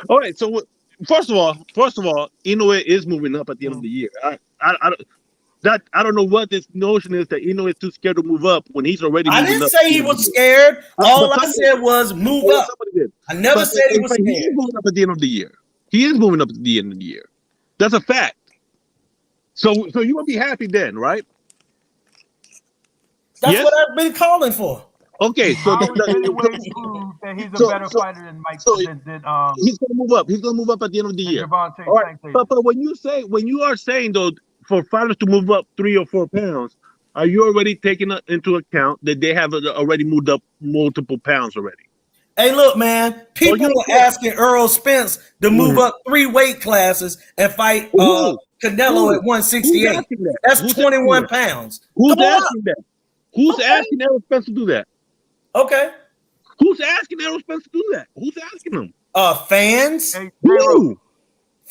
All right, so first of all, Inoue is moving up at the end of the year. I don't know what this notion is that Inoue is too scared to move up when he's already moving up. I didn't say he was scared. All I said was move up. I never said he was scared. He is moving up at the end of the year. He is moving up at the end of the year. That's a fact. So you would be happy then, right? That's what I've been calling for. Okay, so that he's a better fighter than Mike. He's gonna move up. He's gonna move up at the end of the year. All right. But when you are saying though, for fighters to move up 3 or 4 pounds, are you already taking into account that they have already moved up multiple pounds already? Hey, look, man. People were asking Earl Spence to move up 3 weight classes and fight Canelo at 168. That's 21 pounds. Who's asking that? Who's asking Errol Spence to do that? Okay. Who's asking Errol Spence to do that? Who's asking him? Fans. Hey,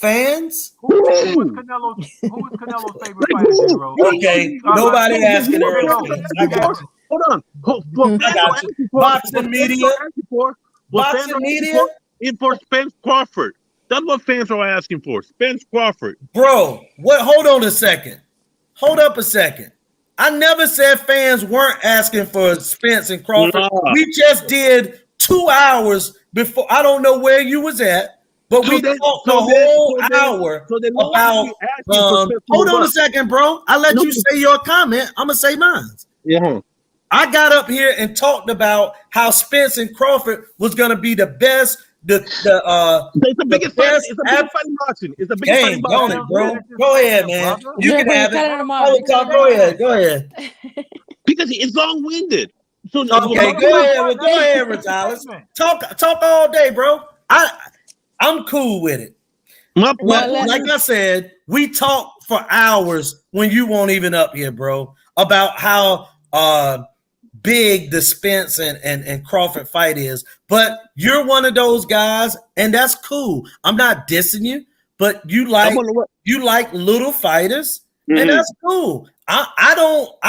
Fans? Who is Canelo's favorite fighter, J-Ro? Okay, nobody asking Earl Spence. I got you. Hold on. I got you. Boxing media. Boxing media. Is for Spence Crawford. That's what fans are asking for. Spence Crawford. Bro, what? Hold on a second. Hold up a second. I never said fans weren't asking for Spence and Crawford. Nah. We just did 2 hours before. I don't know where you was at, but we talked the whole hour about. Hold on a second, bro. I let you say your comment. I'm gonna say mine. Yeah. I got up here and talked about how Spence and Crawford was gonna be the best. It's the biggest fight. It's the biggest fight in boxing. It's the biggest fight in boxing, bro. Go ahead, man. You can have it. Go ahead. Go ahead. Because it's long-winded. So okay, go ahead. Go ahead, Rosales. Talk all day, bro. I'm cool with it. Like I said, we talk for hours when you won't even up here, bro, about how big the Spence and Crawford fight is. But you're one of those guys, and that's cool. I'm not dissing you, but you like little fighters, and that's cool. I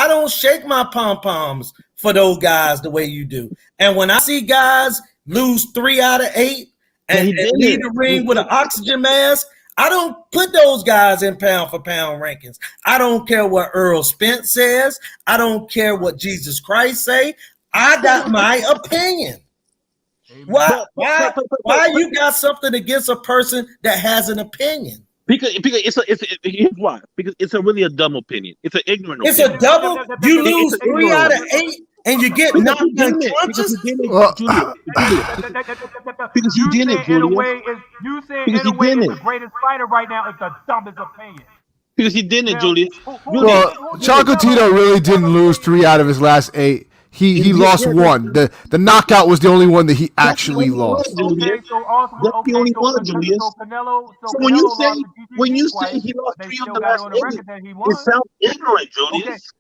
don't shake my pom-poms for those guys the way you do. And when I see guys lose 3 out of 8 and leave the ring with an oxygen mask, I don't put those guys in pound for pound rankings. I don't care what Earl Spence says. I don't care what Jesus Christ say. I got my opinion. Why you got something against a person that has an opinion? Because here's why. Because it's really a dumb opinion. It's an ignorant opinion. It's a double. You lose 3 out of 8 and you get knocked unconscious. Because you did it, Julius. You say in a way is the greatest fighter right now is the dumbest opinion. Because he didn't, Julius. Well, Chocolatito really didn't lose 3 out of his last 8. He lost 1. The knockout was the only one that he actually lost. Okay, that's the only one, Julius. So when you say he lost 3 of the last 8, it sounds ignorant, Julius.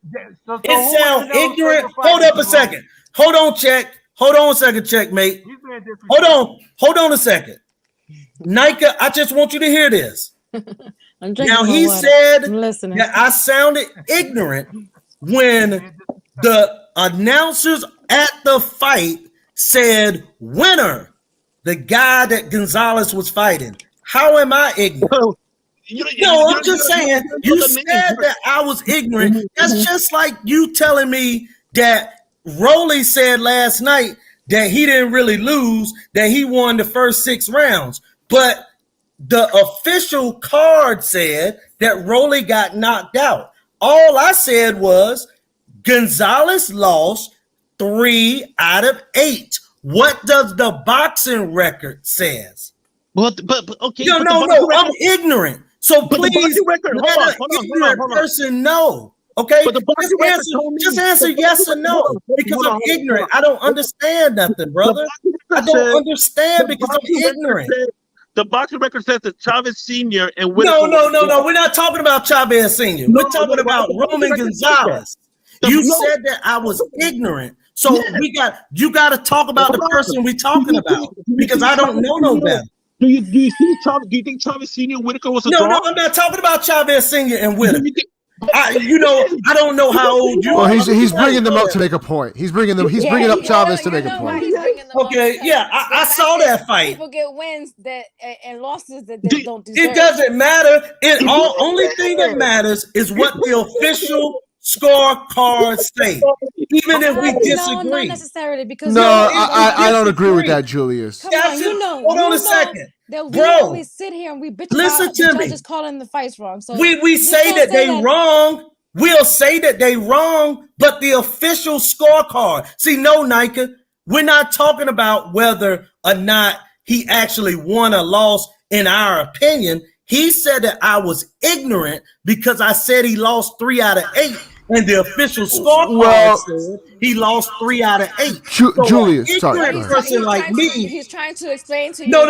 It sounds ignorant. Hold up a second. Hold on, check. Hold on a second, checkmate. Hold on a second. Nayka, I just want you to hear this. Now he said that I sounded ignorant when the announcers at the fight said winner, the guy that Gonzalez was fighting. How am I ignorant? I'm just saying, you said that I was ignorant. That's just like you telling me that Rolly said last night that he didn't really lose, that he won the first 6 rounds. But the official card said that Rolly got knocked out. All I said was Gonzalez lost 3 out of 8. What does the boxing record says? But okay. No, I'm ignorant. So please let an ignorant person know. Okay, but just answer yes or no, because I'm ignorant. I don't understand nothing, brother. I don't understand because I'm ignorant. The boxing record says that Chavez Sr. and Whitaker. No. We're not talking about Chavez Sr. We're talking about Roman Gonzalez. You said that I was ignorant. So you got to talk about the person we're talking about, because I don't know no better. Do you think Chavez Sr. and Whitaker was a draw? No, I'm not talking about Chavez Sr. and Whitaker. I don't know how old you are. He's bringing them up to make a point. He's bringing up Chavez to make a point. Okay, yeah, I saw that fight. People get wins and losses that they don't deserve. It doesn't matter. Only thing that matters is what the official scorecards say. Even if we disagree. No, not necessarily, because I don't agree with that, Julius. Come on, hold on a second. That we always sit here and we bitch about the judges calling the fights wrong. So we say that they wrong. We'll say that they wrong, but the official scorecard. See, no, Nayka, we're not talking about whether or not he actually won or lost in our opinion. He said that I was ignorant because I said he lost 3 out of 8. And the official scorecard said he lost 3 out of 8. Julius, sorry. Person like me, he's trying to explain to you. No.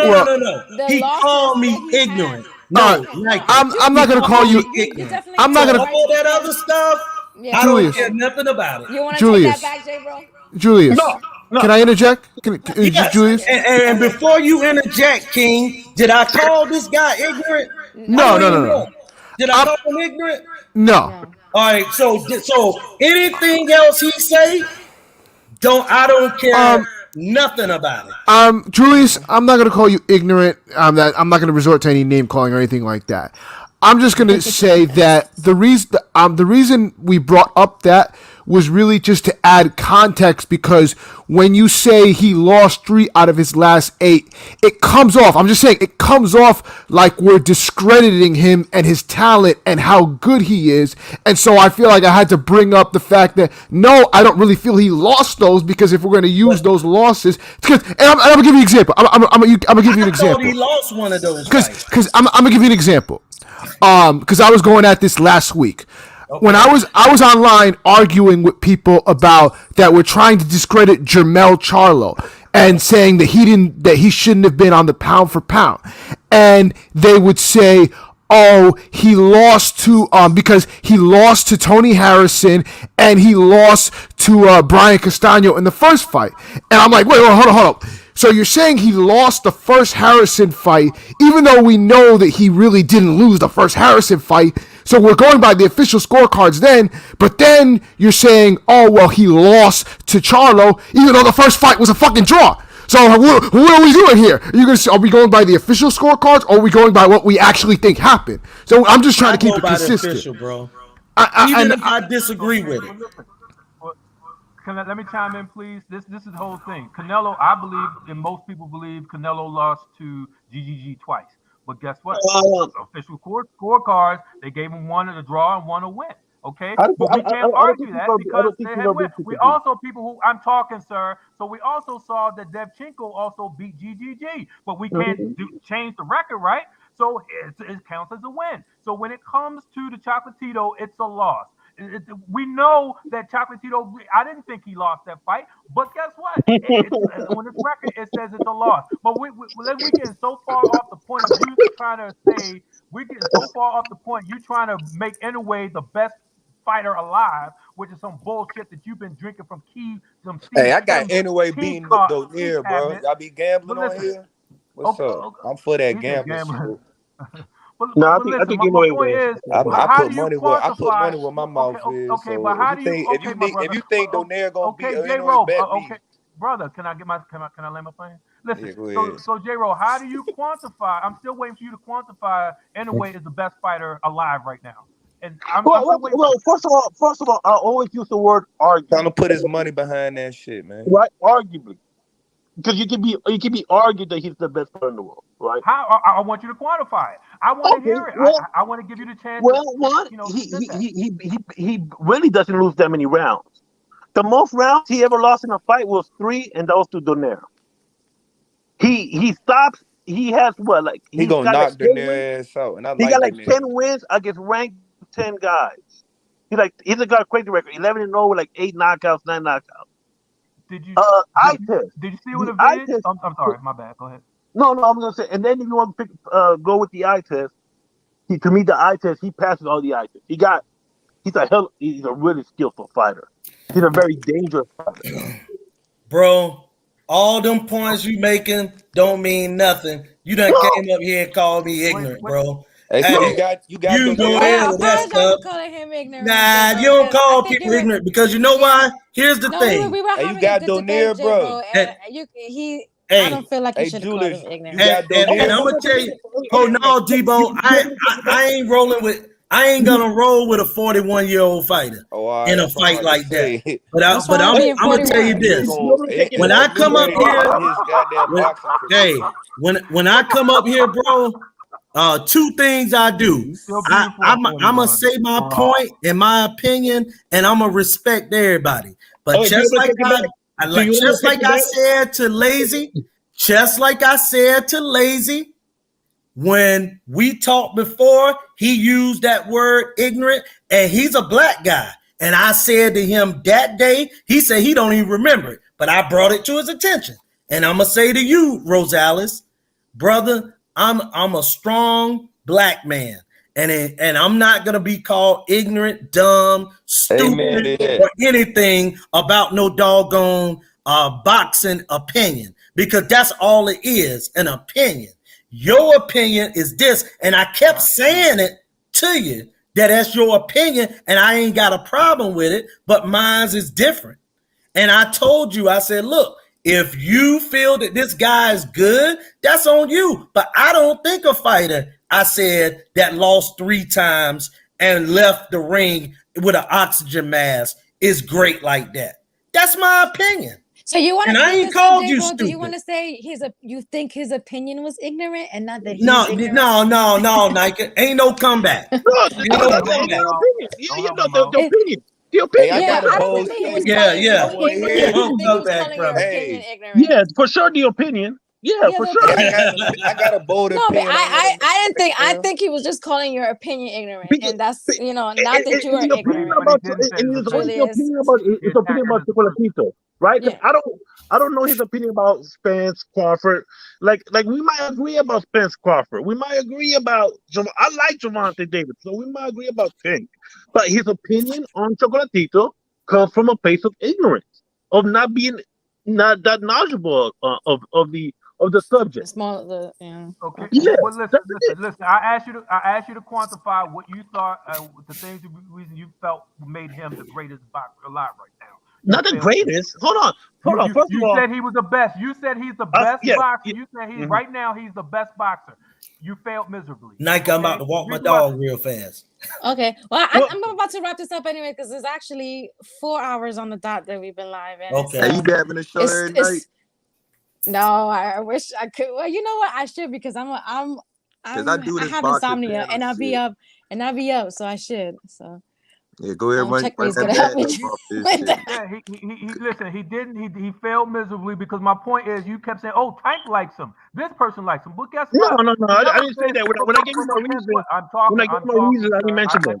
He called me ignorant. No, I'm not going to call you ignorant. I'm not going to all that other stuff. Yeah. I don't care nothing about it. You want to take that back, J-Bro? Julius. Can I interject? Yes. Julius? And before you interject, King, did I call this guy ignorant? No. Did I call him ignorant? No. All right. So anything else he say, I don't care nothing about it. Julius, I'm not gonna call you ignorant. I'm not gonna resort to any name calling or anything like that. I'm just gonna say that the reason we brought up that was really just to add context, because when you say he lost 3 out of his last 8, it comes off. I'm just saying it comes off like we're discrediting him and his talent and how good he is. And so I feel like I had to bring up the fact that no, I don't really feel he lost those, because if we're going to use those losses, and I'm gonna give you an example. I'm gonna give you an example. I thought he lost one of those. Because I'm gonna give you an example. Because I was going at this last week. When I was online arguing with people about that we're trying to discredit Jermell Charlo and saying that he shouldn't have been on the pound for pound, and they would say, oh, he lost to because he lost to Tony Harrison and he lost to Brian Castano in the first fight. And I'm like, wait, hold on. So you're saying he lost the first Harrison fight, even though we know that he really didn't lose the first Harrison fight. So we're going by the official scorecards then, but then you're saying, oh, well, he lost to Charlo, even though the first fight was a fucking draw. So what are we doing here? Are we going by the official scorecards, or are we going by what we actually think happened? So I'm just trying to keep it consistent. Official, bro. Even if I disagree with it. Let me chime in, please. This is the whole thing. Canelo, I believe, and most people believe, Canelo lost to GGG twice. But guess what? Official scorecards, they gave him one at a draw and one a win. Okay, but we can't argue that because they had win. We also people who I'm talking, sir. So we also saw that Devchenko also beat GGG, but we can't change the record, right? So it counts as a win. So when it comes to the Chocolatito, it's a loss. We know that Chocolatito, I didn't think he lost that fight, but guess what? On this record, it says it's a loss. But we're getting so far off the point of you trying to say, we're getting so far off the point, you trying to make Inoue the best fighter alive, which is some bullshit that you've been drinking from some Hey, I got Inoue beating Donaire, bro. Y'all be gambling on here? What's up? I'm for that gambling shit. I think my point is, I put money where my mouth is. Okay, so but how if you think Donaire gonna beat J-Ro, bet me. okay, brother, can I land my plane? Listen, so J-Ro, how do you quantify? I'm still waiting for you to quantify Inoue is the best fighter alive right now. And first of all, I always use the word argue. Trying to put his money behind that shit, man. Right, arguably, because you can be argued that he's the best player in the world, right? How? I want you to quantify it. I want to hear it. Well, I want to give you the chance. Well, he really doesn't lose that many rounds. The most rounds he ever lost in a fight was 3, and those to Donaire. He stops. He has what? Like he gonna knock Donaire ass out, and he got like 10 wins against ranked 10 guys. He's got a crazy record, 11-0 with like 8 knockouts, 9 knockouts. Did you eye test? Did you see what it is? I'm sorry, my bad. Go ahead. No, I'm gonna say, and then if you want to go with the eye test, to me the eye test, he passes all the eye tests. He's a really skillful fighter. He's a very dangerous fighter. Bro, all them points you making don't mean nothing. You done came up here and called me ignorant, bro. Hey, so you got you go ahead with that stuff. Him ignorant. Nah, you don't call people ignorant because you know why? Here's the thing. You got Donaire, bro. I don't feel like you should call him ignorant. And I'm gonna tell you, no, Debo, I ain't rolling with. I ain't gonna roll with a 41-year-old fighter in a fight like that. But I'm gonna tell you this: when I come up here, when I come up here, bro. 2 things I do. I'm gonna say my point and my opinion, and I'm gonna respect everybody. But just like I said to Lazy, when we talked before, he used that word ignorant, and he's a black guy. And I said to him that day, he said he don't even remember it, but I brought it to his attention. And I'm gonna say to you, Rosales, brother. I'm a strong black man, and I'm not gonna be called ignorant, dumb, stupid, or anything about no doggone boxing opinion, because that's all it is, an opinion. Your opinion is this, and I kept saying it to you that that's your opinion, and I ain't got a problem with it, but mine's is different. And I told you, I said, look, if you feel that this guy is good, that's on you. But I don't think a fighter, I said, that lost 3 times and left the ring with an oxygen mask is great like that. That's my opinion. So you want to? And I ain't called you stupid. Do you want to say you think his opinion was ignorant and not that he's No, ignorant? no, Nike. Ain't no comeback. No, Ain't no comeback. The opinion. The opinion. Hey, I got a bold statement. Yeah. I want to hear it. Hey. Yeah, for sure the opinion. Yeah, for sure. I got a bold No, but opinion. I didn't think. I think he was just calling your opinion ignorant, and that's not that you are ignorant. His opinion about Chocolatito, right? Yeah. I don't know his opinion about Spence Crawford. Like we might agree about Spence Crawford. We might agree about. I like Gervonta Davis, so we might agree about Tank. But his opinion on Chocolatito comes from a place of ignorance, of not being that knowledgeable of the subject. Okay. Yeah. Well, listen. I asked you to quantify what you thought, the things, the reason you felt made him the greatest boxer alive right now. Not the greatest. Hold on. First you of all, said he was the best. You said he's the best boxer. Yeah. You said right now he's the best boxer. You failed miserably. Nike, I'm about to walk my dog real fast. Okay. Well, I'm about to wrap this up anyway because it's actually 4 hours on the dot that we've been live. And okay. Are you having a show every night? No, I wish I could. Well, you know what? I should because I have insomnia and I'll be up, so I should. So yeah, go ahead. Check me's gonna help me. Yeah, he failed miserably because my point is you kept saying, "Oh, Tank likes him. This person likes him." But guess what? No. I didn't say that. When I gave you my reason, I didn't mention that.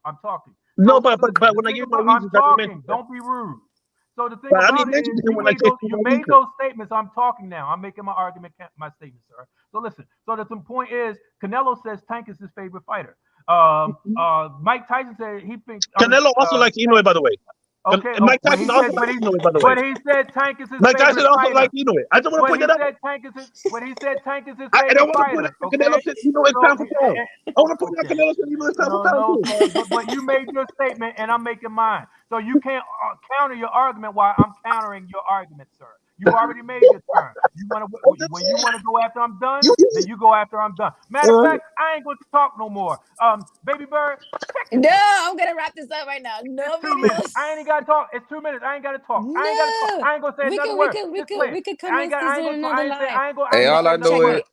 I'm talking. No, but when I gave my reasons, I didn't mention that. Don't be rude. So the thing about it is, you made those statements. I'm talking now. I'm making my argument, my statement, sir. So listen. So the point is, Canelo says Tank is his favorite fighter. Mike Tyson said he thinks Canelo also likes Inoue, by the way. Okay, Mike Tyson also likes Inoue, by the way. But he said Tank is his Mike favorite Tyson also fighter. likes Inoue. I just want to point that out. When he said Tank is his I favorite want to fighter. point out Canelo said Inoue is pound for pound. I want to point out Canelo said Inoue is pound for pound too. But you made your statement and I'm making mine. So you can't counter your argument while I'm countering your argument, sir. You already made your turn. When you want to go after I'm done, then you go after I'm done. Matter of fact, I ain't going to talk no more. Baby Bird. No, I'm gonna wrap this up right now. No videos. I ain't got to talk. It's 2 minutes. I ain't got to talk. No. I ain't gonna say another word. We could commence this in another live. Hey,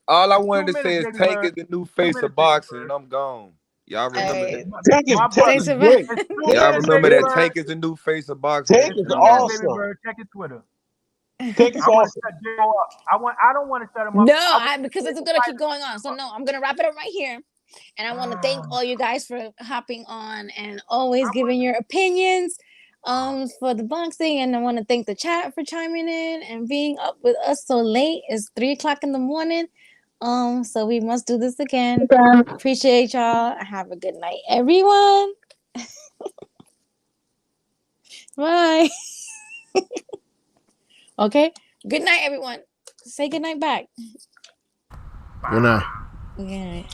all I wanted to say is Tank is the new face of boxing, and I'm gone. Y'all remember that? Tank is great. Y'all remember that Tank is the new face of boxing. Tank is awesome. Check his Twitter. Tank is awesome. I don't want to shut him up. No, because it's gonna keep going on. So no, I'm gonna wrap it up right here. And I want to thank all you guys for hopping on and always giving your opinions for the boxing. And I want to thank the chat for chiming in and being up with us so late. It's 3:00 in the morning. So we must do this again. Appreciate y'all. Have a good night, everyone. Bye. Okay. Good night, everyone. Say good night back. Good night. Good night.